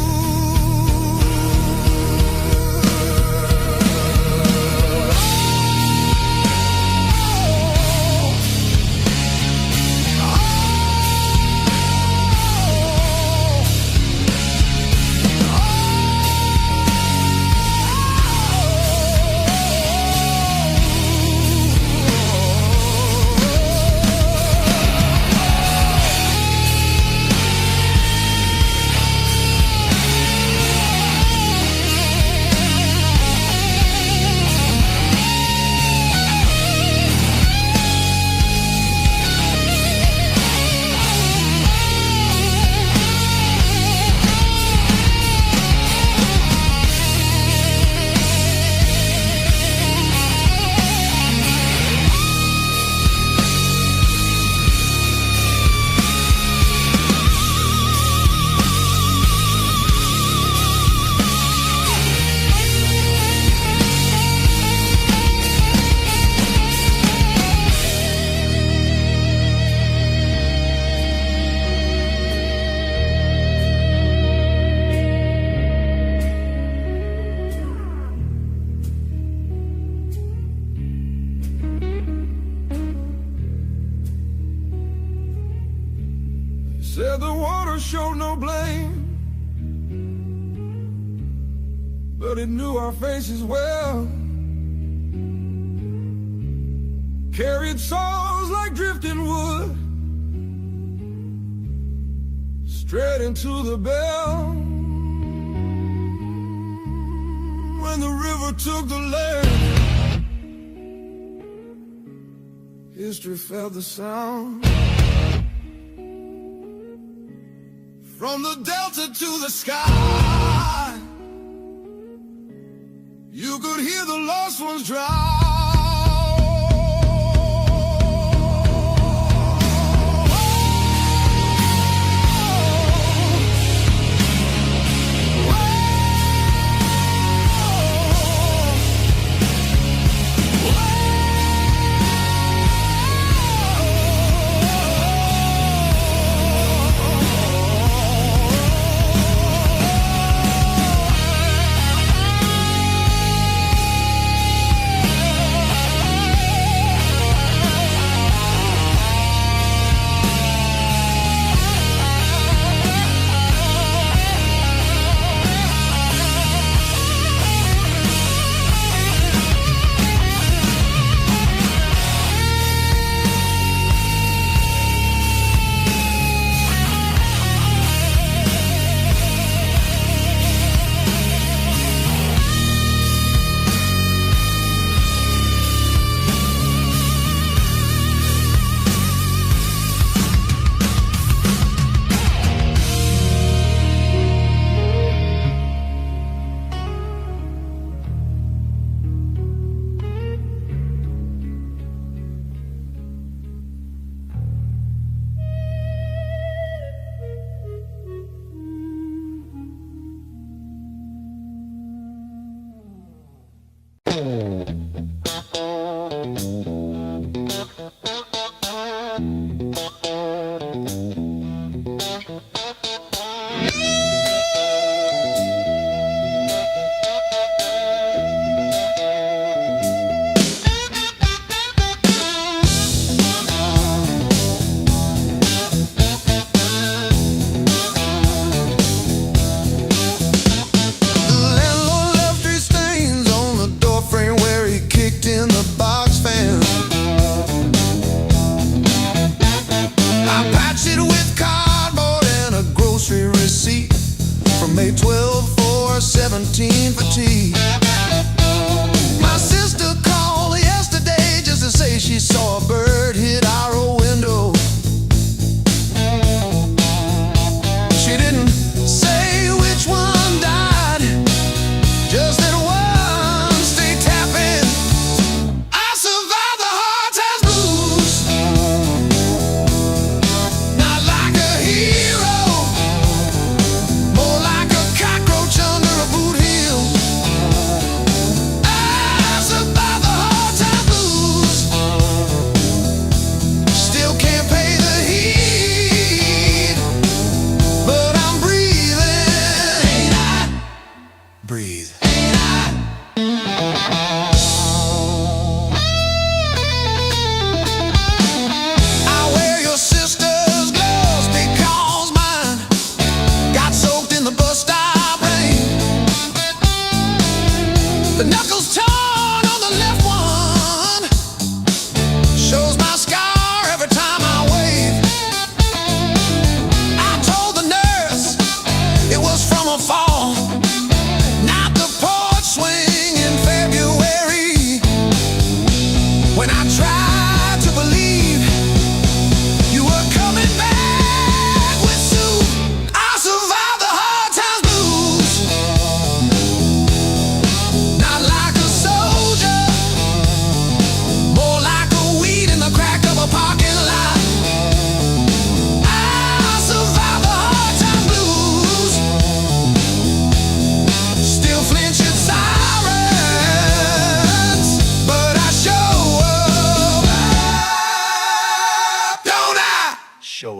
Said the water showed no blame, but it knew our faces well. Carried souls like drifting wood, straight into the bell. When the river took the land, history felt the sound. From the delta to the sky, you could hear the lost ones drown.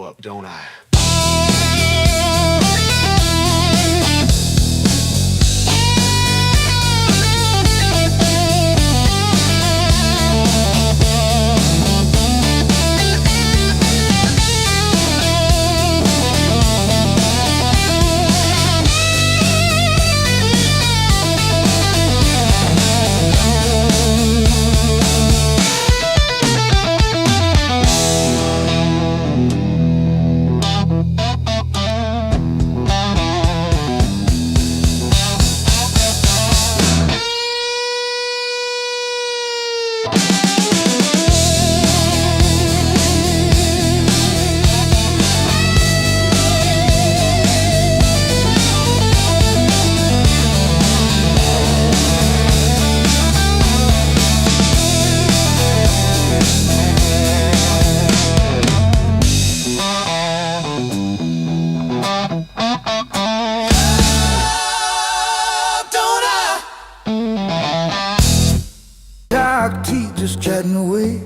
up, don't I? Just chatting away.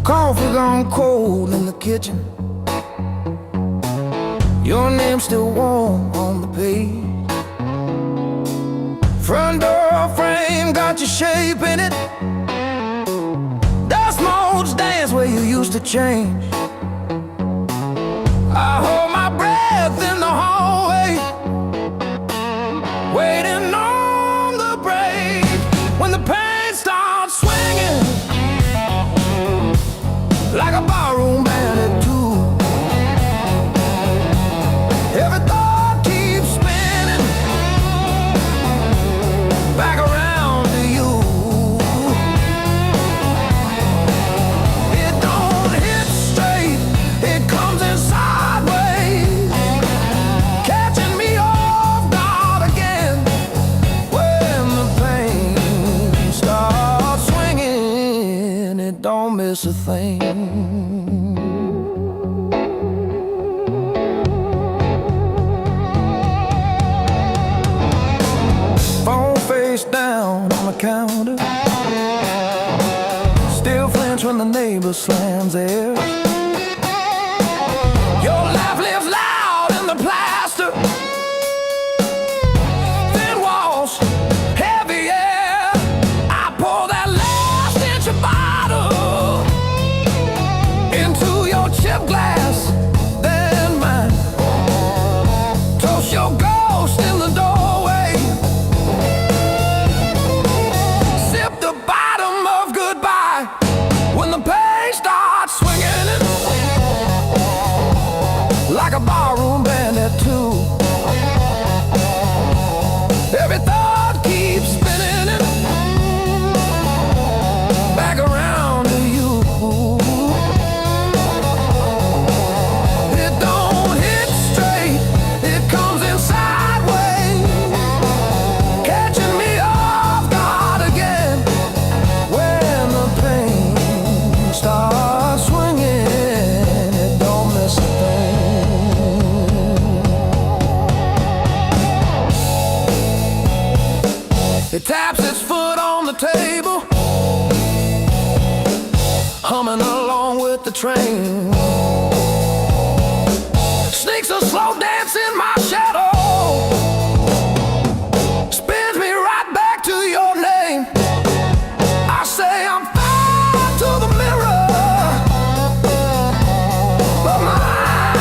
Coffee gone cold in the kitchen. Your name's still warm on the page. Front door frame got your shape in it. Dust motes dance where you used to change. I hold my breath in the hallway, waiting on the break. When the pain starts swinging like a barroom band at two, every thought keeps spinning back around to you. It don't hit straight, it comes in sideways, catching me off guard again. When the pain starts swinging, it don't miss a thing. Phone face down on the counter, still flinch when the neighbor slams theirs. Your laugh lives loud in the plaster, thin walls, heavy air. I pour that last inch of bottle into your chip glass, then mine. Toast your ghost in the doorway, sip the bottom of goodbye. When the pain starts swinging it like a barroom band at two, every thought keeps spinning it back around to you. It don't hit straight, it comes in sideways, catching me off guard again. When the pain starts swinging, it don't miss a thing. It taps its foot on the table, humming along with the train. Sneaks a slow dance in my shadow, spins me right back to your name. I say I'm fine to the mirror, but my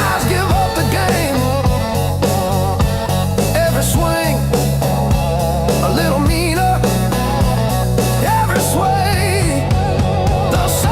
eyes give up the game. Every swing a little meaner, every sway the same.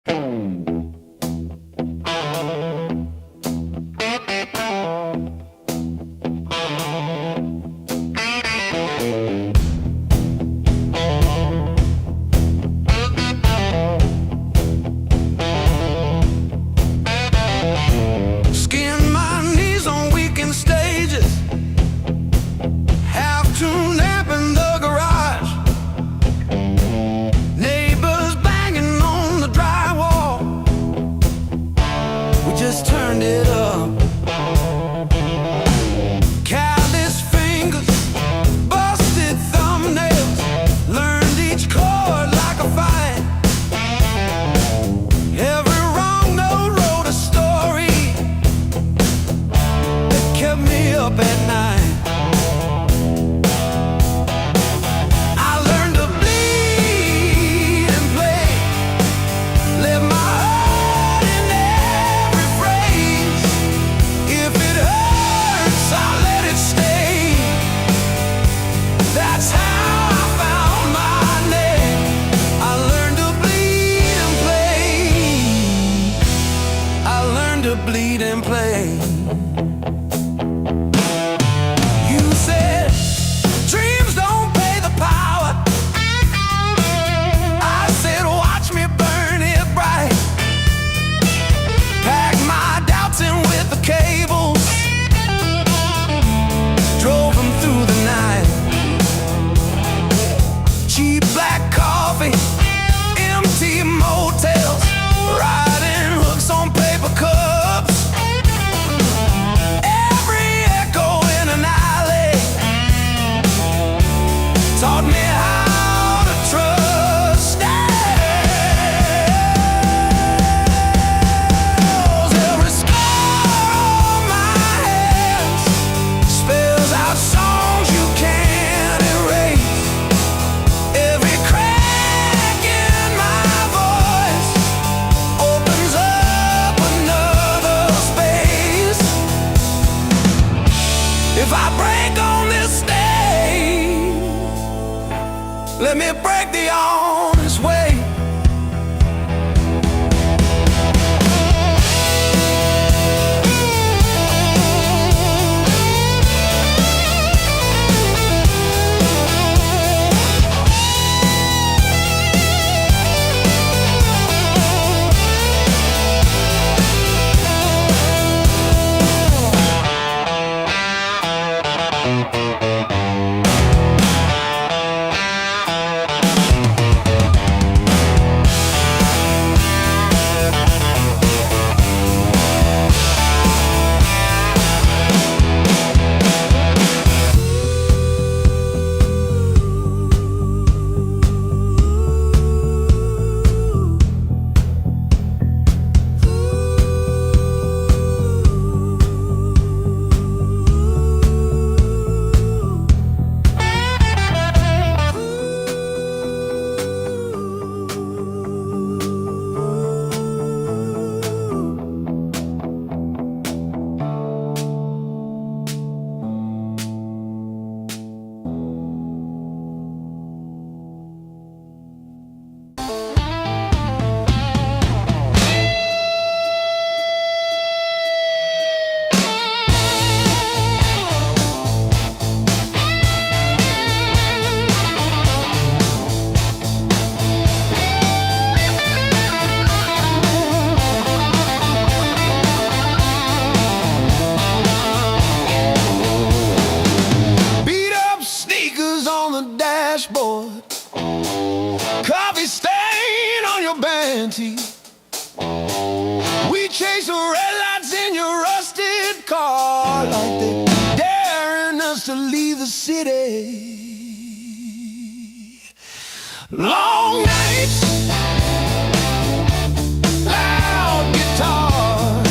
Skin my knees on weekend stages, have to nap in the garage. Neighbors banging on the drywall, we just turned it up. Callous fingers, busted thumbnails, learned each chord like a fight. Every wrong note wrote a story that kept me up at night. I learned to bleed and play, let my heart in every phrase. If it hurts, I let it stay. That's how I found my name. I learned to bleed and play. I learned to bleed and play. You said dreams don't pay the power. I said watch me burn it bright. Pack my doubts in with the cables, drove them through the night. Cheap black coffee, empty motels, riding hooks on paper cups. Every echo in an alley taught me how to trust. Every scar on my hands spells out songs you can't erase. Every crack in my voice opens up another space. If I break on this stage, let me break the honest way. Coffee stain on your panty. We chase the red lights in your rusted car, like they daring us to leave the city. Long nights, loud guitar,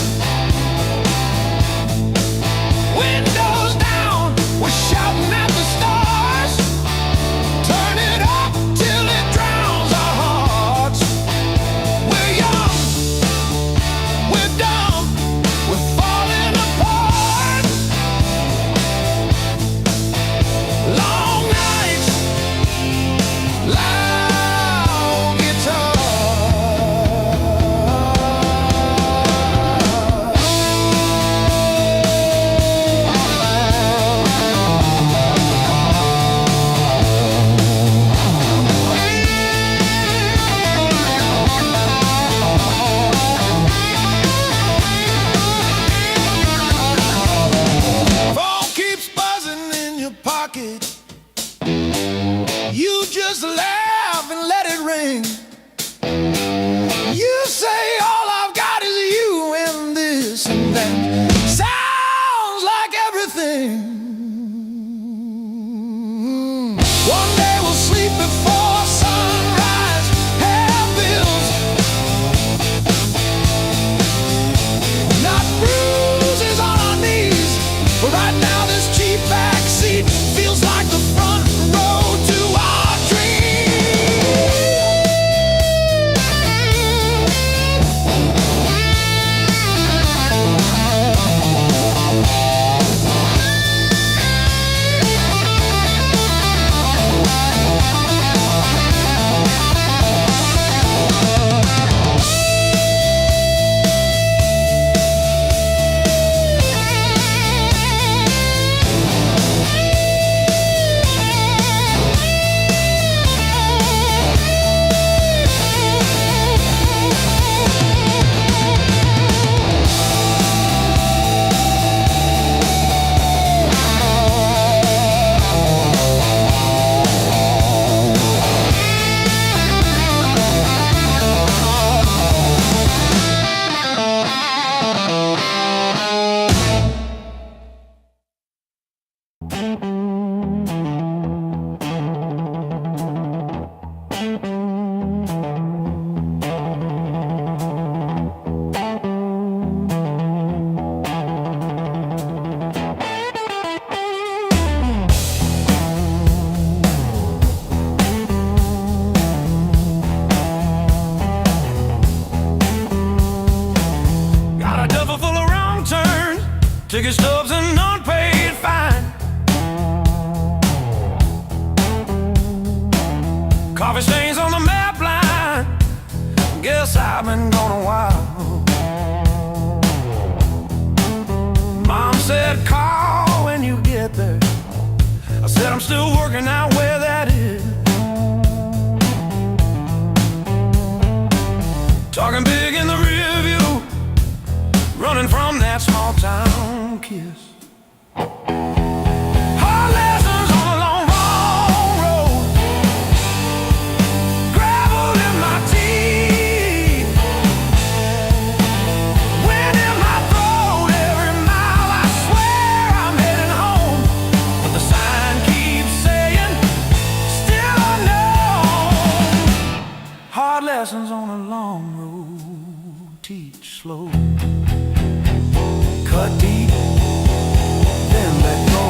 windows down, we're shouting at the stars. Turn it up till it drowns our hearts. We're young, we're dumb, ticket stubs and unpaid fine. Coffee stains on the map line. Guess I've been gone a while. Mom said call when you get there. I said I'm still working out where that is. Talking big in the rear view, running from that small town kiss. Hard lessons on a long, long road, gravel in my teeth, wind in my throat. Every mile I swear I'm heading home, but the sign keeps saying still unknown. Hard lessons on a long road, teach slow, cut deep, then let go.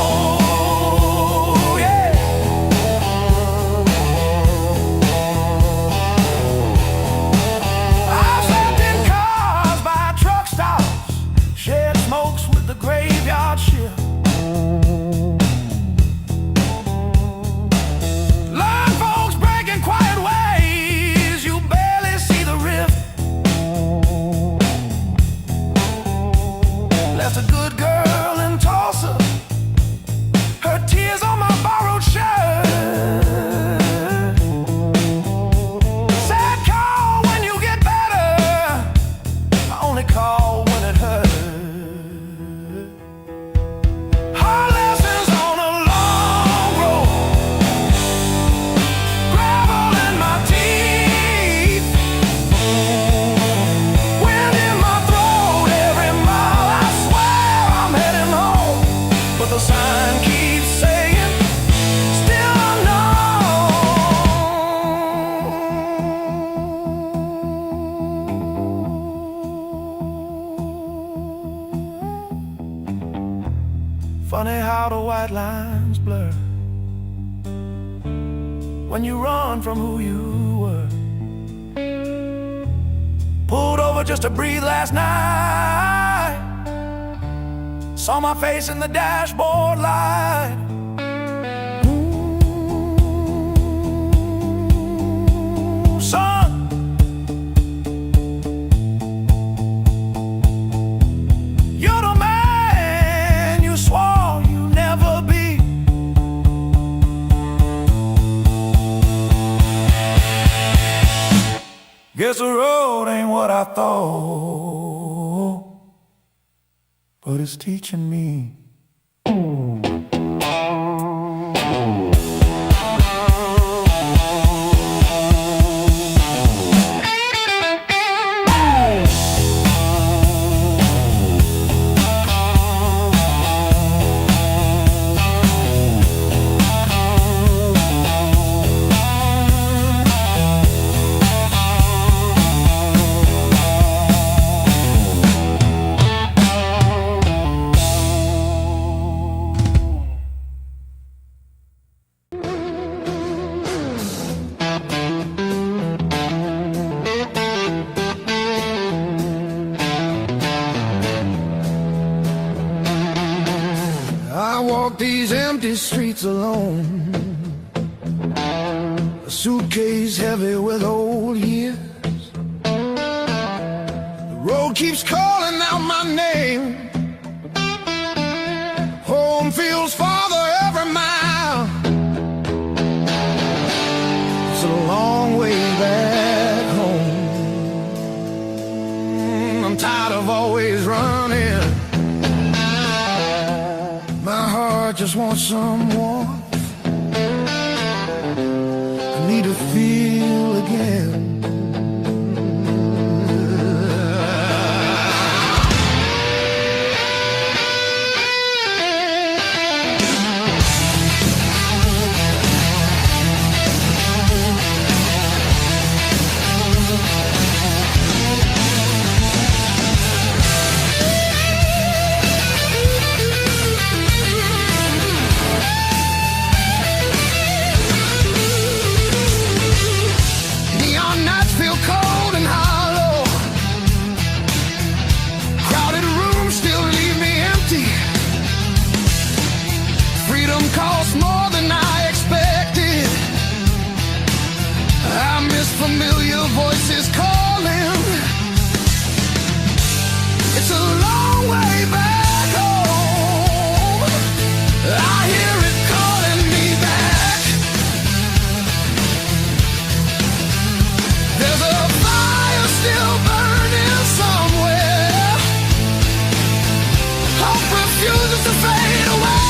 Oh, yeah. I've slept in cars by truck stops, shared smokes with the graveyard shift. Learn folks breaking quiet ways, you barely see the rift. Left a good girl in Tulsa, her tears on my borrowed shirt. Sad call when you get better, I only call when it hurts. Hard lessons on a long road, gravel in my teeth, wind in my throat. Every mile I swear I'm heading home, but the sign keeps saying still unknown. Funny how the white lines blur when you run from who you were. Pulled over just to breathe last night, saw my face in the dashboard light. Ooh, son, you're the man you swore you'd never be. Guess the road ain't what I thought, but it's teaching me. I walk these empty streets alone, a suitcase heavy with old years. The road keeps calling out my name, home feels farther every mile. It's a long way back home. I'm tired of always running. My heart just wants some warmth. I need to feel again. familiar voices calling. It's a long way back home. I hear it calling me back. There's a fire still burning somewhere. Hope refuses to fade away.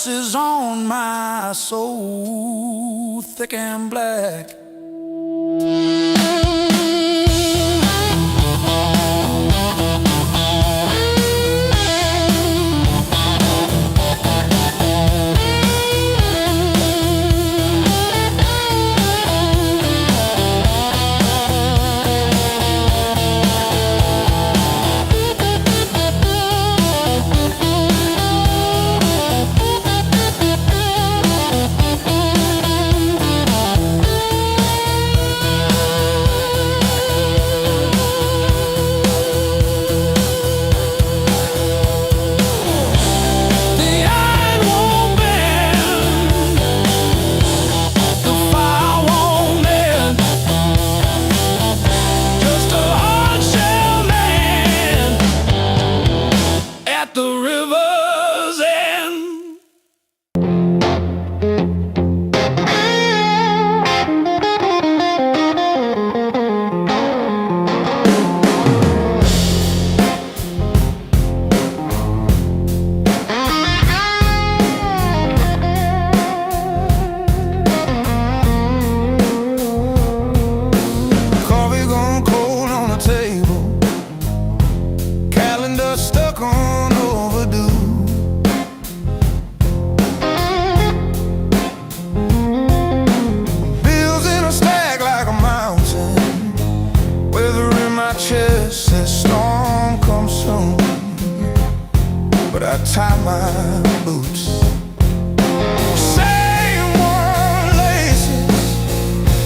curses on my soul, thick and black. I tie my boots. Same worn laces,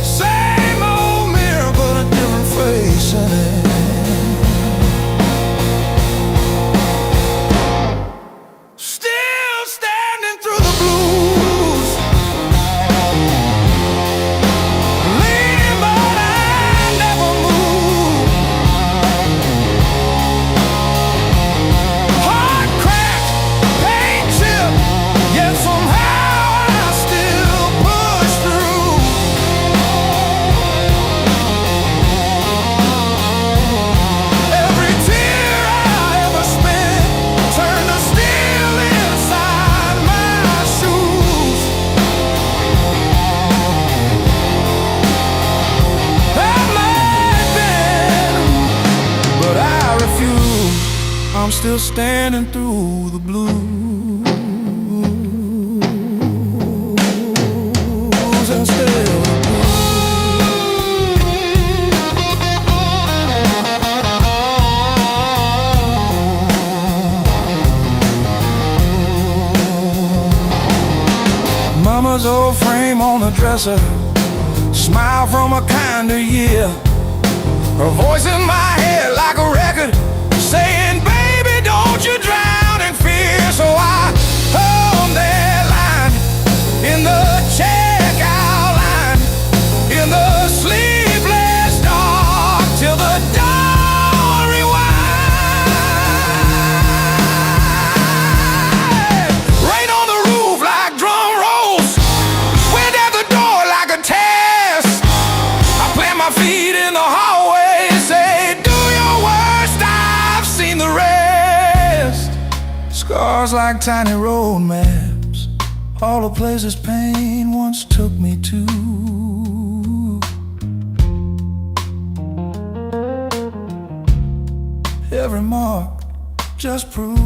same old mirror, but a different face in it. Still standing through the blues, leaning but I never move. Heart cracked, pain chipped, yet somehow I still push through. Every tear I ever spent turned to steel inside my shoes. I might bend, but I refuse. I'm still standing through the blues and still the blues. Mama's old frame on the dresser, smile from a kinder year. Her voice in my head like a record saying, baby, don't you drown in fear. So I hung that line in the checkout line, in the sleepless dark, till the dawn rewind. Rain on the roof like drum rolls, wind at the door like a test. I plant my feet in the hallway, say, do your worst, I've seen the rest. Scars like tiny road maps, all the places pain once took me to. Every mark just proves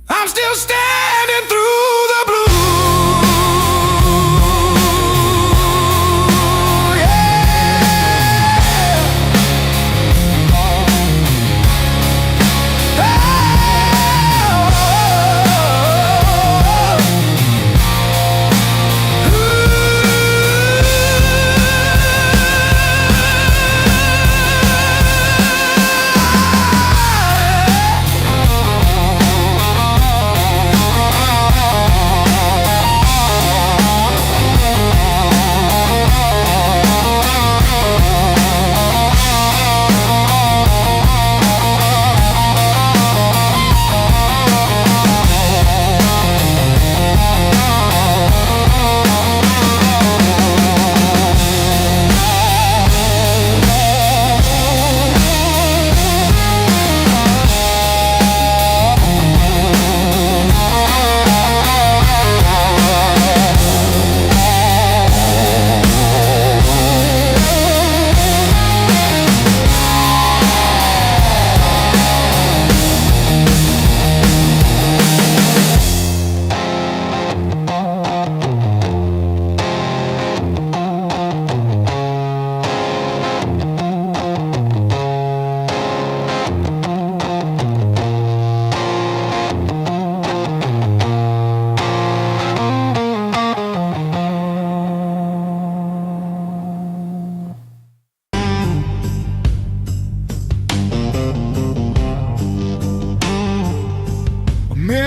I'm still standing through the blues.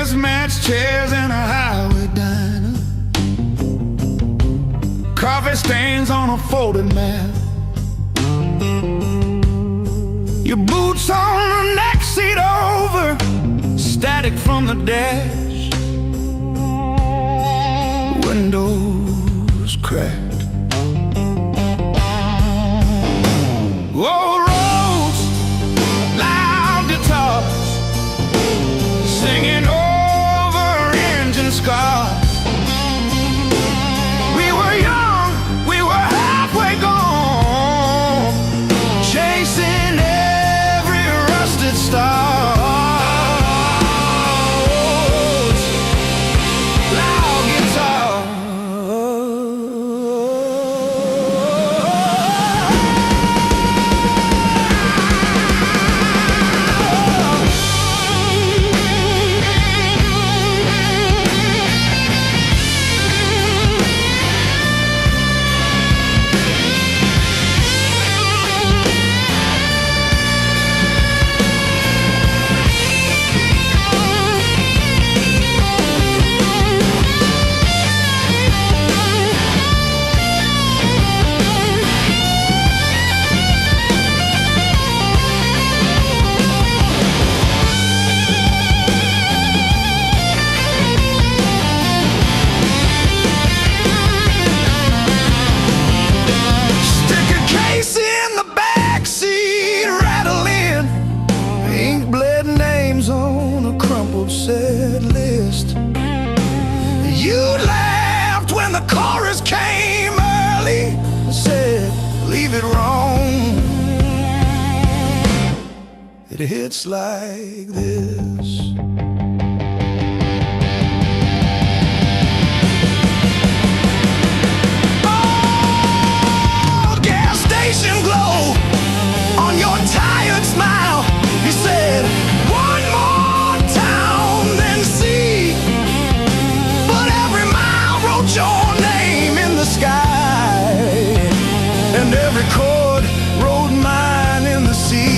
mismatched chairs in a highway diner, coffee stains on a folded mat, your boots on the next seat over, static from the dash, windows cracked. Old roads, loud guitars, singing over engine scars. We were young, we were halfway gone, chasing every rusted star. Set list. You laughed when the chorus came early and said, leave it wrong. It hits like this. Oh, gas station glow on your tired smile. He said, one more your name in the sky, and every chord wrote mine in the sea.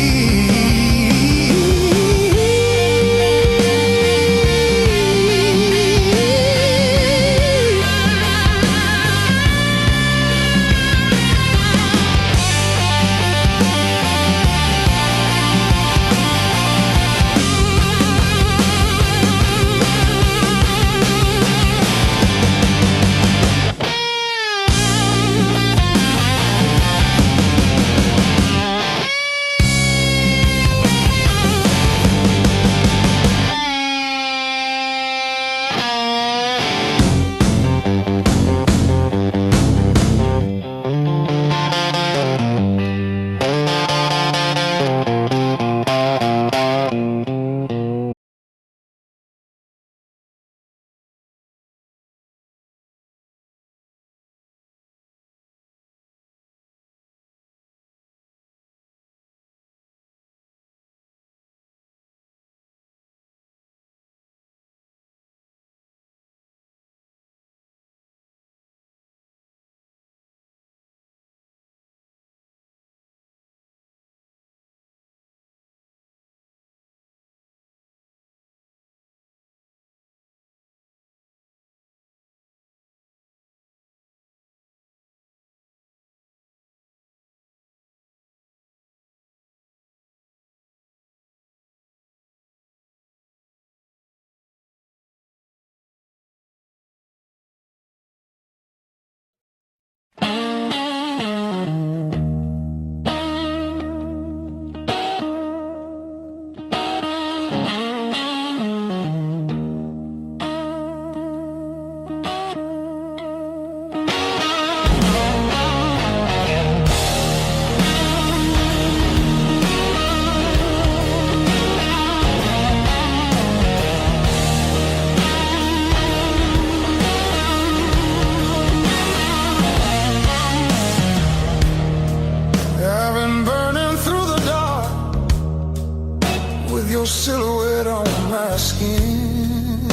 Silhouette on my skin.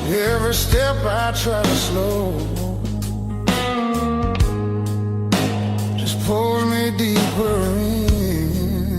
Every step I try to slow just pulls me deeper in.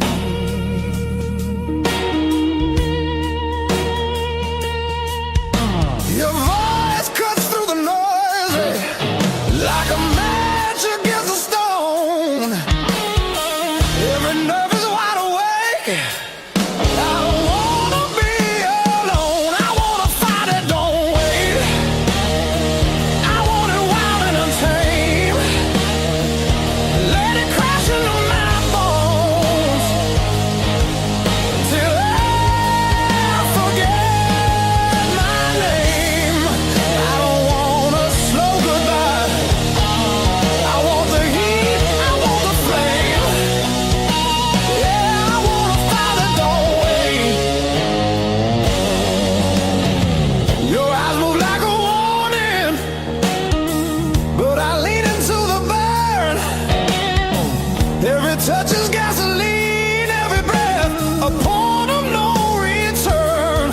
Every touch is gasoline, every breath a point of no return.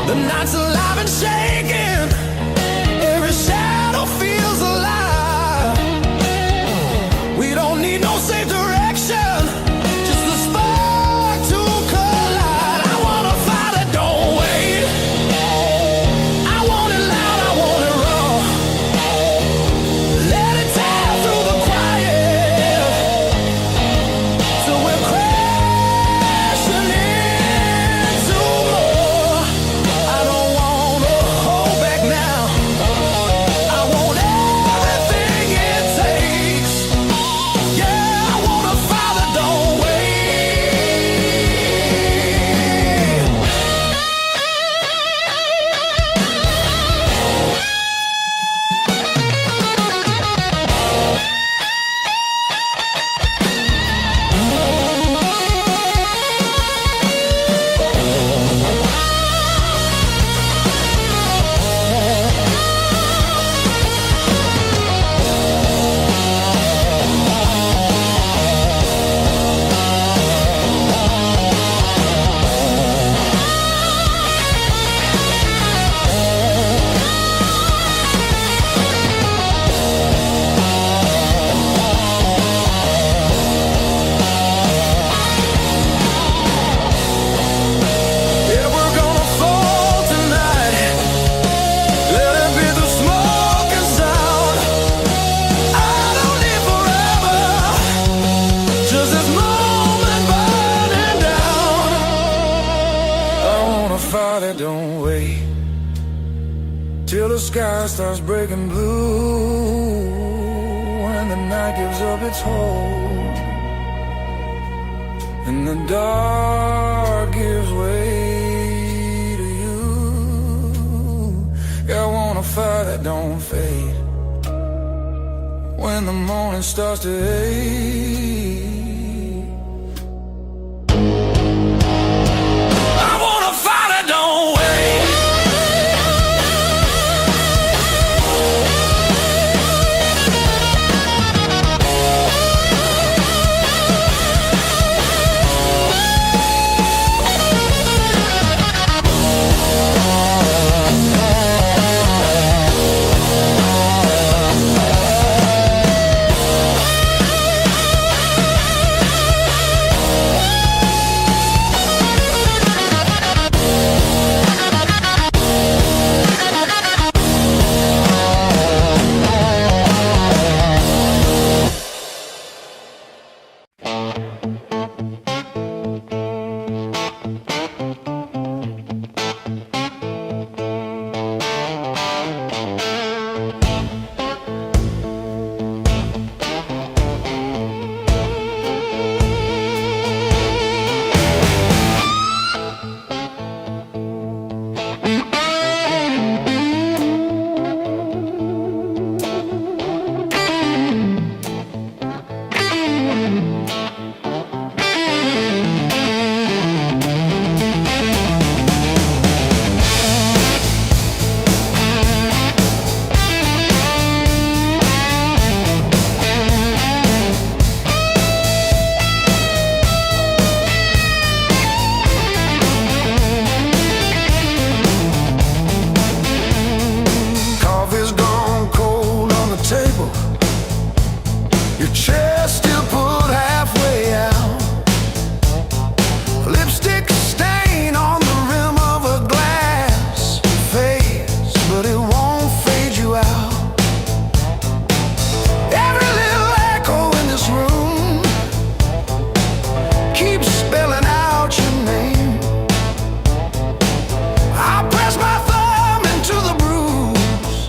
The night's alive and shaking, every shadow feels alive. We don't need no safe direction, just a spark to collide. I wanna fight it, don't wait. I want it loud, I want it raw. Let it tear through the quiet, so we're crashing into more. I don't wanna hold back now. I want everything it takes. Yeah, I wanna fight it, don't wait. Yeah, we're gonna fall tonight. Let it be the smoke and sound. I don't need forever, just this moment burning down. I wanna fight it, don't wait till the sky starts breaking blue, and the night gives up its hold, and the dark gives way to you. Yeah, I wanna fight that don't fade when the morning starts to ache. I wanna fight it, don't wait. Coffee's gone cold on the table, your chair still pulled halfway out. Lipstick stain on the rim of a glass fades, but it won't fade you out. Every little echo in this room keeps spelling out your name. I press my thumb into the bruise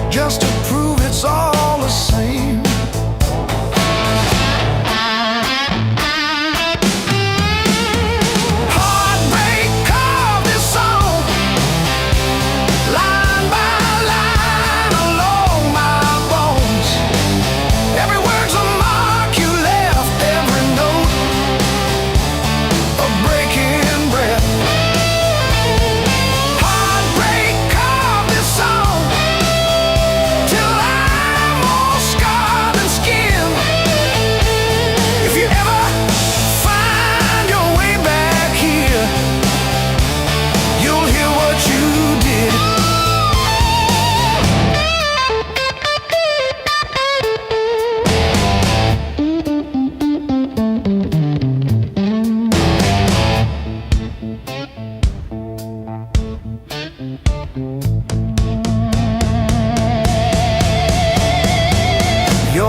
just to prove it's all the same.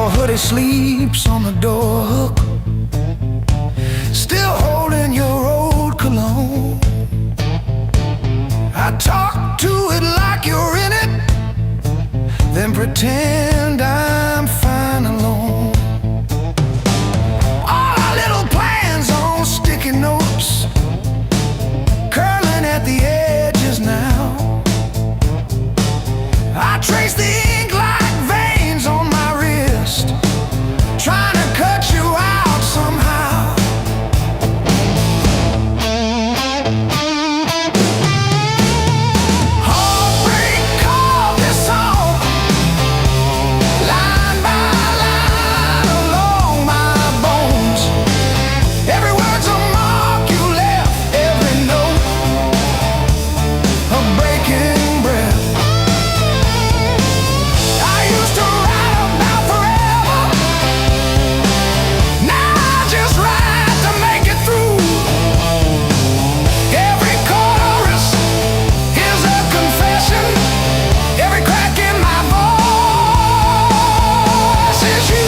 your hoodie sleeps on the door hook, still holding your old cologne. I talk to it like you're in it, then pretend I'm fine alone. All our little plans on sticky notes, curling at the edges now. I trace the ink like veins on my wrist, trying to cut you out somehow. Heartbreak called this song, line by line along my bones. Every word's a mark you left, every note a breaking breath. I used to write about forever, now I just write to make it through. Every chorus is a confession, every crack in my voice is you.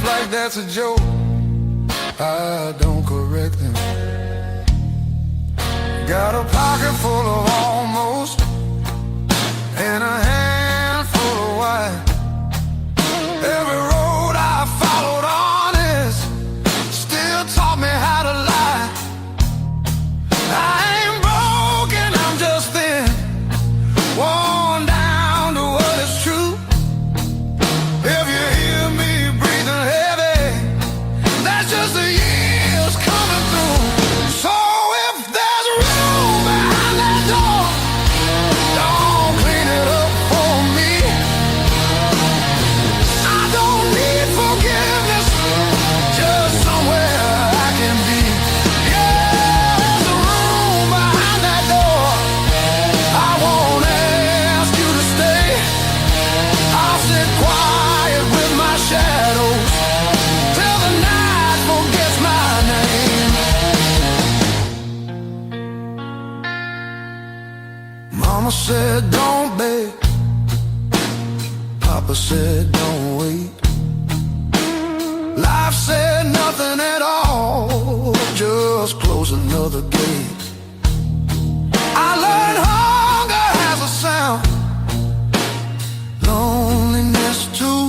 Like that's a joke, I don't correct them. Got a pocket full of almost and a handful of white. Every road I followed honest still taught me how to lie. I ain't broken, I'm just thin, worn down to what is true. If you hear me breathing heavy, that's just the years coming through. So if there's room behind that door, don't clean it up for me. I don't need forgiveness, just somewhere I can be. Yeah, there's a room behind that door, I won't ask you to stay. I'll sit quiet with my shadows till the night forgets my name. Mama said don't beg, Papa said don't wait. Life said no, nothing at all, just close another gate. I learned hunger has a sound, loneliness too.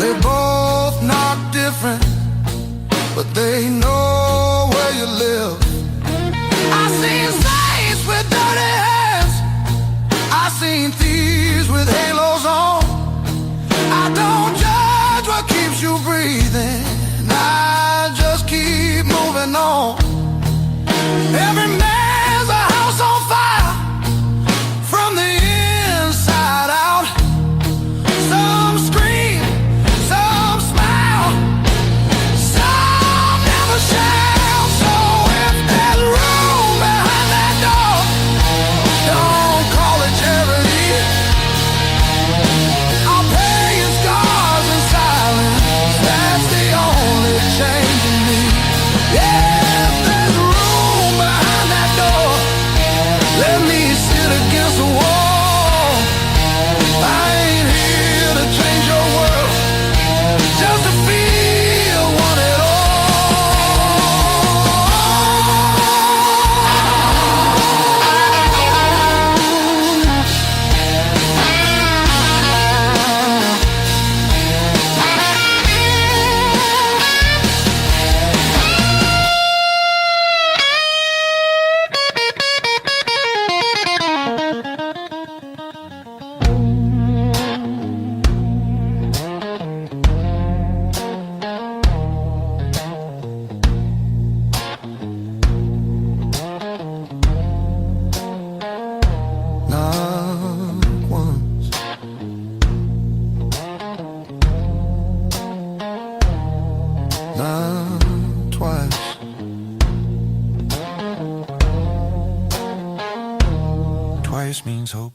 They both knock different, but they know where you live. I seen saints with dirty hands, I seen thieves with halos on. I don't judge what keeps you breathing, I just keep moving on. Every man's a house on fire, from the inside out. Some scream, some smile, some never shout. So if there's room behind that door, don't call it charity. I'll pay your scars in silence, that's the only change in me. Yeah, if there's room behind that door, let me sit against the wall. I ain't here to change your world, just to feel one at all. Not once, not twice. Twice means hope.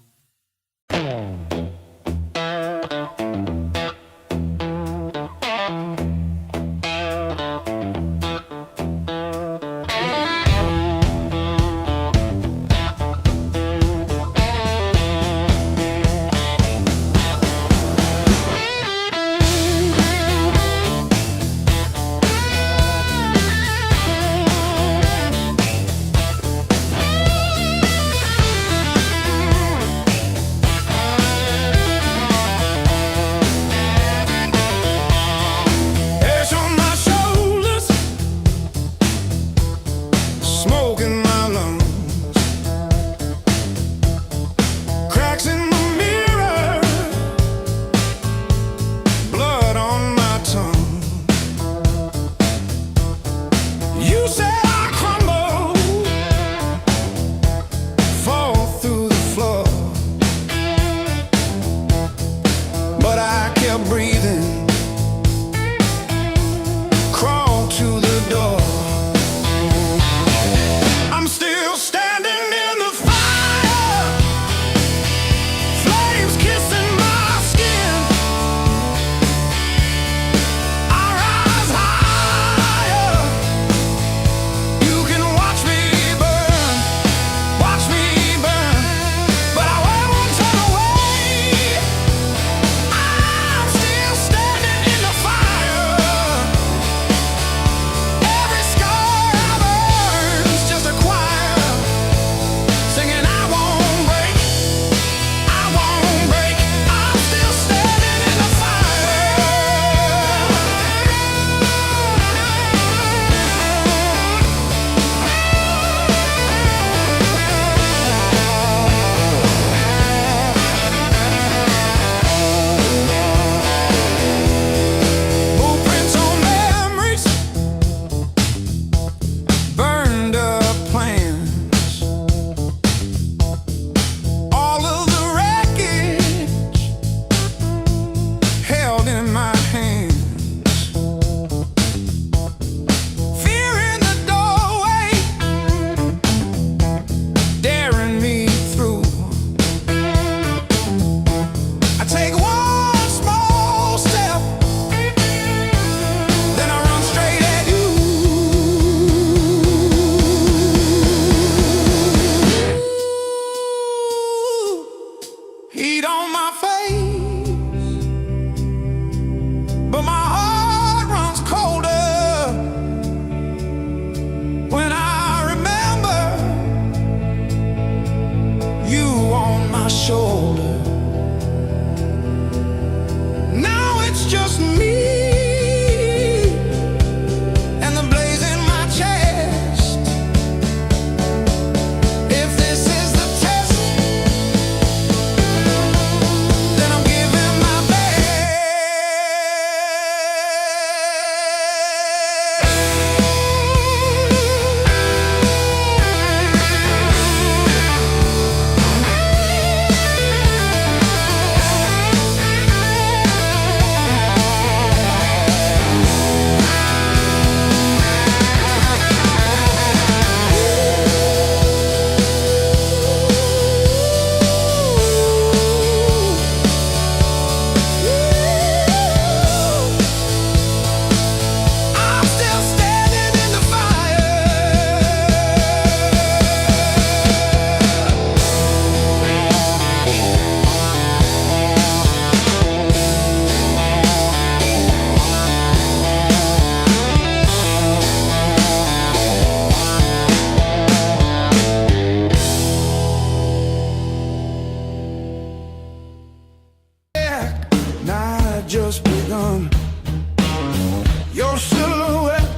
your silhouette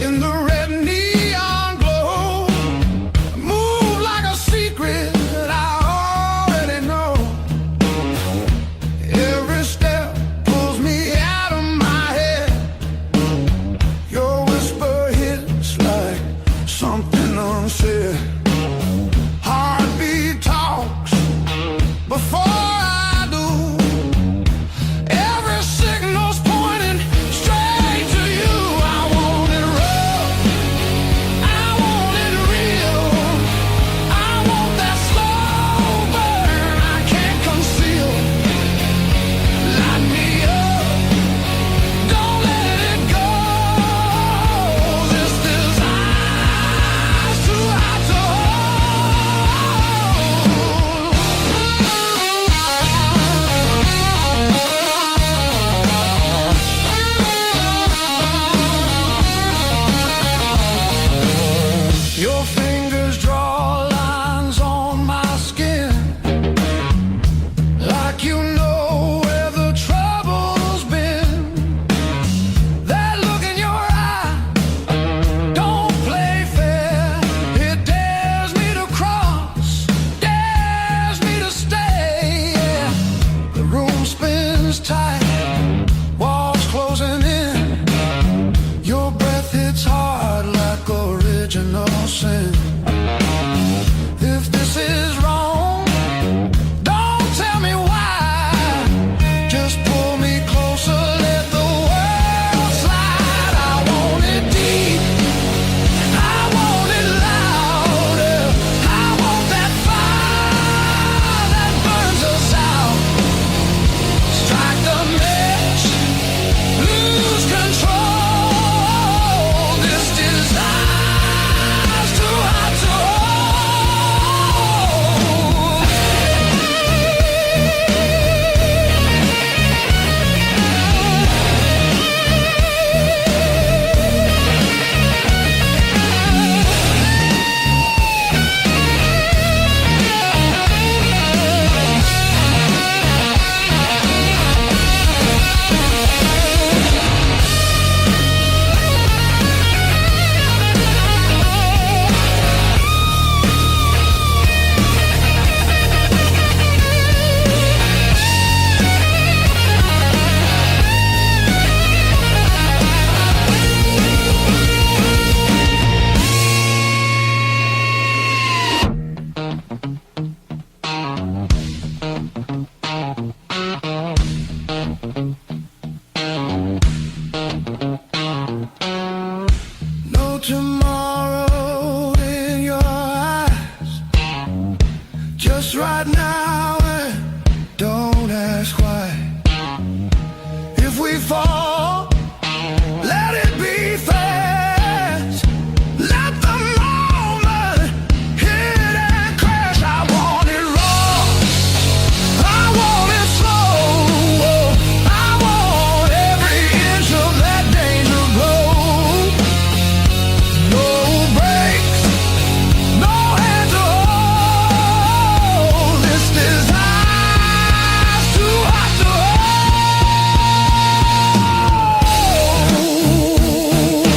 in the red neon glow. Move like a secret that I already know. Every step pulls me out of my head. Your whisper hits like something unsaid. Heartbeat talks before I do. Every signal's pointing straight to you. I want it rough, I want it real. I want that slow burn I can't conceal. Light me up, don't let it go. This desire's too hot to hold. Your fingers draw lines on my skin, like you know where the trouble's been. That look in your eye don't play fair. It dares me to cross, dares me to stay. Yeah. The room spins tight, walls closing in. Your breath hits hard like original sin. If this is wrong, don't tell me why. Just pull me closer, let the world slide. I want it deep, I want it louder. I want that fire that burns us out. Strike the match, lose control. This desire's too hot to hold. No tomorrow in your eyes, just right now, and don't ask why. If we fall, let it be fast. Let the moment hit and crash. I want it raw, I want it slow. I want every inch of that danger glow. No brakes, no hand to hold. This desire's too hot to hold.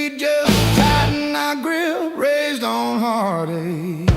we just tighten our grip, raised on heartache.